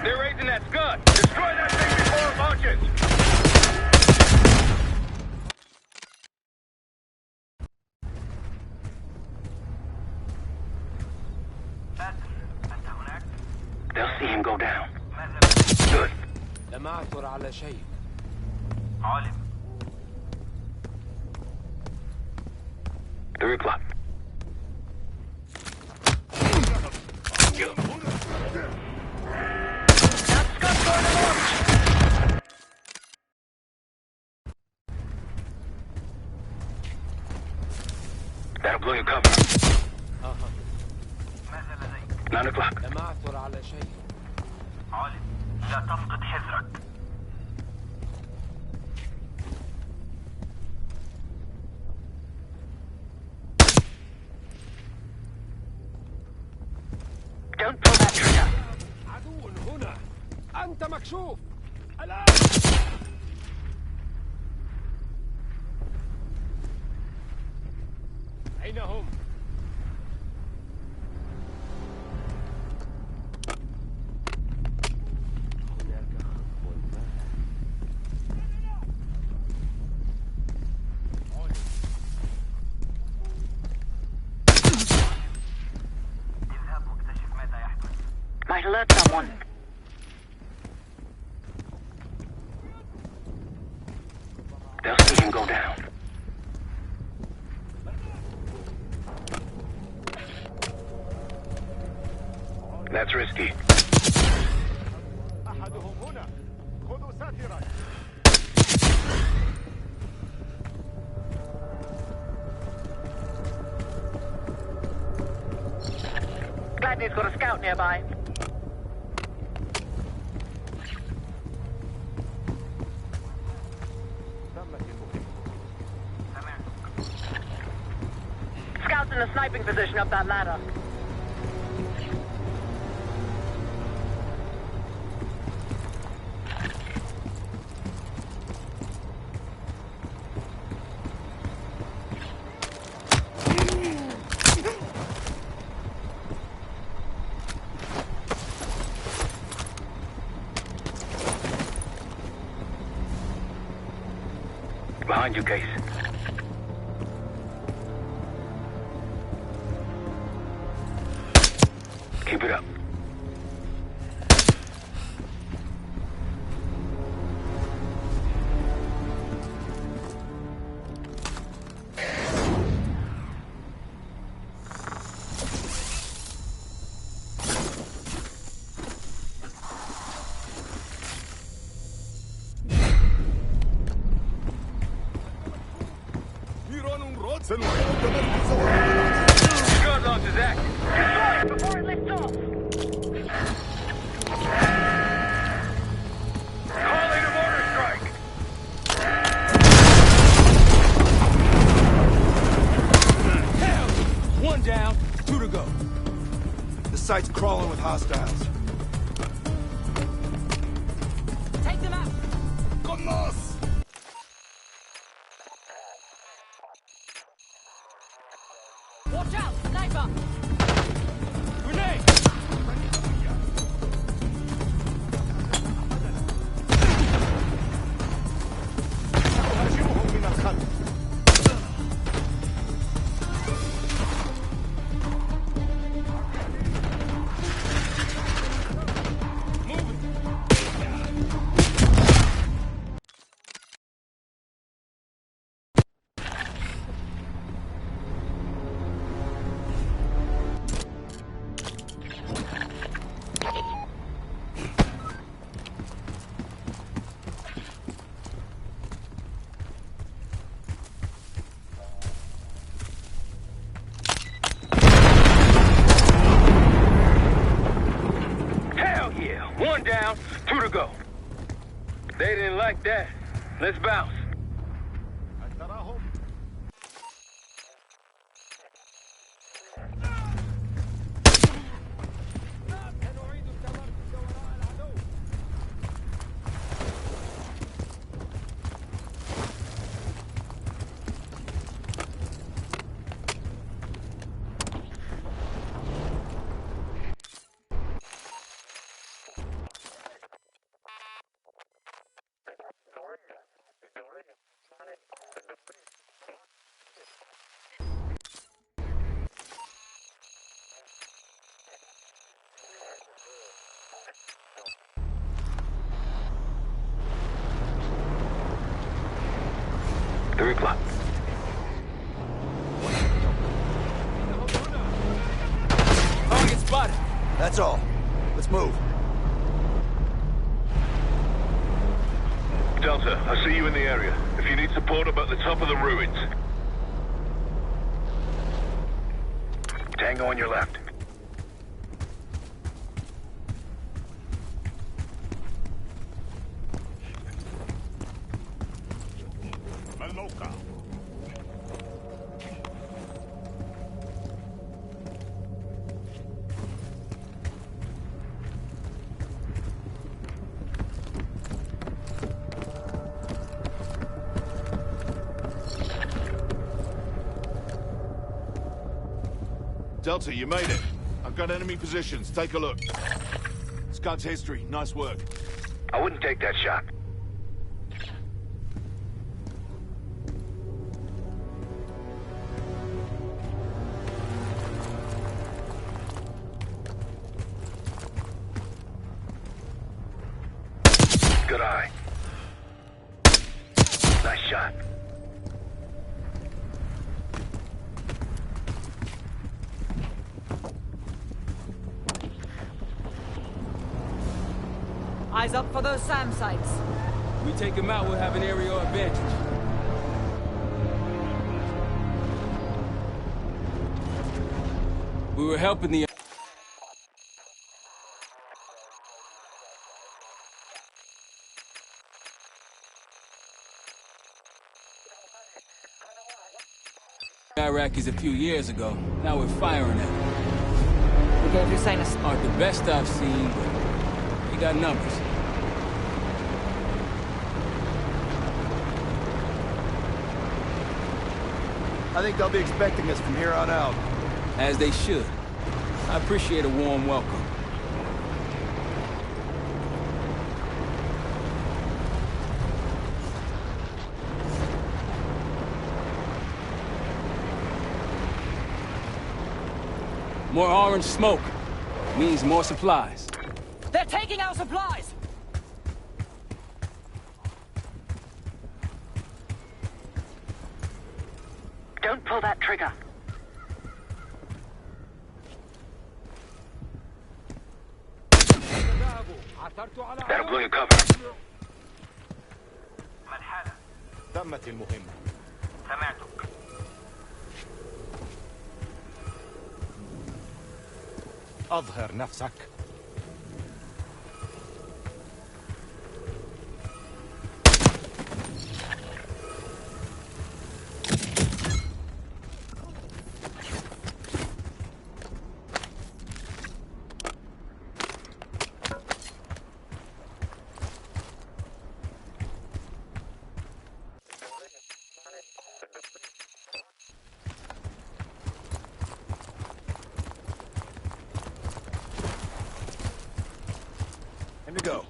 Speaker 20: They're raising that scud. Destroy that thing before it launches. They'll see him go down. Good.
Speaker 12: لم أعثر على شيء.
Speaker 4: عالم.
Speaker 20: 3 o'clock. That'll blow your cover. 9 o'clock.
Speaker 12: لم أعثر على شيء.
Speaker 4: عالم. لا تفقد حذرك.
Speaker 11: Don't pull that trigger.
Speaker 12: عدو هنا. أنت مكشوف. الآن. أين هم؟
Speaker 11: Might alert someone.
Speaker 20: They'll see him go down. That's risky.
Speaker 4: أحدهم هنا. خذوا ساترا.
Speaker 11: Gladney's got a scout nearby. Scout's in a sniping position up that ladder.
Speaker 20: Behind you, Case. Keep it up.
Speaker 4: Guard launch is active.
Speaker 11: Destroy it before it lifts off.
Speaker 4: Calling a mortar strike.
Speaker 12: Hell! One down, 2 to go.
Speaker 1: The site's crawling with hostiles.
Speaker 18: Take them out! Watch out! Sniper!
Speaker 12: Grenade!
Speaker 1: هرجمهم من الخلف.
Speaker 4: Hell yeah. One down, 2 to go. They didn't like that. Let's bounce. Three o'clock.
Speaker 12: Target spotted.
Speaker 1: That's all. Let's move.
Speaker 4: Delta, I see you in the area. If you need support, I'm at the top of the ruins. Tango on your left.
Speaker 17: Delta, you made it. I've got enemy positions. Take a look. Scud's history. Nice work.
Speaker 4: I wouldn't take that shot. Good eye. Nice shot.
Speaker 18: Eyes up for those SAM sites.
Speaker 12: We take him out, we'll have an aerial advantage. We were helping the... Iraqis a few years ago. Now we're firing them.
Speaker 18: We gave Hussein a...
Speaker 12: Aren't the best I've seen, but he got numbers.
Speaker 1: I think they'll be expecting us from here on out.
Speaker 12: As they should. I appreciate a warm welcome. More orange smoke means more supplies.
Speaker 18: They're taking our supplies!
Speaker 11: Don't pull that trigger.
Speaker 4: That'll blow your cover.
Speaker 1: تمت المهمة.
Speaker 4: سمعتك.
Speaker 1: أظهر نفسك.
Speaker 12: Time to go.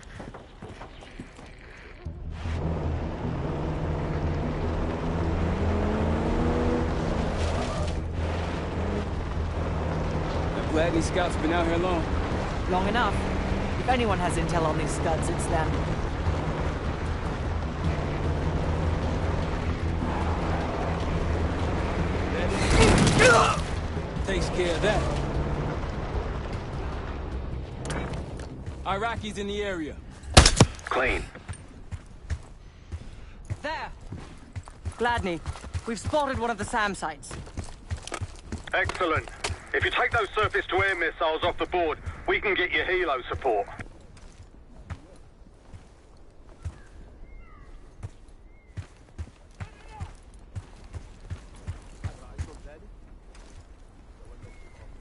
Speaker 2: I'm glad these scouts been out here long.
Speaker 16: Long enough. If anyone has intel on these scuds, it's them.
Speaker 2: Takes care of that. Iraqis in the area.
Speaker 7: Clean.
Speaker 18: There! Gladney, we've spotted one of the SAM sites.
Speaker 4: Excellent. If you take those surface-to-air missiles off the board, we can get you helo support.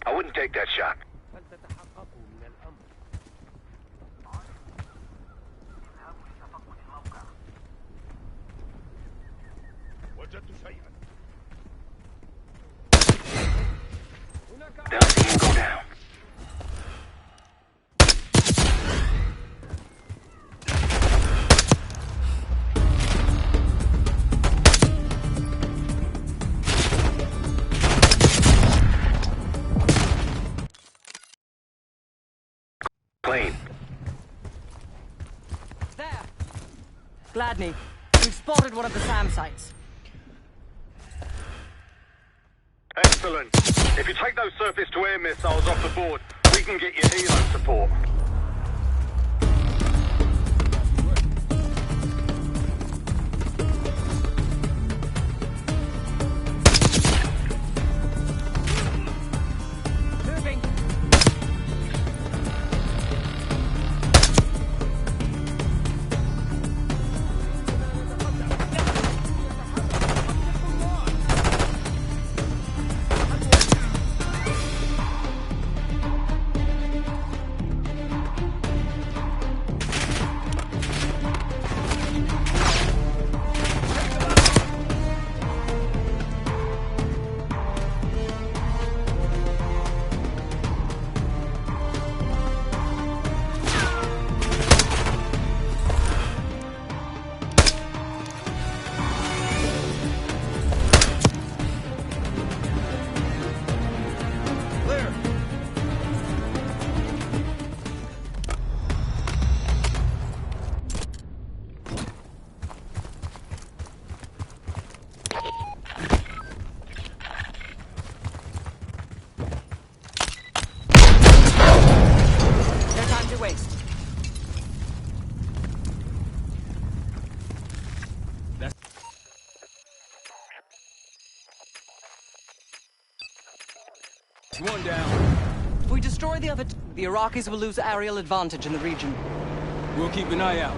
Speaker 7: I wouldn't take that shot. They'll see him go down. Clean.
Speaker 18: There! Gladney, we've spotted one of the SAM sites.
Speaker 4: Excellent. If you take those surface-to-air missiles off the board, we can get you helo support.
Speaker 18: Moving.
Speaker 2: One down.
Speaker 18: If we destroy the other the Iraqis will lose aerial advantage in the region.
Speaker 2: We'll keep an eye out.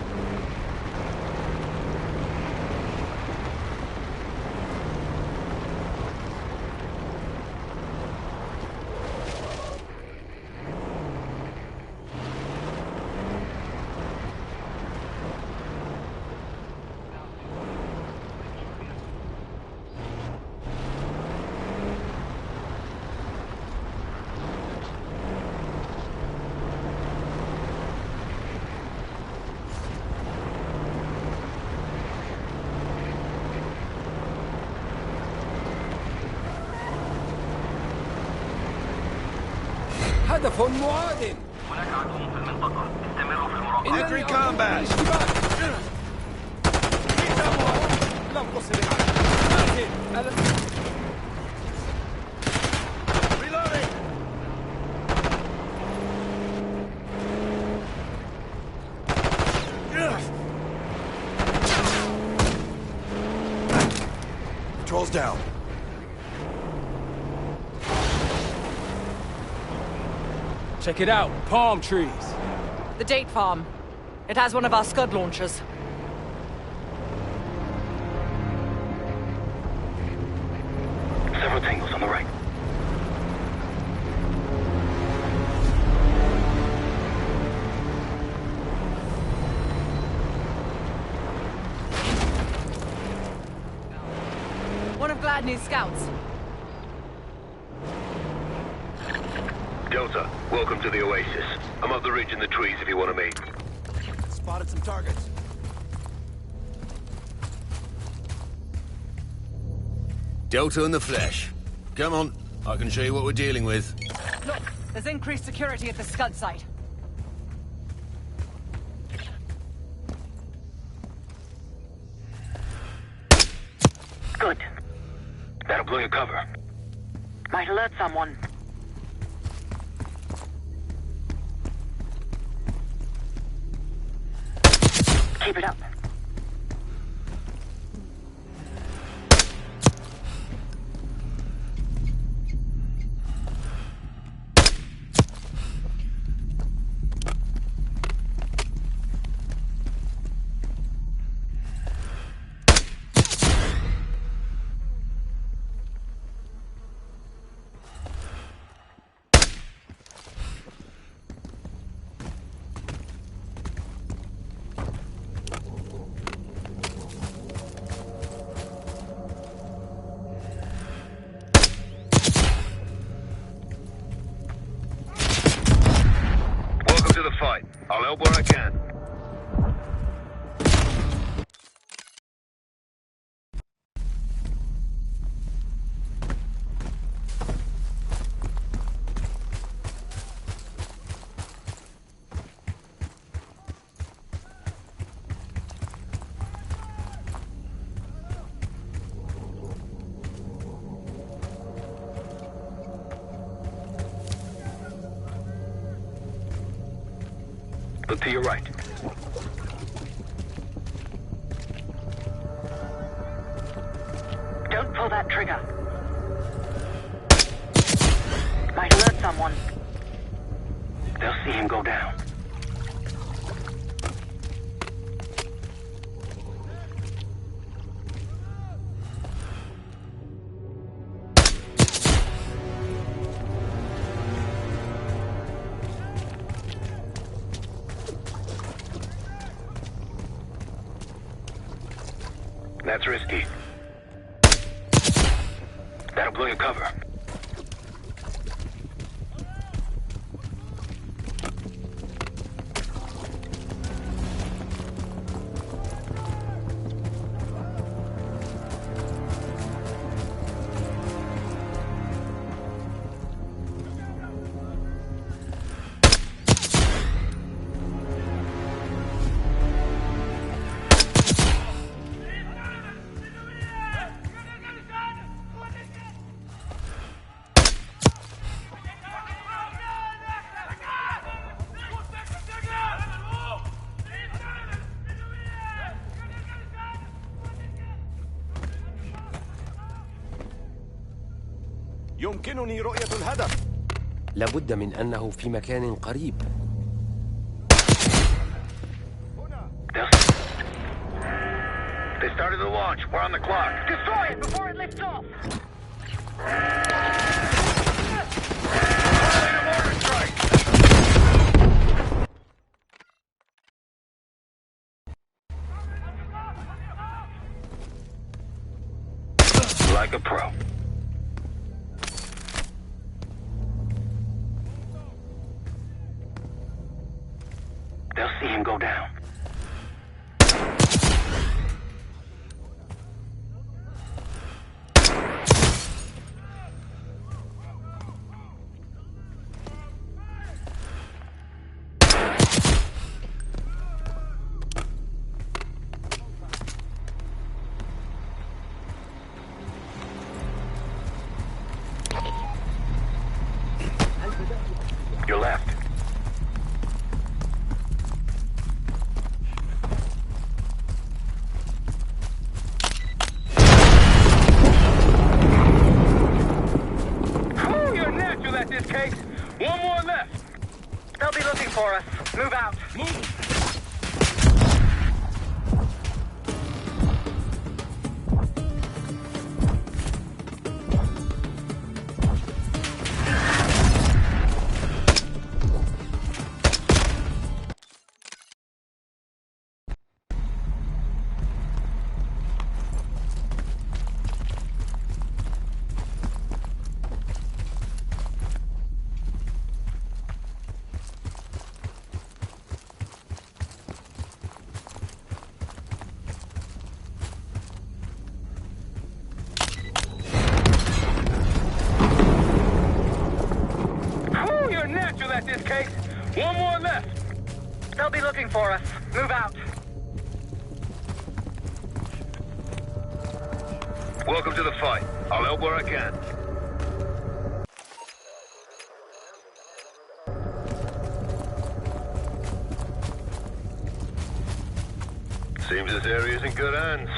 Speaker 1: هدف معاد.
Speaker 7: هناك عدو في المنطقة. استمروا في المراقبة.
Speaker 1: Entry combat. لم تصل Reloading.
Speaker 12: Patrol's down.
Speaker 2: Check it out. Palm trees.
Speaker 16: The date farm. It has one of our Scud launchers.
Speaker 20: Several tangles on the right.
Speaker 16: One of Gladney's scouts.
Speaker 4: Delta, welcome to the Oasis. I'm up the ridge in the trees if you want to meet.
Speaker 1: Spotted some targets.
Speaker 17: Delta in the flesh. Come on, I can show you what we're dealing with.
Speaker 16: Look, there's increased security at the Scud site.
Speaker 11: Good.
Speaker 20: That'll blow your cover.
Speaker 11: Might alert someone. Keep it up.
Speaker 4: Fight. I'll help where I can. Look to your right.
Speaker 11: Don't pull that trigger. Might alert someone.
Speaker 20: They'll see him go down. That's risky. That'll blow your cover.
Speaker 1: يمكنني رؤية الهدف.
Speaker 12: لابد من أنه في مكان قريب.
Speaker 4: They started the launch. We're on the clock.
Speaker 11: Destroy it before it lifts off!
Speaker 20: Like a pro. They'll see him go down. Your left.
Speaker 13: us. Move out.
Speaker 2: Move!
Speaker 13: At this case. One more left. They'll be looking for us. Move out.
Speaker 4: Welcome to the fight. I'll help where I can. Seems this area's in good hands.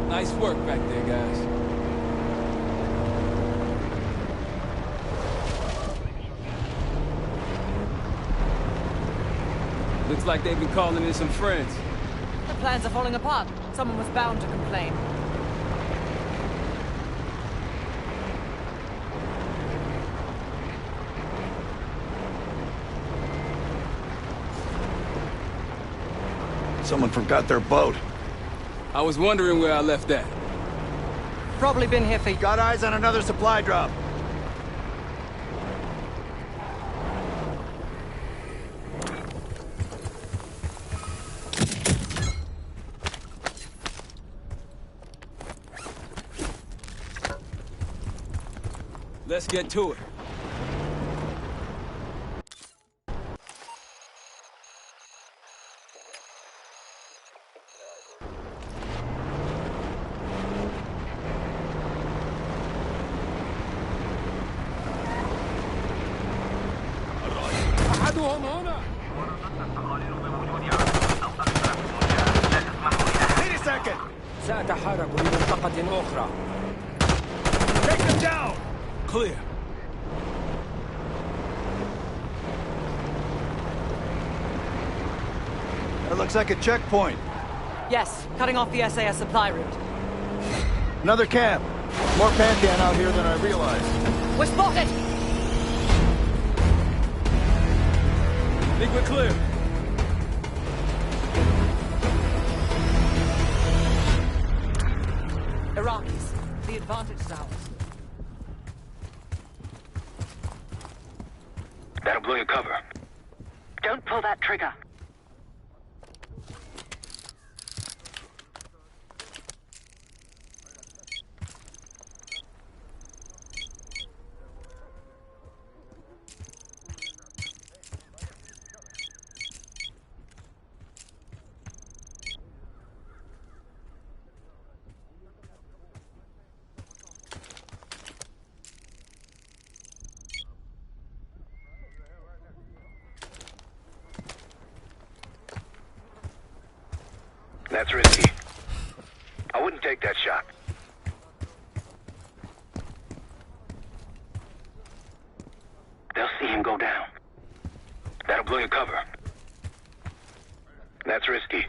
Speaker 2: Nice work back there, guys. Looks like they've been calling in some friends.
Speaker 16: The plans are falling apart. Someone was bound to complain.
Speaker 6: Someone forgot their boat.
Speaker 2: I was wondering where I left that.
Speaker 16: Probably been here for...
Speaker 1: Got eyes on another supply drop.
Speaker 2: Let's get to it.
Speaker 1: أحدهم هنا. Wait a second.
Speaker 12: سأتحرك لمنطقة أخرى.
Speaker 1: Take them down.
Speaker 2: Clear.
Speaker 1: That looks like a checkpoint.
Speaker 16: Yes, cutting off the SAS supply route.
Speaker 1: Another camp. More Pantheon out here than I realized.
Speaker 16: We're spotted!
Speaker 2: Think we're clear.
Speaker 16: Iraqis, the advantage is ours.
Speaker 20: That'll blow your cover.
Speaker 11: Don't pull that trigger.
Speaker 20: That's risky. I wouldn't take that shot. They'll see him go down. That'll blow your cover. That's risky.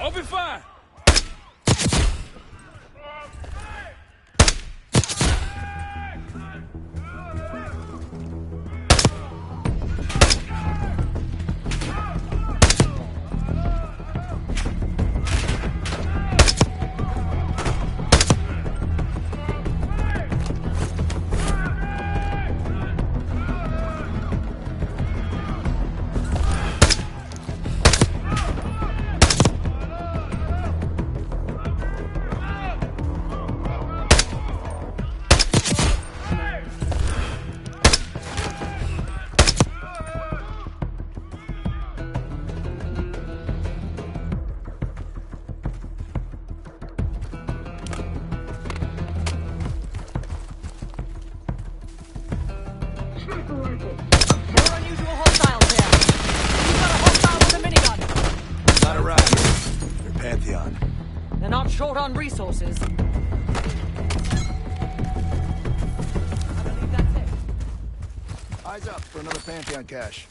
Speaker 2: Open fire!
Speaker 16: unusual hostiles here. We've got a hostile with a minigun.
Speaker 1: Not around here. They're Pantheon.
Speaker 16: They're not short on resources. I believe that's it.
Speaker 1: Eyes up for another Pantheon cache.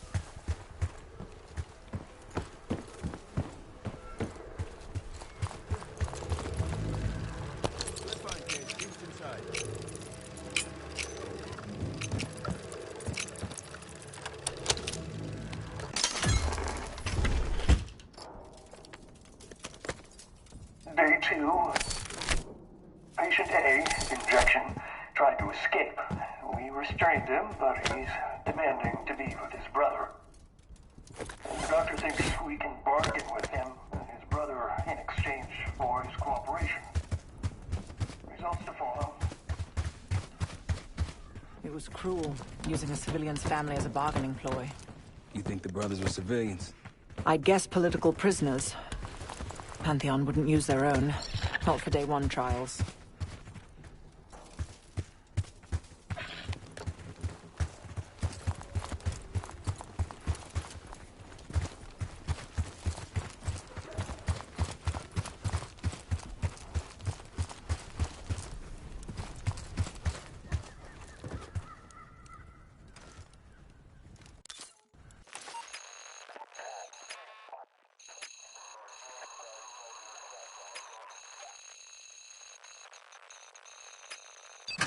Speaker 1: Let's find case. See what's inside.
Speaker 9: Day 2. Patient A, injection, tried to escape. We restrained him, but he's demanding to be with his brother. The doctor thinks we can bargain with him and his brother in exchange for his cooperation. Results to follow.
Speaker 16: It was cruel, using a civilian's family as a bargaining ploy.
Speaker 5: You think the brothers were civilians?
Speaker 16: I'd guess political prisoners. Pantheon wouldn't use their own. Not for Day 1 trials.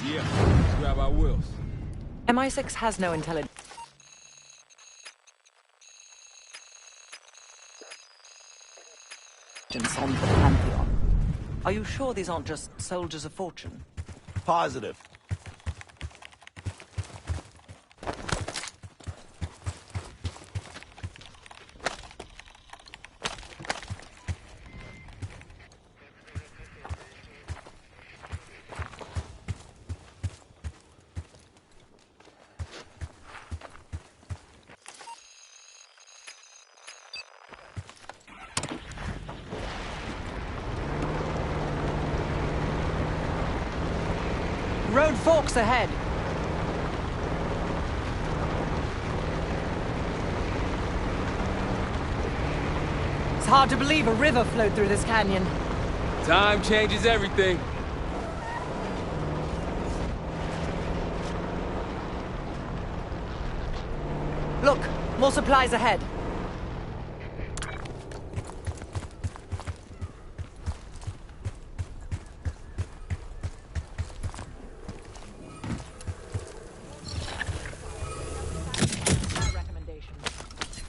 Speaker 2: Yeah, let's grab our wheels.
Speaker 16: MI6 has no intelligence on the Pantheon. Are you sure these aren't just soldiers of fortune?
Speaker 1: Positive.
Speaker 16: Road forks ahead. It's hard to believe a river flowed through this canyon.
Speaker 2: Time changes everything.
Speaker 16: Look, more supplies ahead.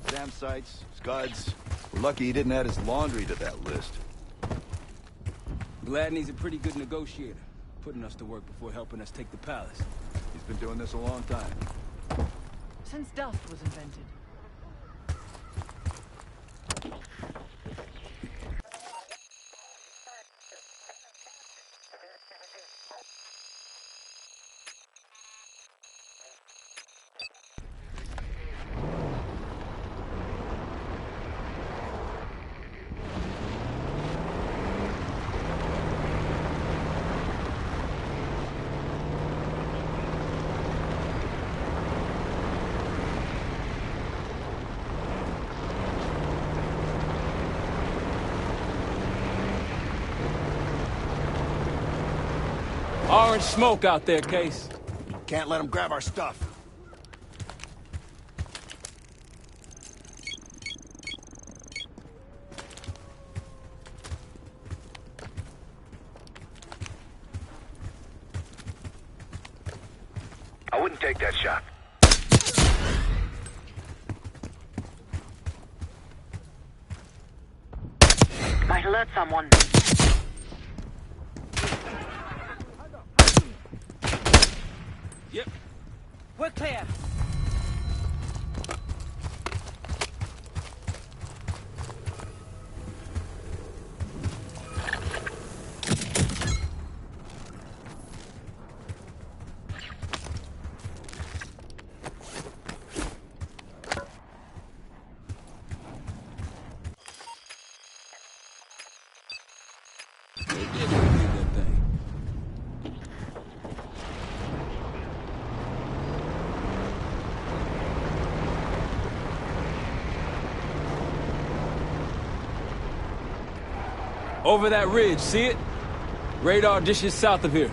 Speaker 1: Dam sites, scuds. We're lucky he didn't add his laundry to that list.
Speaker 2: Gladney's a pretty good negotiator, putting us to work before helping us take the palace.
Speaker 1: He's been doing this a long time.
Speaker 16: Since dust was invented.
Speaker 2: Orange smoke out there, Case.
Speaker 1: Can't let him grab our stuff.
Speaker 4: I wouldn't take that shot.
Speaker 11: Might alert someone.
Speaker 2: Yep.
Speaker 16: We're clear.
Speaker 2: Over that ridge, see it? Radar dishes south of here.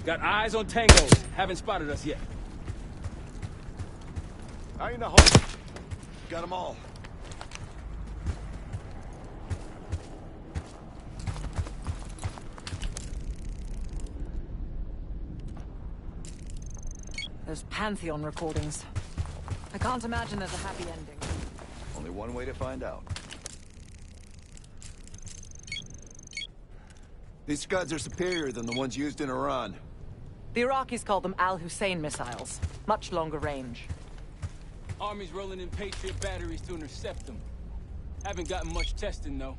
Speaker 2: Got eyes on tangos. Haven't spotted us yet.
Speaker 1: I in the hole. Got them all.
Speaker 16: Those Pantheon recordings. I can't imagine there's a happy ending.
Speaker 1: Only one way to find out. These Scuds are superior than the ones used in Iran.
Speaker 16: The Iraqis call them Al-Hussein missiles. Much longer range.
Speaker 2: Army's rolling in Patriot batteries to intercept them. Haven't gotten much testing, though.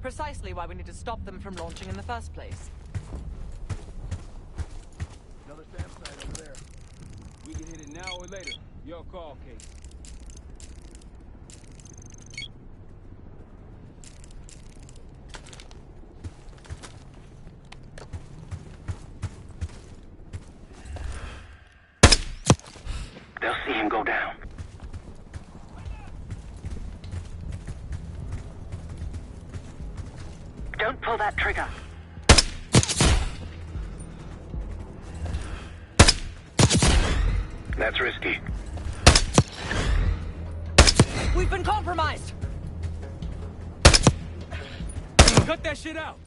Speaker 16: Precisely why we need to stop them from launching in the first place.
Speaker 1: Another SAM site over there.
Speaker 2: We can hit it now or later. Your call, Case.
Speaker 20: They'll see him go down.
Speaker 11: Don't pull that trigger.
Speaker 20: That's risky.
Speaker 16: We've been compromised!
Speaker 2: Cut that shit out!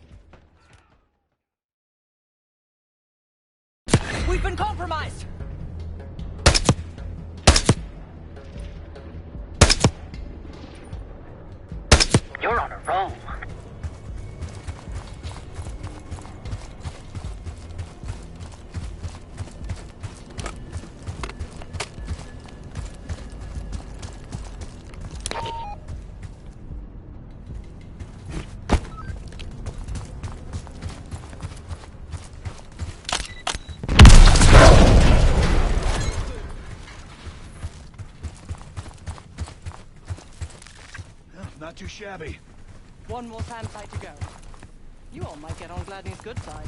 Speaker 16: We've been compromised!
Speaker 11: You're on a roll.
Speaker 1: Not too shabby.
Speaker 18: One more SAM site to go. You all might get on Gladney's good side.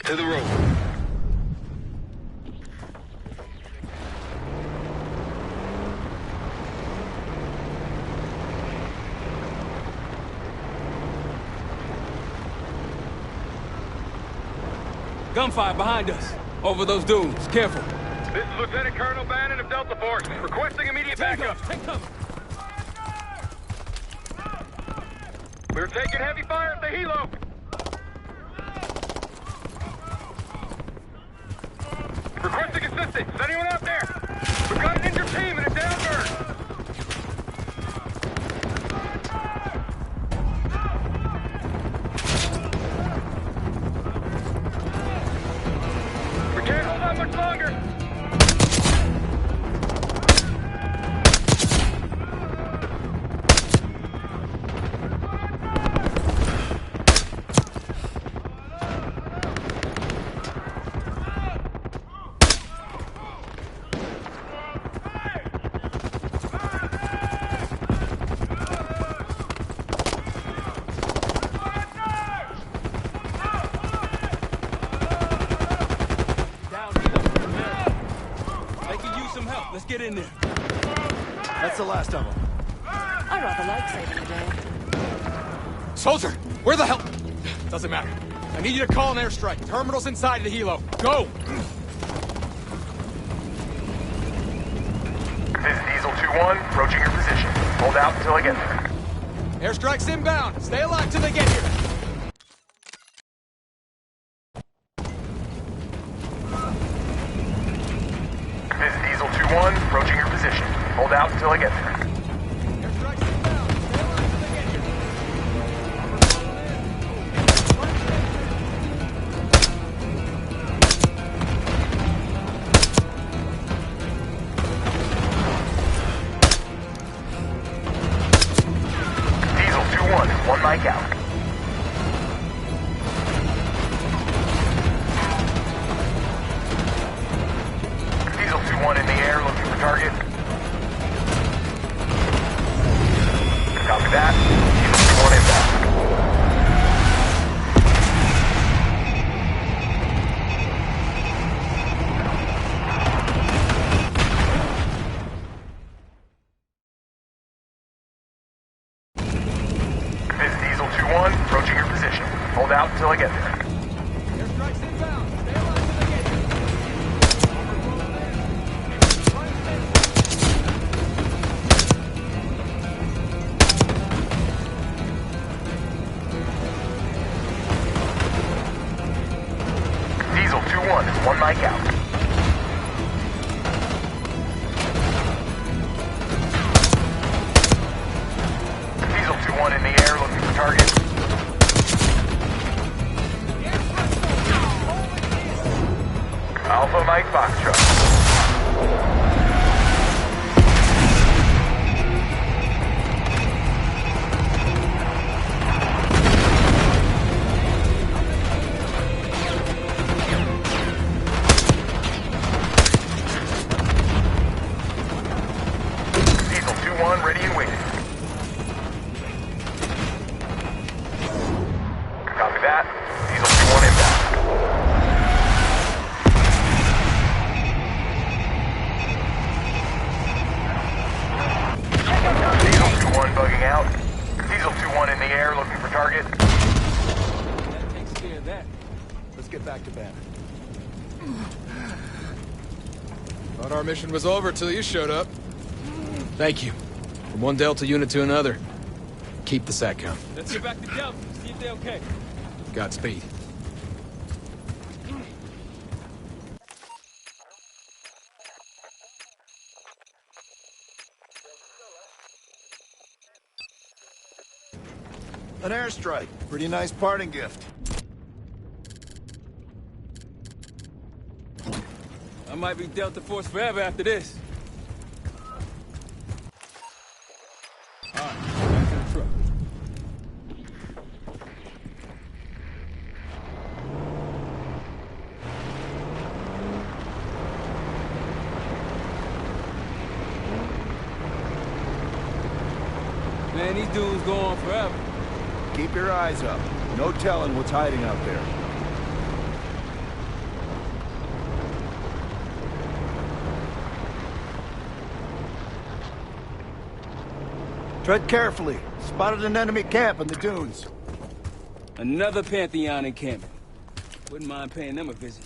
Speaker 4: To the road.
Speaker 2: Gunfire behind us. Over those dunes. Careful.
Speaker 4: This is Lieutenant Colonel Bannon of Delta Force, requesting immediate backup.
Speaker 2: Take cover.
Speaker 4: We're taking heavy fire at the helo. Requesting assistance. Is anyone out there? We've got an injured team and a down bird. We can't hold out much longer.
Speaker 2: Let's get in there.
Speaker 1: That's the last of them.
Speaker 16: I rather like saving the day.
Speaker 12: Soldier, where the hell? Doesn't matter. I need you to call an airstrike. Terminal's inside the helo. Go!
Speaker 7: This is Diesel 2-1, approaching your position. Hold out until I get there.
Speaker 12: Airstrike's inbound. Stay alive till they get here.
Speaker 7: This is Diesel 2-1, approaching your position. Hold out until I get there. Diesel 2-1, one mic out. Diesel 2-1 in the air, looking for target. Copy that. One mic out. Diesel 2-1 in the air, looking for target. Alpha Mike Foxtrot. Diesel 2-1 ready and waiting. Copy that. Diesel 2-1 inbound. Diesel 2-1 bugging out. Diesel 2-1 in the air looking for target.
Speaker 2: That takes care of that.
Speaker 1: Let's get back to Banner.
Speaker 12: Thought our mission was over till you showed up. Thank you. From one Delta unit to another. Keep the SATCOM.
Speaker 2: Let's get back to Delta. See if they're okay.
Speaker 12: Godspeed.
Speaker 1: An airstrike. Pretty nice parting gift.
Speaker 2: I might be Delta Force forever after this. All right, back to the truck. Man, these dudes go on forever.
Speaker 1: Keep your eyes up. No telling what's hiding out there. Tread carefully. Spotted an enemy camp in the dunes.
Speaker 2: Another Pantheon encampment. Wouldn't mind paying them a visit.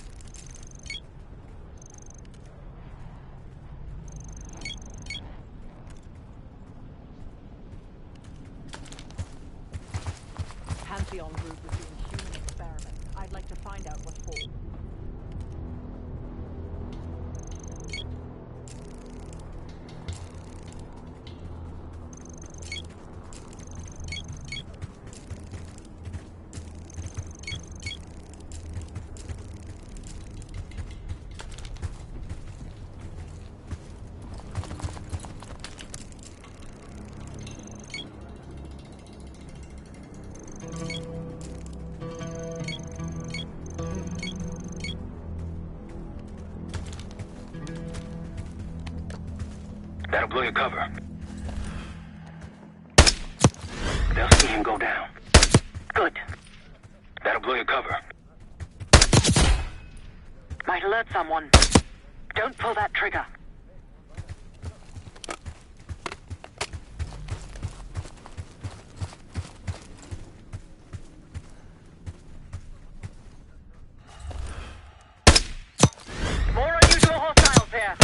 Speaker 16: Pantheon group was doing human experiments. I'd like to find out what for.
Speaker 20: That'll blow your cover. They'll see him go down. Good. That'll blow your cover.
Speaker 11: Might alert someone. Don't pull that trigger. More unusual hostiles here.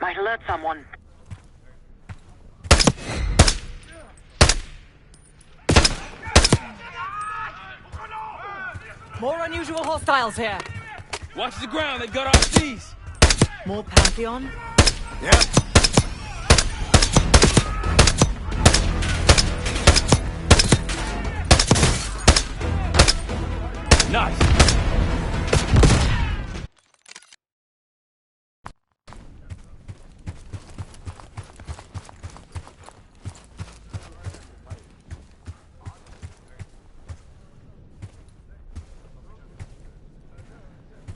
Speaker 11: Might alert someone.
Speaker 16: More unusual hostiles here.
Speaker 2: Watch the ground, they got RCs.
Speaker 16: More Pantheon?
Speaker 1: Yep.
Speaker 2: Nice.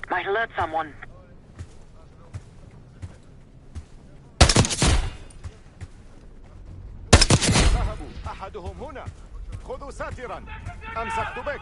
Speaker 11: Might alert someone.
Speaker 1: أحدهم هنا. خذوا ساترا. أمسكت بك.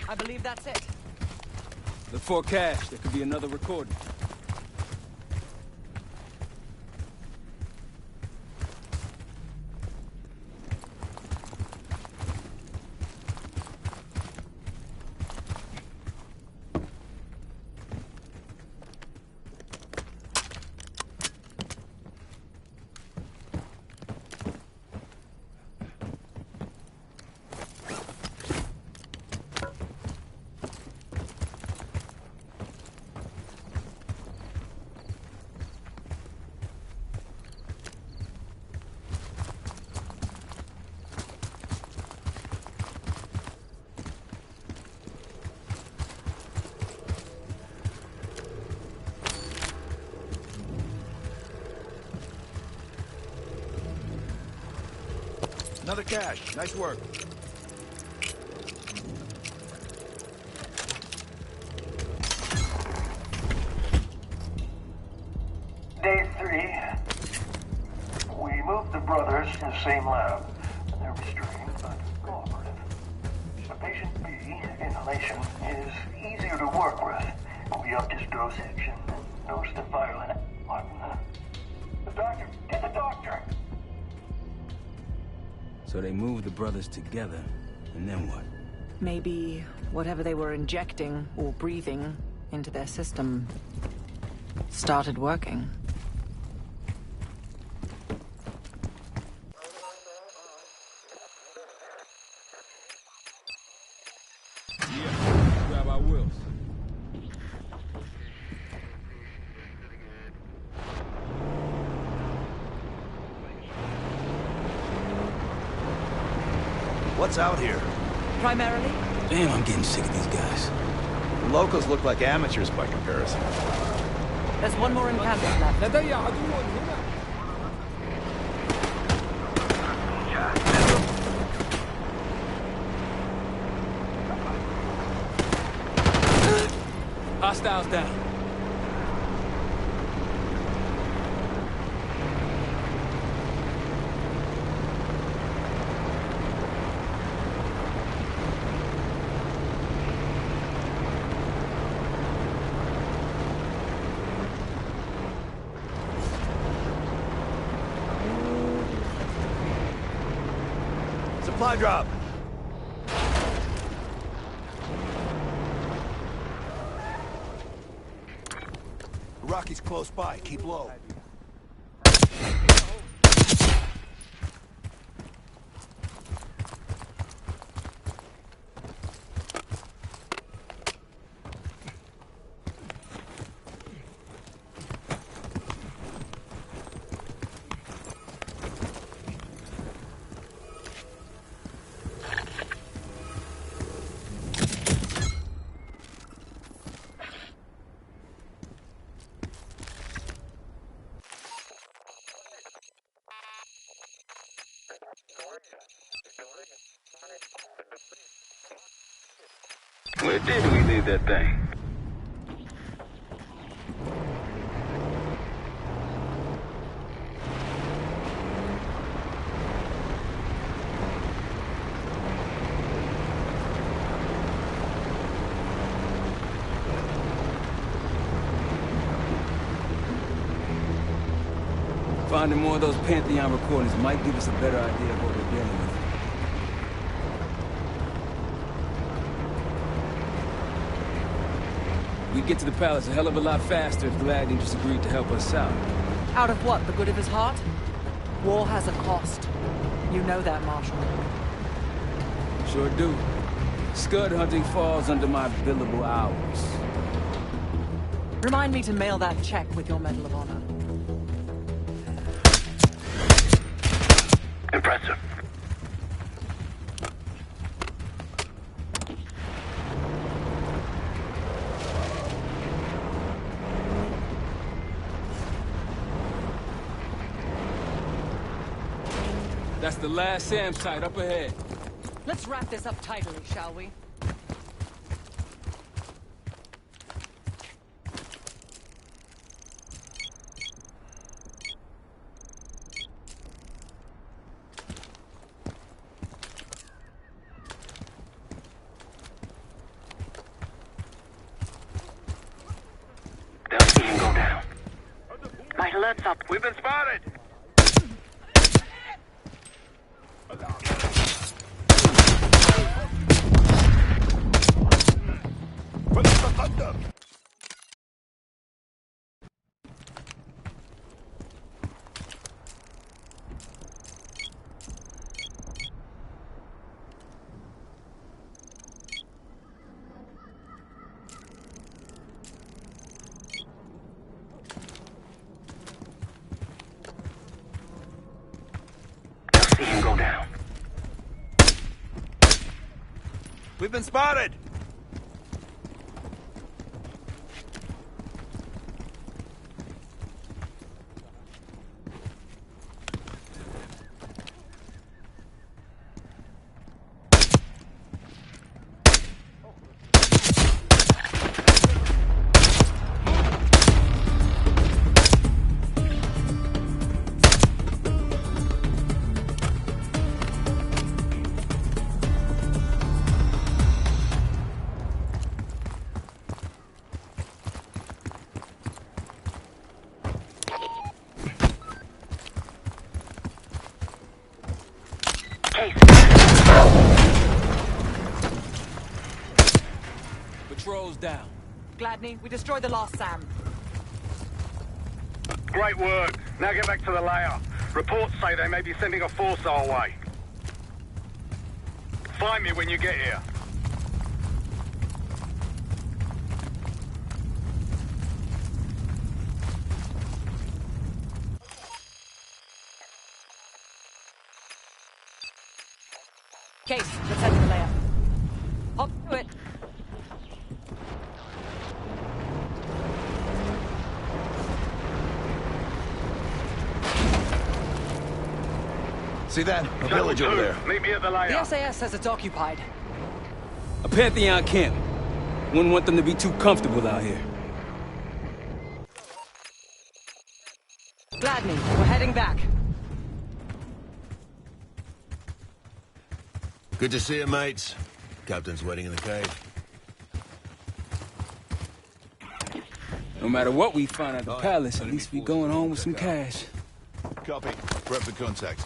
Speaker 18: I believe that's it.
Speaker 2: Look for cash. There could be another recording.
Speaker 1: Another cache. Nice work.
Speaker 9: Day 3. We moved the brothers to the same lab. They're restrained, but cooperative. The patient B, inhalation, is easier to work with. We upped his dosage and noticed the violent... The doctor! Get the doctor!
Speaker 5: So they moved the brothers together, and then what?
Speaker 16: Maybe whatever they were injecting or breathing into their system started working.
Speaker 2: Yeah, grab our wheels.
Speaker 1: What's out here?
Speaker 16: Primarily?
Speaker 5: Damn, I'm getting sick of these guys.
Speaker 1: The locals look like amateurs by comparison.
Speaker 16: There's one more encampment left.
Speaker 2: لدي عدو هنا. Hostiles down.
Speaker 1: Supply drop. Rocky's close by. Keep low.
Speaker 4: Where did we leave that thing?
Speaker 2: Finding more of those Pantheon recordings might give us a better idea of what we're dealing with. We'd get to the palace a hell of a lot faster if Gladian just agreed to help us out.
Speaker 16: Out of what? The good of his heart? War has a cost. You know that, Marshal.
Speaker 2: Sure do. Scud hunting falls under my billable hours.
Speaker 16: Remind me to mail that check with your Medal of Honor.
Speaker 20: Impressive.
Speaker 2: That's the last SAM site up ahead.
Speaker 18: Let's wrap this up tidily, shall we?
Speaker 13: up.
Speaker 4: We've been spotted!
Speaker 13: See him go down.
Speaker 1: We've been spotted!
Speaker 2: Patrol's down.
Speaker 16: Gladney, we destroyed the last SAM.
Speaker 4: Great work. Now get back to the layer. Reports say they may be sending a force our way. Find me when you get here.
Speaker 16: Case, let's head to the layer. Hop to it.
Speaker 17: See that? A village over there.
Speaker 4: Meet me at the layer.
Speaker 18: The SAS says it's occupied.
Speaker 2: A Pantheon camp. Wouldn't want them to be too comfortable out here.
Speaker 18: Gladney, we're heading back.
Speaker 1: Good to see you, mates. Captain's waiting in the cave.
Speaker 2: No matter what we find at the palace, at least we going home with some cash.
Speaker 17: Copy. Prep for contact.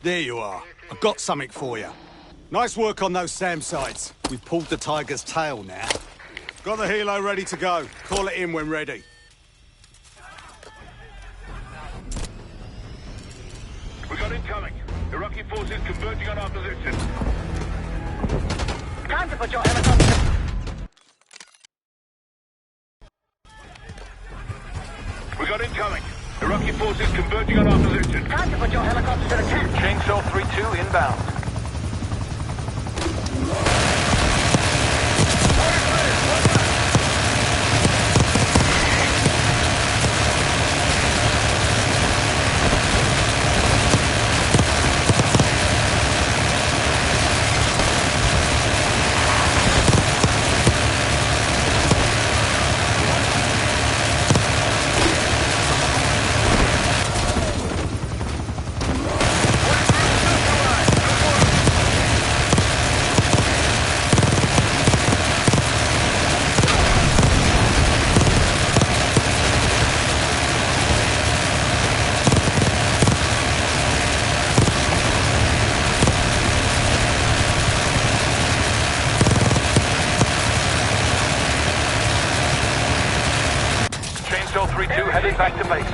Speaker 3: There you are. I've got something for you. Nice work on those SAM sites. We've pulled the tiger's tail now. Got the helo ready to go. Call it in when ready.
Speaker 4: We got incoming. Iraqi forces converging on our position.
Speaker 13: Time to put your helicopter.
Speaker 4: We got incoming. Iraqi forces converging on our position.
Speaker 13: Time to put your helicopter to attack.
Speaker 4: Chainsaw 3-2 inbound. Chainsaw 3-2 heading back to base.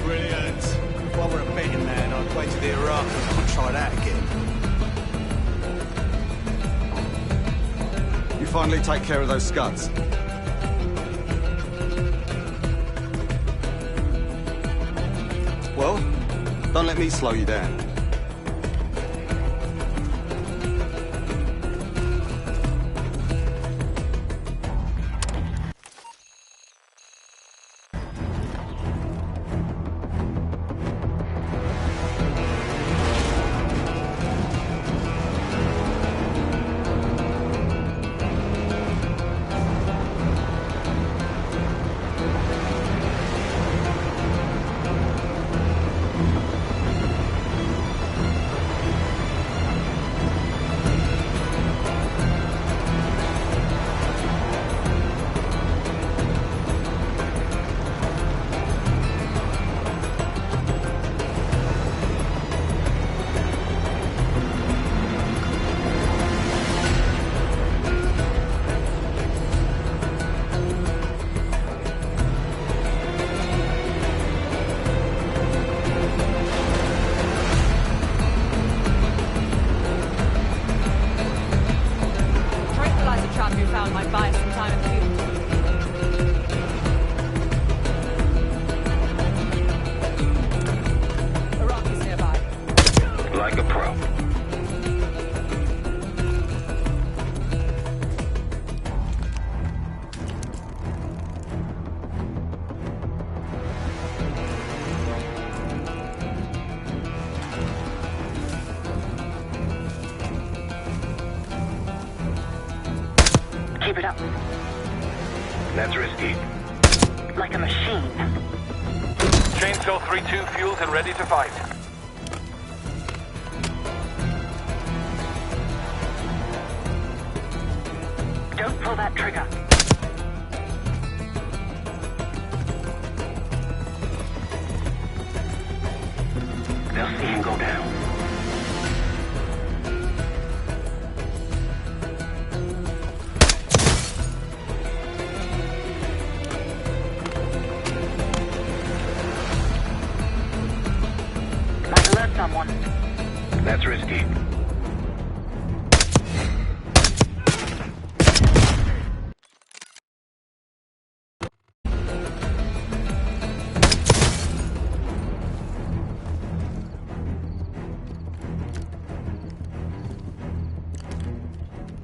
Speaker 3: Brilliant. While we're a betting man, I'd wait to the Iraq and try that again. You finally take care of those scuds. Well, don't let me slow you down.
Speaker 20: a pro.
Speaker 11: Keep it up.
Speaker 20: That's risky.
Speaker 11: Like a machine.
Speaker 7: Chainsaw 3-2 fueled and ready to fight.
Speaker 11: Don't pull that trigger.
Speaker 20: They'll see him go down.
Speaker 11: Might alert someone.
Speaker 20: That's risky.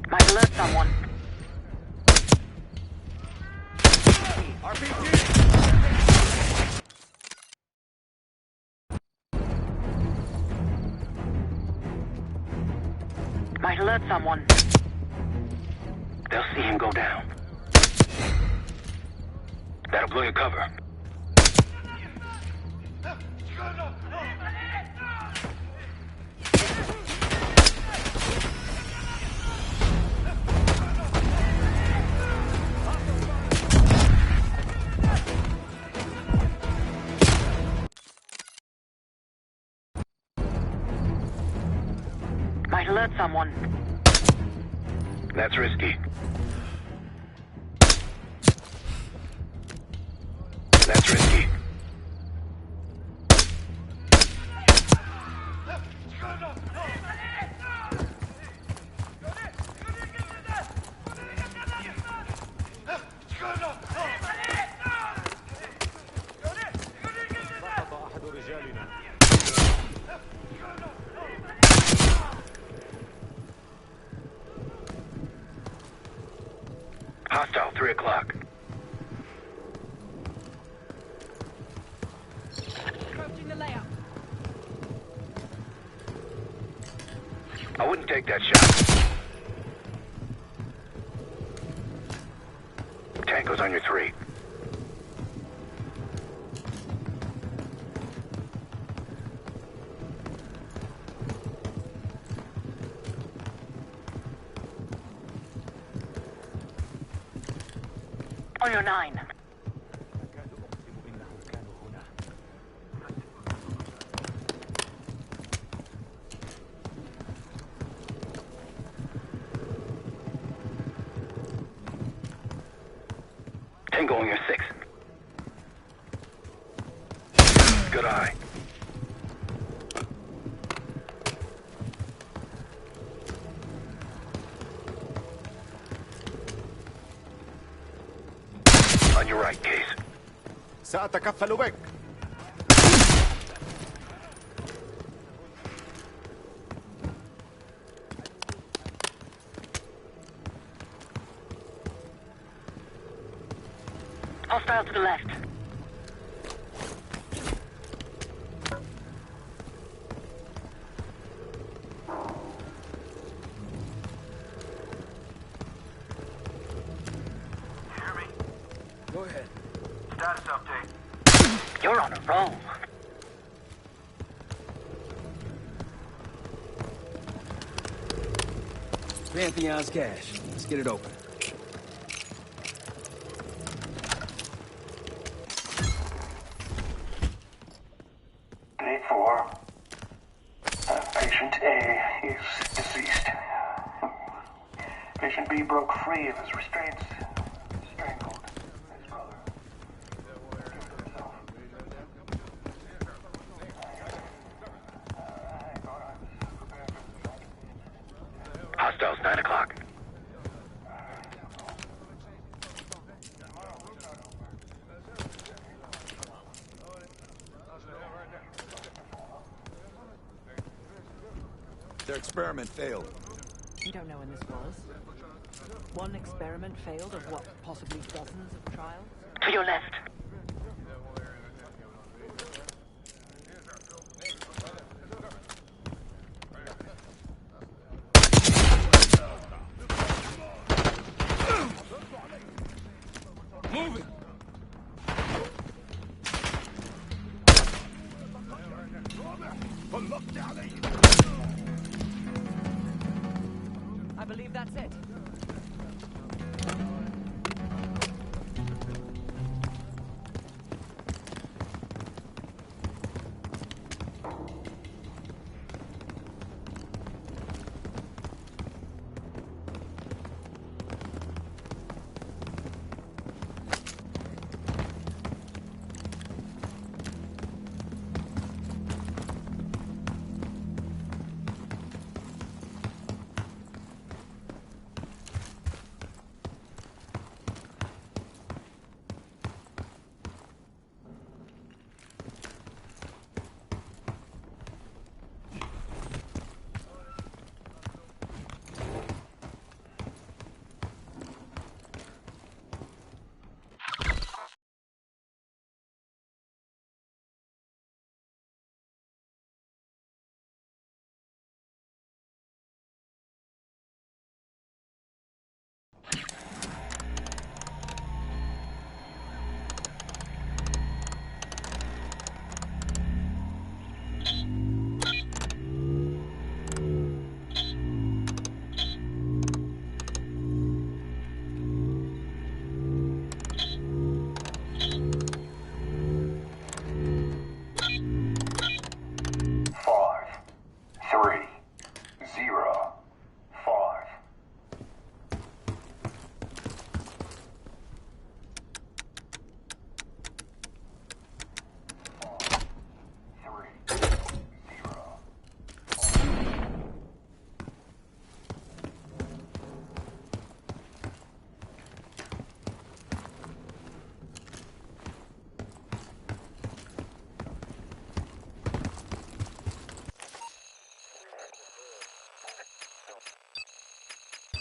Speaker 11: Might alert someone. Might alert someone.
Speaker 20: They'll see him go down. That'll blow your cover.
Speaker 11: Might alert someone.
Speaker 20: That's risky. That's risky. Hostile, 3 o'clock. I wouldn't take that shot. Tango's on your 3.
Speaker 11: On your 9.
Speaker 20: Tango on your 6. Good eye. On your right, Case.
Speaker 1: سأتكفل بك.
Speaker 11: Hostile to the left.
Speaker 1: Go ahead.
Speaker 7: Status update.
Speaker 11: You're on a roll.
Speaker 1: Pantheon's cash. Let's get it open.
Speaker 9: Day 4. Patient A is deceased. Patient B broke free of his restraints. Strangled his brother. Killed himself.
Speaker 20: Hostiles, 9 o'clock.
Speaker 1: Their experiment failed.
Speaker 16: You don't know when this was. One experiment failed of what, possibly dozens of trials?
Speaker 11: To your left.
Speaker 2: Move it!
Speaker 16: I believe that's it.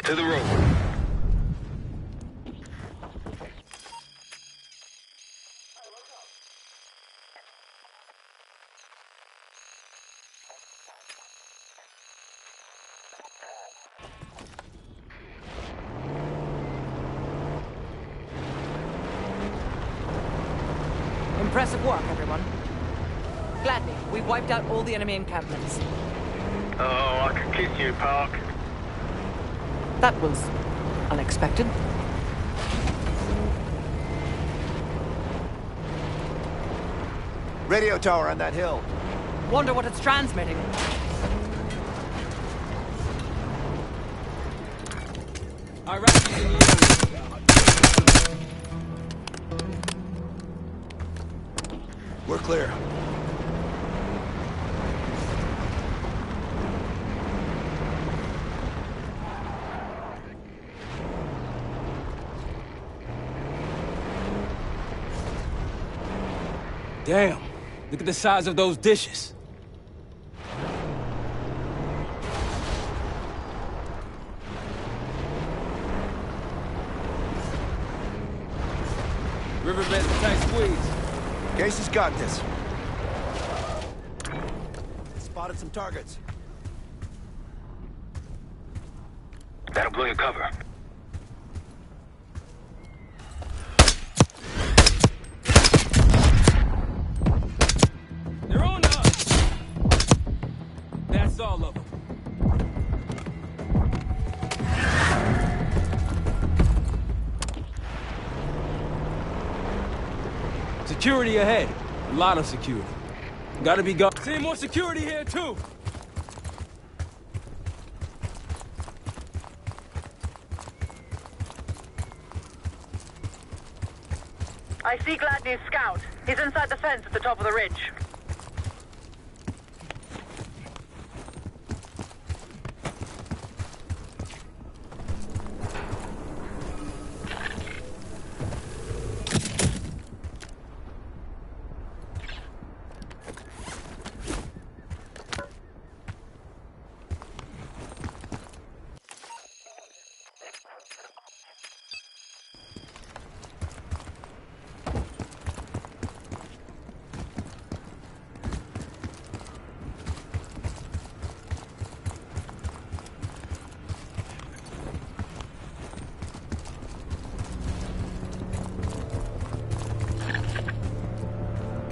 Speaker 4: To the road.
Speaker 16: Impressive work, everyone. Gladney, we've wiped out all the enemy encampments.
Speaker 4: Oh, I could kiss you, Park.
Speaker 16: That was unexpected.
Speaker 1: Radio tower on that hill.
Speaker 16: Wonder what it's transmitting.
Speaker 2: Iraqis in the area.
Speaker 1: We're clear.
Speaker 2: Damn, look at the size of those dishes. Riverbed's a tight squeeze.
Speaker 1: Case has got this. Spotted some targets.
Speaker 4: That'll blow your cover.
Speaker 2: They're on us! That's all of them. Security ahead. A lot of security. Gotta be go. See more security here too.
Speaker 15: I see Gladney's scout. He's inside the fence at the top of the ridge.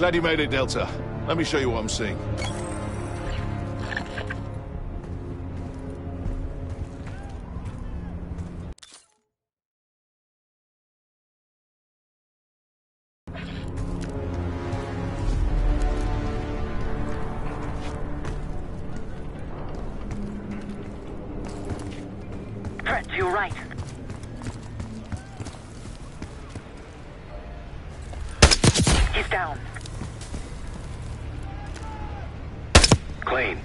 Speaker 17: Glad you made it, Delta. Let me show you what I'm seeing.
Speaker 15: Brett, you're right. He's down.
Speaker 20: Clean.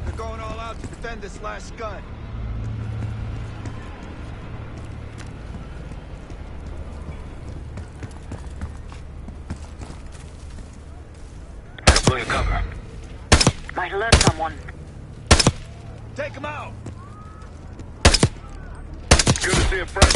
Speaker 1: They're going all out to defend this last scud.
Speaker 20: Pulling cover.
Speaker 15: Might alert someone.
Speaker 1: Take him out!
Speaker 4: Good to see a friendly.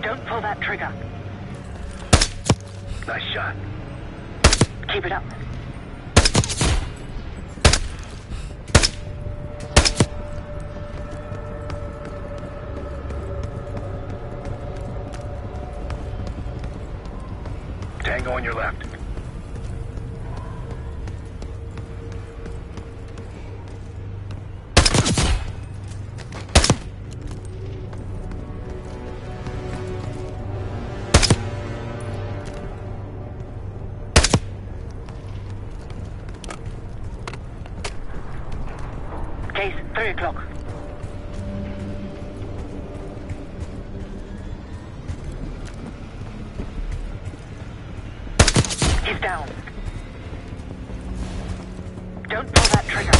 Speaker 15: Don't pull that trigger.
Speaker 20: Nice shot.
Speaker 15: Keep it up.
Speaker 20: Tango on your left.
Speaker 15: Case, 3 o'clock. He's down. Don't pull that trigger.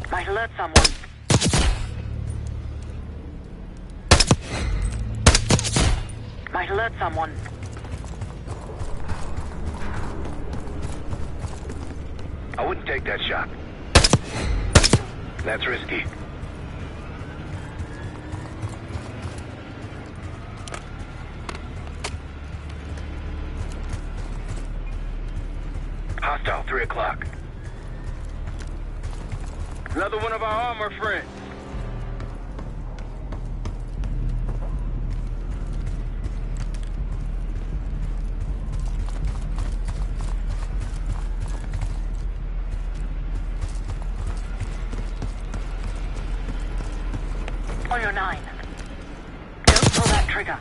Speaker 15: Might alert someone. Might alert someone.
Speaker 20: I wouldn't take that shot. That's risky. Hostile, 3 o'clock.
Speaker 2: Another one of our armor friends.
Speaker 15: On your 9. Don't pull that trigger.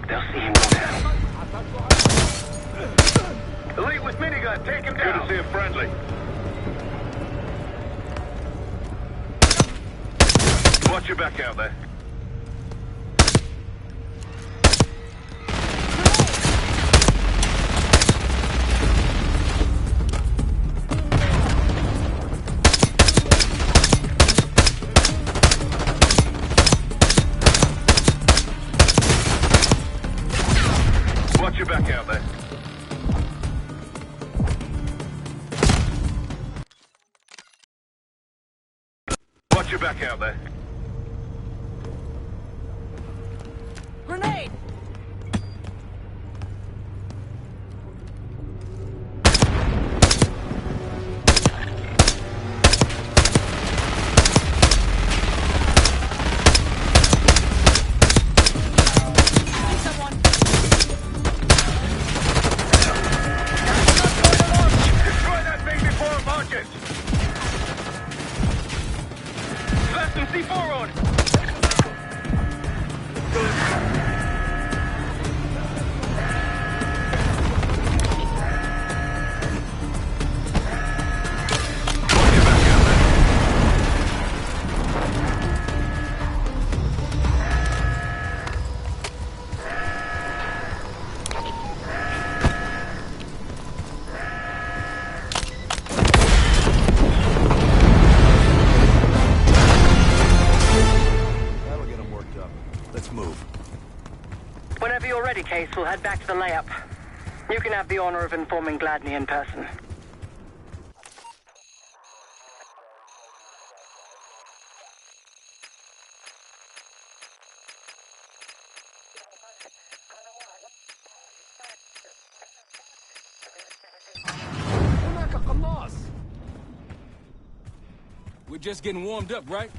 Speaker 20: They'll see him go down. Elite with minigun, take him down.
Speaker 4: Good to see a friendly. Watch your back out there. Watch your back out there. Watch your back out there.
Speaker 15: Whenever you're ready, Case, we'll head back to the layup. You can have the honor of informing Gladney in person.
Speaker 2: We're just getting warmed up, right?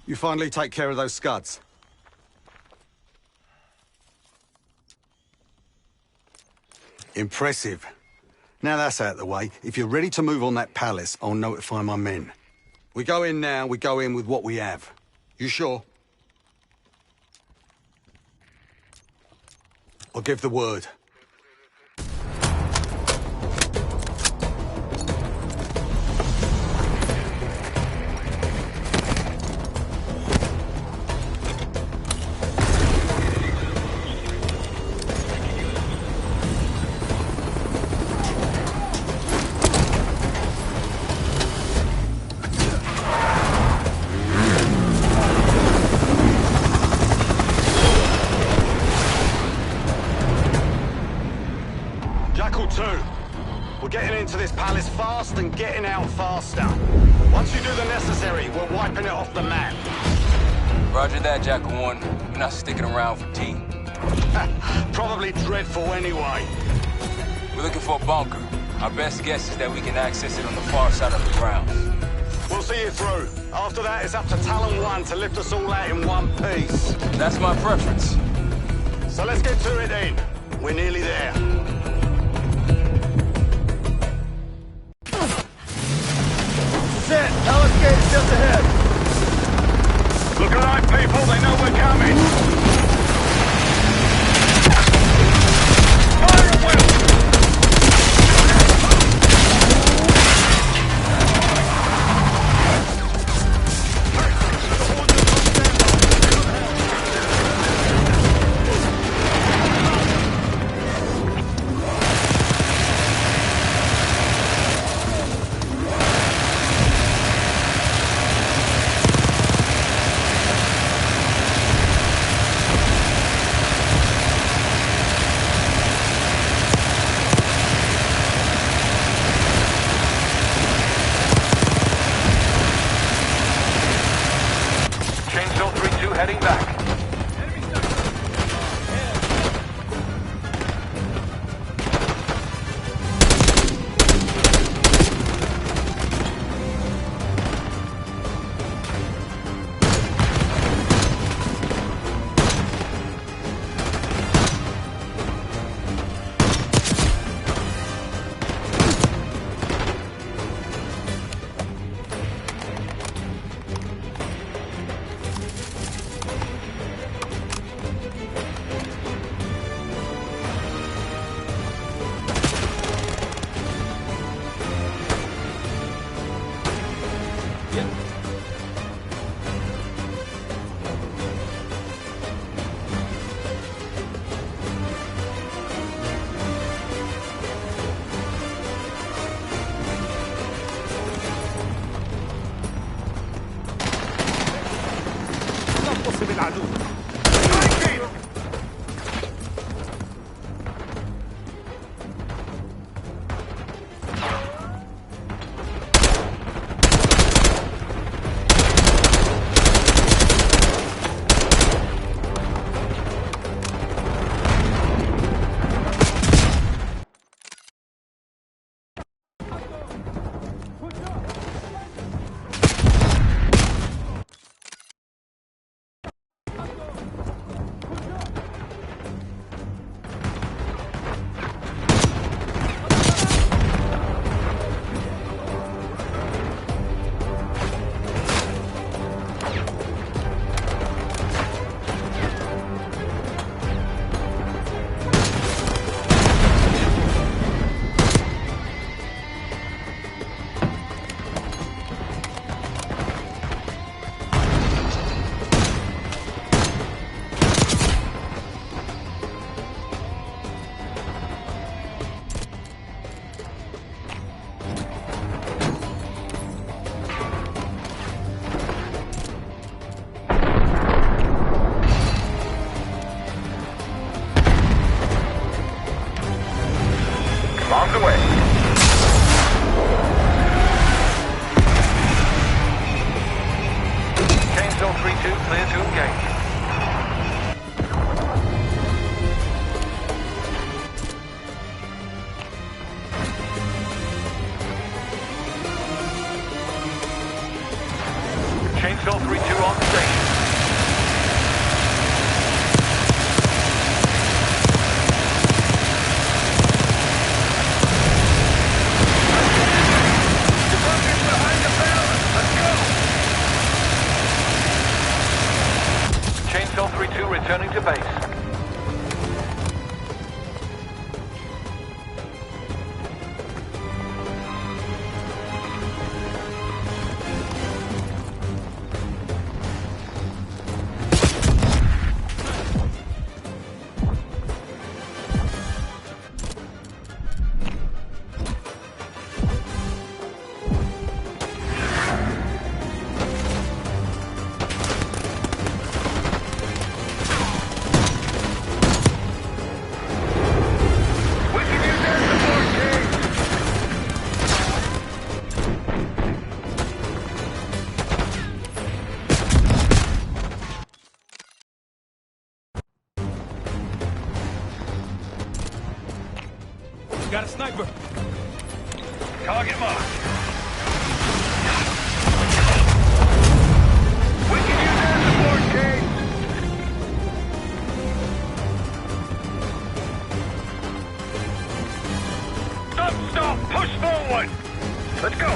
Speaker 3: You finally take care of those scuds. Impressive. Now that's out of the way, if you're ready to move on that palace, I'll notify my men. We go in now, we go in with what we have. You sure? I'll give the word. Jackal 2, we're getting into this palace fast and getting out faster. Once you do the necessary, we're wiping it off the map.
Speaker 2: Roger that, Jackal 1. We're not sticking around for tea.
Speaker 3: Probably dreadful anyway.
Speaker 2: We're looking for a bunker. Our best guess is that we can access it on the far side of the grounds.
Speaker 3: We'll see you through. After that, it's up to Talon 1 to lift us all out in one piece.
Speaker 2: That's my preference.
Speaker 3: So let's get to it then. We're nearly there.
Speaker 1: Set. Palace gate is just ahead.
Speaker 4: Look alive, people. They know we're coming. Fire at will.
Speaker 7: Chainsaw 3-2 on station. Chainsaw 3-2 returning to base.
Speaker 2: Got a sniper.
Speaker 7: Target marked. Stop! Push forward! Let's go!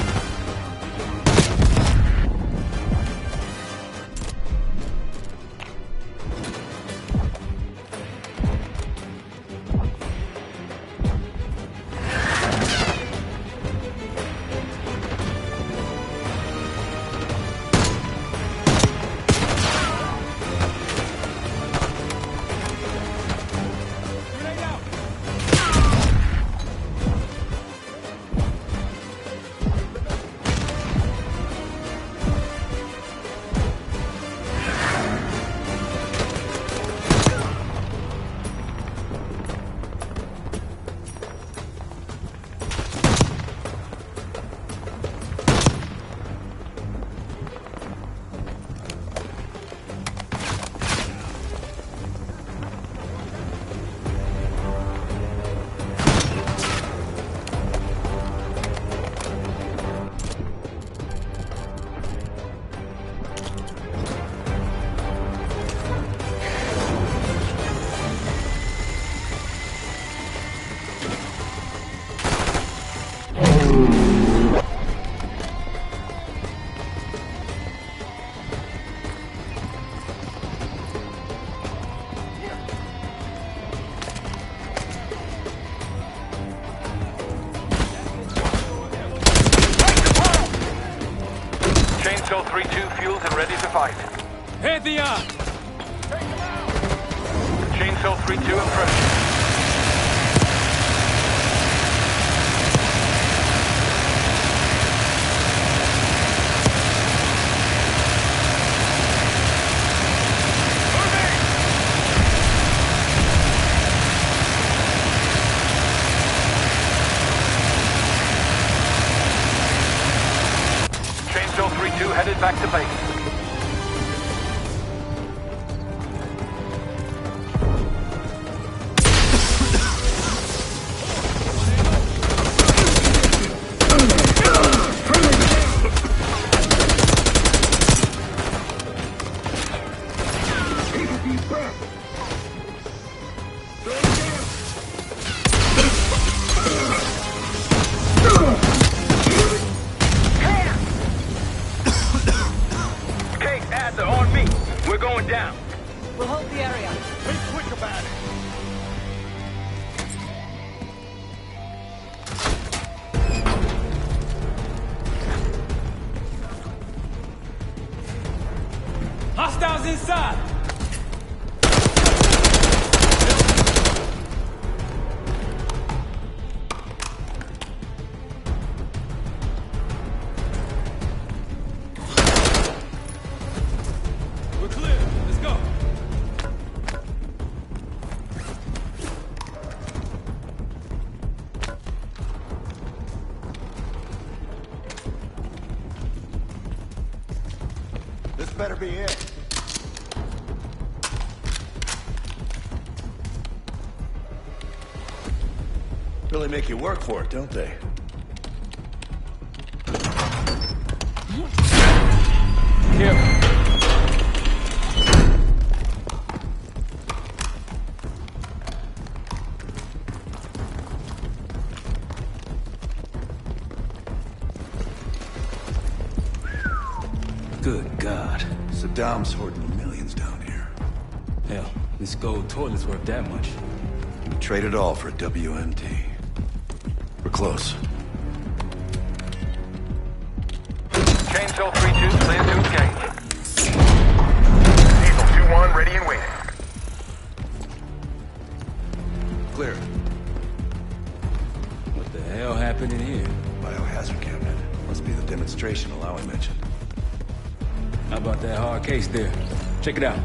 Speaker 7: Chainsaw 3-2 fueled and ready to fight.
Speaker 2: Pantheon!
Speaker 7: Chainsaw 3-2 approaching. Chainsaw 3-2 headed back to base. Down.
Speaker 18: We'll hold the area.
Speaker 7: Be quick about it.
Speaker 2: Hostiles inside! We're clear. Let's go.
Speaker 1: This better be it.
Speaker 17: Really make you work for it, don't they?
Speaker 2: Careful. Good God.
Speaker 6: Saddam's hoarding millions down here.
Speaker 5: Hell, this gold toilet's worth that much.
Speaker 6: We trade it all for a WMD. We're close.
Speaker 7: Chainsaw 3-2, clear to engage. Diesel 2-1, ready and waiting.
Speaker 6: Clear.
Speaker 5: What the hell happened in here?
Speaker 6: Biohazard cabinet. Must be the demonstration Alawi mentioned.
Speaker 5: How about that hard case there? Check it out.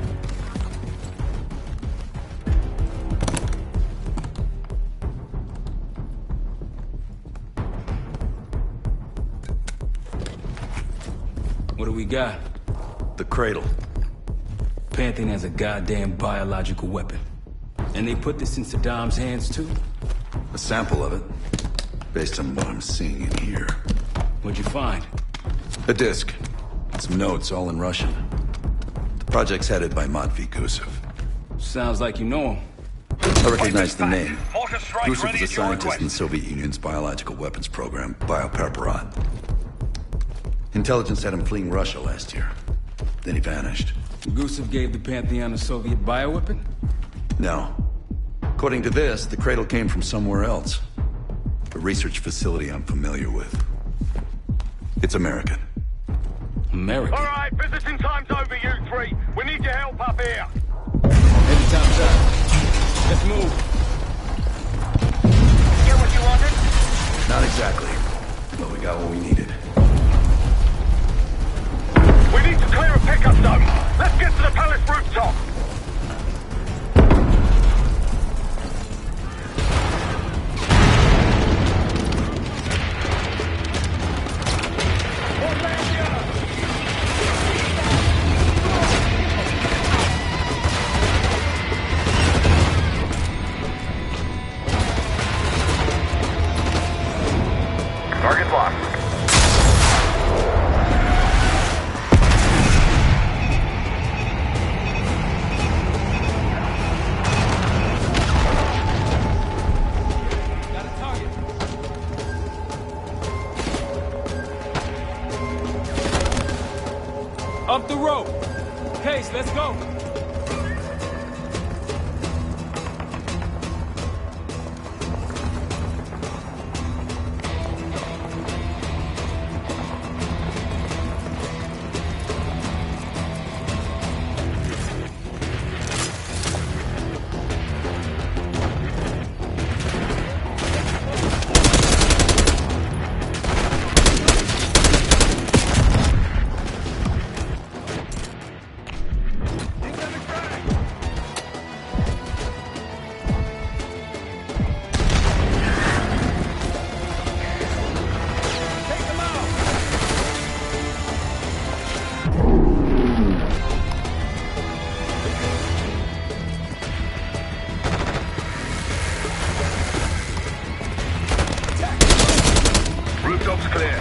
Speaker 5: What do we got?
Speaker 6: The cradle.
Speaker 5: Pantheon has a goddamn biological weapon. And they put this in Saddam's hands too?
Speaker 6: A sample of it. Based on what I'm seeing in here.
Speaker 5: What'd you find?
Speaker 6: A disc. Some notes, all in Russian. The project's headed by Matvey Gusev.
Speaker 5: Sounds like you know him.
Speaker 6: I recognize the name. Gusev was a scientist in the Soviet Union's biological weapons program, Biopreparat. Intelligence had him fleeing Russia last year. Then he vanished.
Speaker 5: Gusev gave the Pantheon a Soviet bioweapon?
Speaker 6: No. According to this, the cradle came from somewhere else. A research facility I'm familiar with. It's American.
Speaker 5: American?
Speaker 4: All right, visiting time's over, you three. We need your help up here.
Speaker 5: Every time's up. Let's move.
Speaker 13: Get what you wanted?
Speaker 6: Not exactly. But we got what we needed.
Speaker 4: We need to clear a pickup zone. Let's get to the palace rooftop.
Speaker 7: Target locked.
Speaker 2: Got a target. Up the rope. Case, let's go.
Speaker 4: Rooftops clear.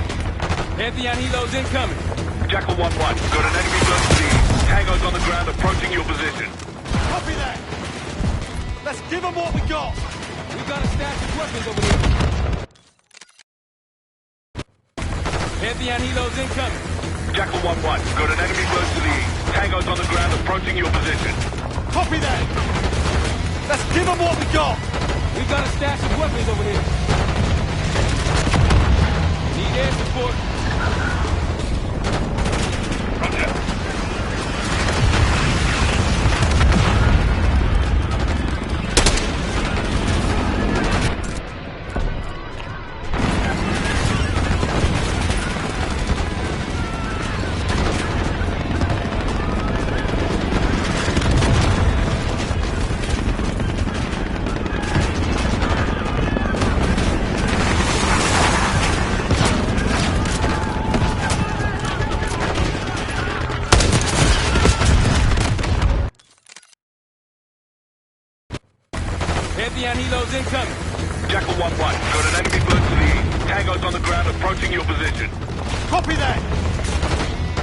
Speaker 2: Pantheon helos incoming.
Speaker 4: Jackal 1-1. Got an enemy close to you. Tango's on the ground approaching your position.
Speaker 1: Copy that. Let's give them what we got.
Speaker 2: We got a stash of weapons over there. Pantheon helos incoming.
Speaker 4: Jackal 1-1. Got an enemy close to the east. Tango's on the ground approaching your position.
Speaker 1: Copy that. Let's give them what we got.
Speaker 2: We got a stash of weapons over here. Need air support.
Speaker 7: Roger.
Speaker 2: Pantheon helos incoming.
Speaker 4: Jackal 1-1. Got an enemy close to the east. Tango's on the ground approaching your position.
Speaker 1: Copy that.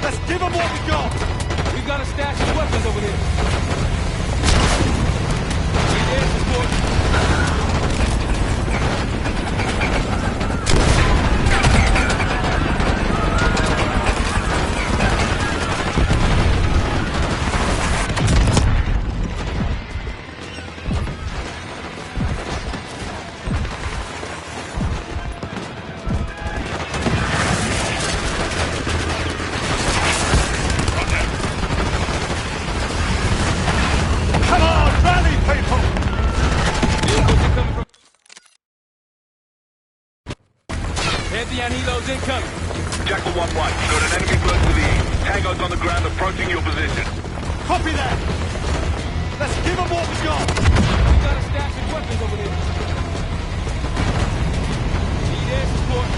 Speaker 1: Let's give them what we got!
Speaker 2: We got a stash of weapons over here. Need air support.
Speaker 4: Helos incoming. Jackal 1-1, got an enemy bird to the east. Tango's on the ground approaching your position.
Speaker 1: Copy that! Let's give them what we got!
Speaker 2: We got a stash of weapons over there. Need air support.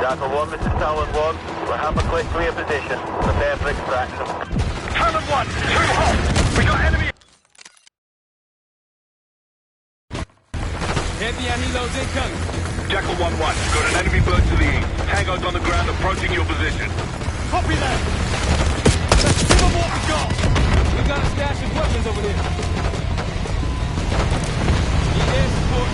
Speaker 7: Jackal 1, this is Talon 1. We're half a click clear position. Prepare for extraction.
Speaker 4: Talon 1, too hot! We got enemy...
Speaker 2: Heavy Helos incoming.
Speaker 4: Jackal 1-1, got an enemy bird to the east. Tango's on the ground approaching your position.
Speaker 1: Copy that! Let's give them what we got!
Speaker 2: We got a stash of weapons over there. Need air support.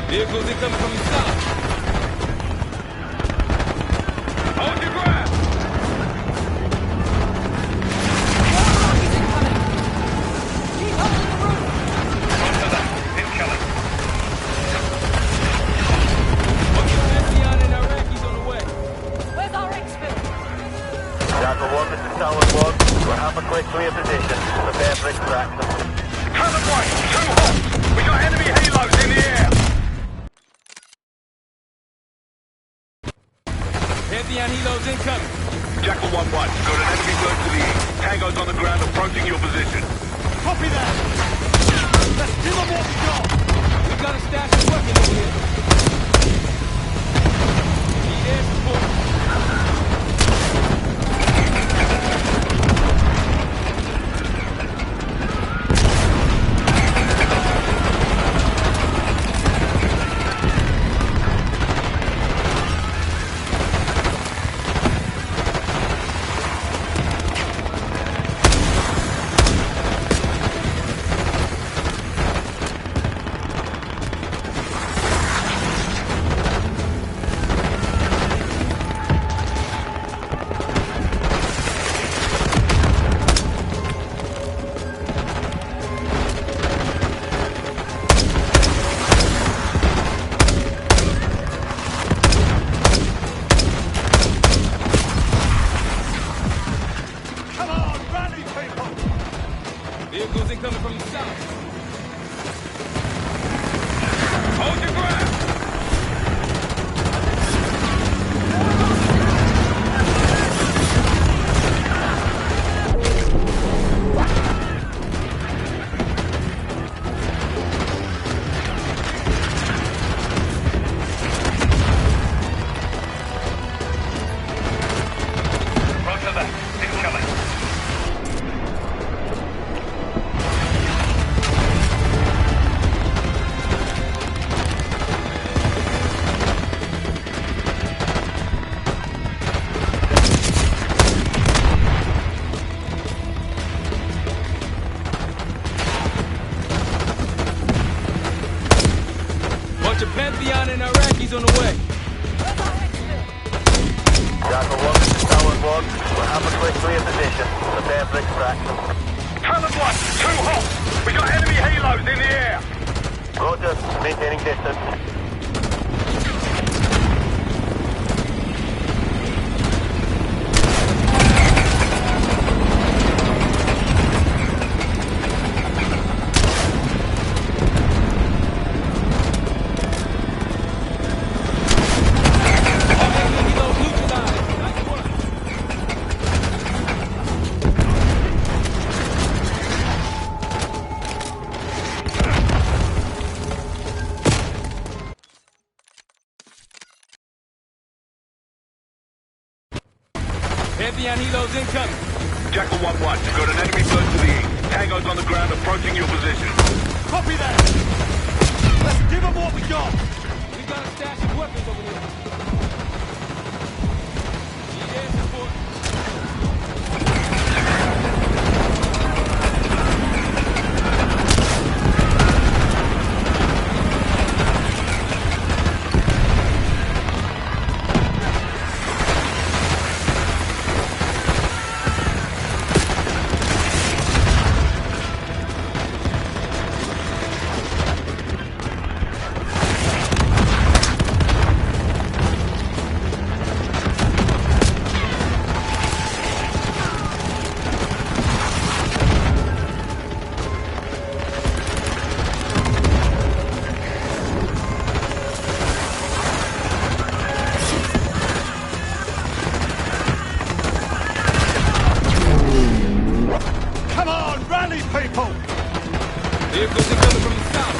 Speaker 2: Vehicles incoming from the south.
Speaker 4: Hold your ground!
Speaker 2: Keep holding the roof!
Speaker 4: Onto that. Incoming.
Speaker 2: Pantheon and Iraqis on the way.
Speaker 15: Where's our exfil?
Speaker 7: Jackal 1, this is Talon 1. We're half a click clear position. Prepare for extraction.
Speaker 4: Talon 1, too hot! We got enemy halos in the air!
Speaker 2: Pantheon Helos incoming.
Speaker 4: Jackal 1-1, got an enemy bird to the east. Tango's on the ground approaching your position.
Speaker 1: Copy that! Let's give them what we got!
Speaker 2: We got a stash of weapons over here. Need air support. Vehicles incoming from the south. Hold your ground! Bunch of Pantheon and Iraqis on the way.
Speaker 7: Jackal 1, this is Tower 1. We'll have a quick clear position. Prepare for extraction.
Speaker 4: Talon 1, 2 hops. We got enemy halos in the air.
Speaker 7: Roger, maintaining distance.
Speaker 2: Pantheon helos incoming.
Speaker 4: Jackal 1-1, got an enemy bird to the east. Tango's on the ground approaching your position.
Speaker 1: Copy that! Let's give them what we got!
Speaker 2: We got a stash of weapons over there. Need air support.
Speaker 1: Come on, rally, people!
Speaker 2: Vehicles incoming from the south.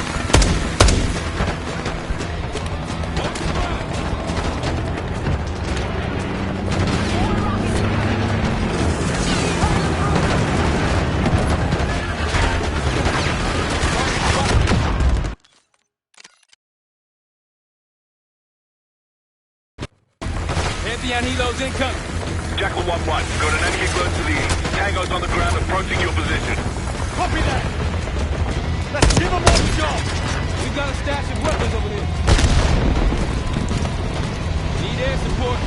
Speaker 2: Pantheon helos incoming.
Speaker 4: Jackal 1-1, got an enemy bird to the east. Tango's on the ground approaching your position.
Speaker 1: Copy that! Let's give them what we got!
Speaker 2: We got a stash of weapons over there. Need air support.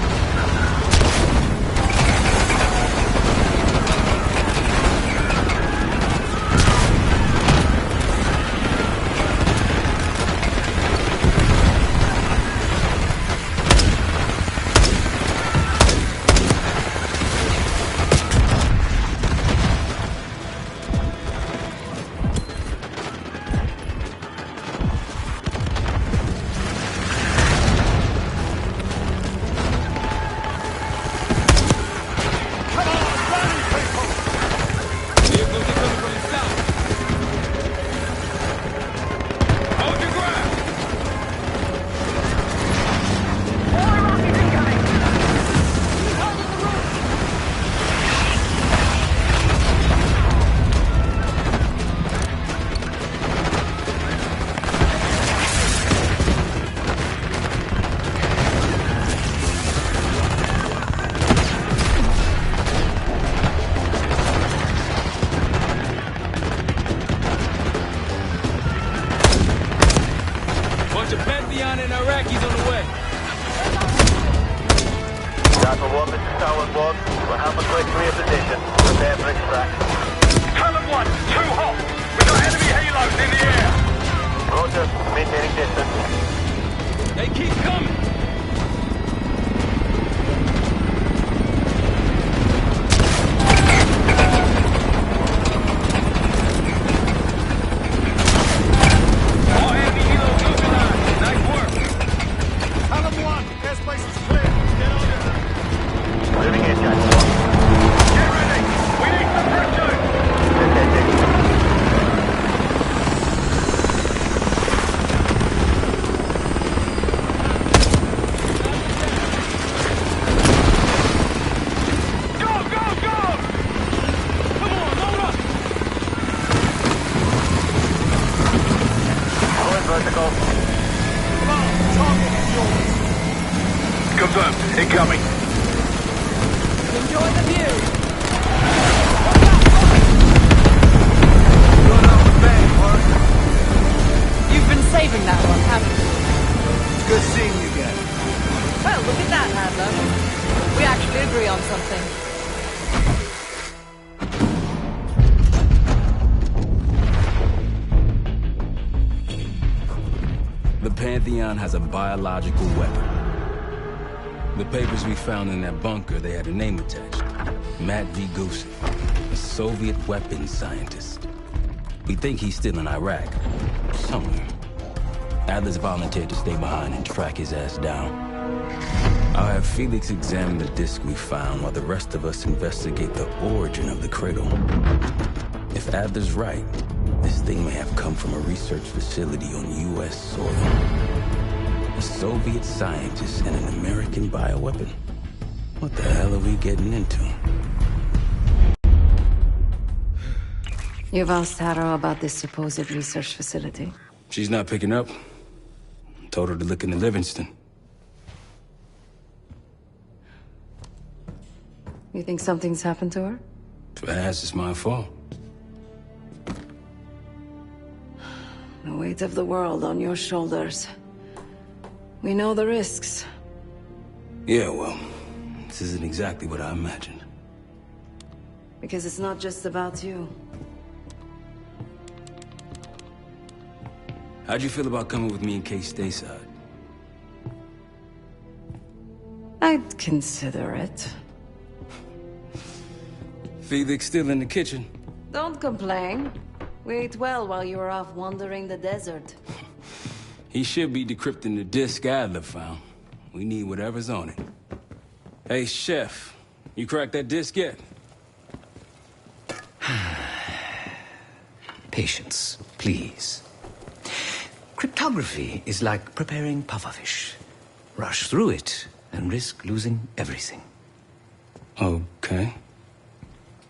Speaker 2: Pantheon and Iraqis on the way.
Speaker 7: Jackal 1, this is Tower 1. We'll have a quick clear position. Prepare for extraction.
Speaker 4: Talon 1, 2 hot. We got enemy halos in the air.
Speaker 7: Roger, maintaining distance.
Speaker 2: They keep coming.
Speaker 5: Pantheon has a biological weapon. The papers we found in that bunker, they had a name attached. Matt V. Gusev, a Soviet weapons scientist. We think he's still in Iraq, somewhere. Adler's volunteered to stay behind and track his ass down. I'll have Felix examine the disc we found while the rest of us investigate the origin of the cradle. If Adler's right, this thing may have come from a research facility on U.S. soil. A Soviet scientist and an American bioweapon. What the hell are we getting into?
Speaker 14: You've asked Harrow about this supposed research facility?
Speaker 5: She's not picking up. Told her to look into Livingston.
Speaker 14: You think something's happened to her?
Speaker 5: If it has, it's my fault.
Speaker 14: The weight of the world on your shoulders. We know the risks.
Speaker 5: Yeah, well, this isn't exactly what I imagined.
Speaker 14: Because it's not just about you.
Speaker 5: How'd you feel about coming with me in case stateside?
Speaker 14: I'd consider it.
Speaker 5: Felix still in the kitchen.
Speaker 14: Don't complain. We ate well while you were off wandering the desert.
Speaker 5: He should be decrypting the disc Adler found. We need whatever's on it. Hey, Chef, you cracked that disc yet?
Speaker 19: Patience, please. Cryptography is like preparing pufferfish. Rush through it and risk losing everything.
Speaker 5: Okay.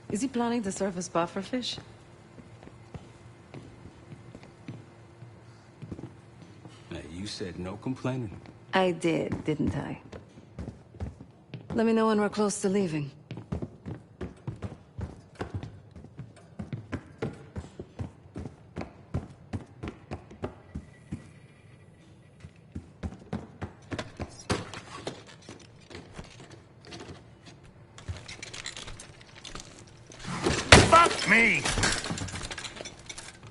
Speaker 14: Is he planning to serve us pufferfish?
Speaker 5: Hey, you said no complaining.
Speaker 14: I did, didn't I? Let me know when we're close to leaving.
Speaker 10: Fuck me!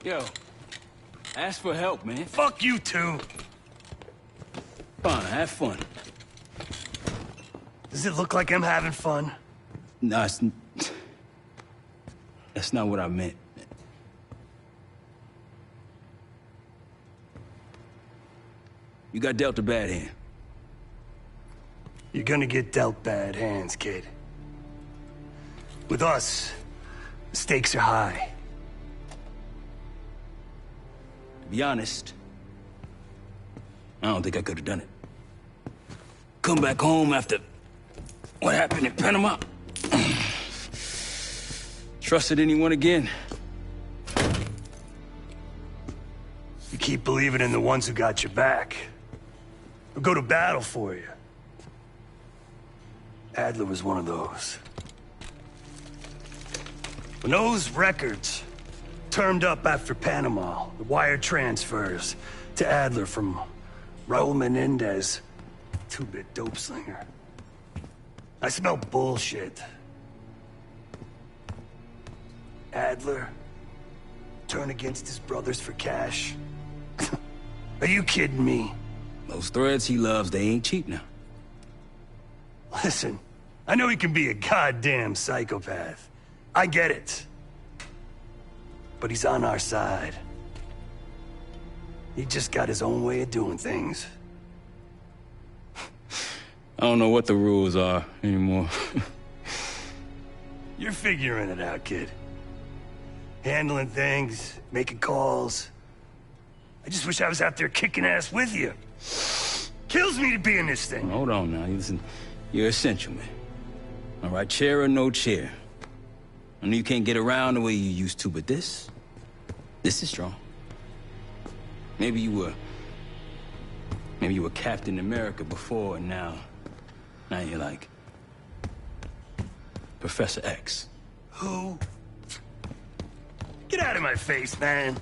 Speaker 5: Yo, ask for help, man.
Speaker 10: Fuck you too.
Speaker 5: Fine, have fun.
Speaker 10: Does it look like I'm having fun?
Speaker 5: No, that's not what I meant. You got dealt a bad hand.
Speaker 10: You're gonna get dealt bad hands, kid. With us, the stakes are high.
Speaker 5: To be honest, I don't think I could have done it. Come back home after what happened in Panama. Trusted anyone again?
Speaker 10: You keep believing in the ones who got your back. Who'll go to battle for you. Adler was one of those. When those records turned up after Panama, the wire transfers to Adler from Raul Menendez, two-bit dope slinger. I smell bullshit. Adler turn against his brothers for cash. Are you kidding me?
Speaker 5: Those threads he loves, they ain't cheap now.
Speaker 10: Listen, I know he can be a goddamn psychopath. I get it. But he's on our side. He just got his own way of doing things.
Speaker 5: I don't know what the rules are anymore.
Speaker 10: You're figuring it out, kid. Handling things, making calls. I just wish I was out there kicking ass with you. Kills me to be in this thing.
Speaker 5: Hold on now. Listen, you're essential, man. All right, chair or no chair. I know you can't get around the way you used to, but this is strong. Maybe you were Captain America before, and now you're like Professor X.
Speaker 10: Who? Get out of my face, man.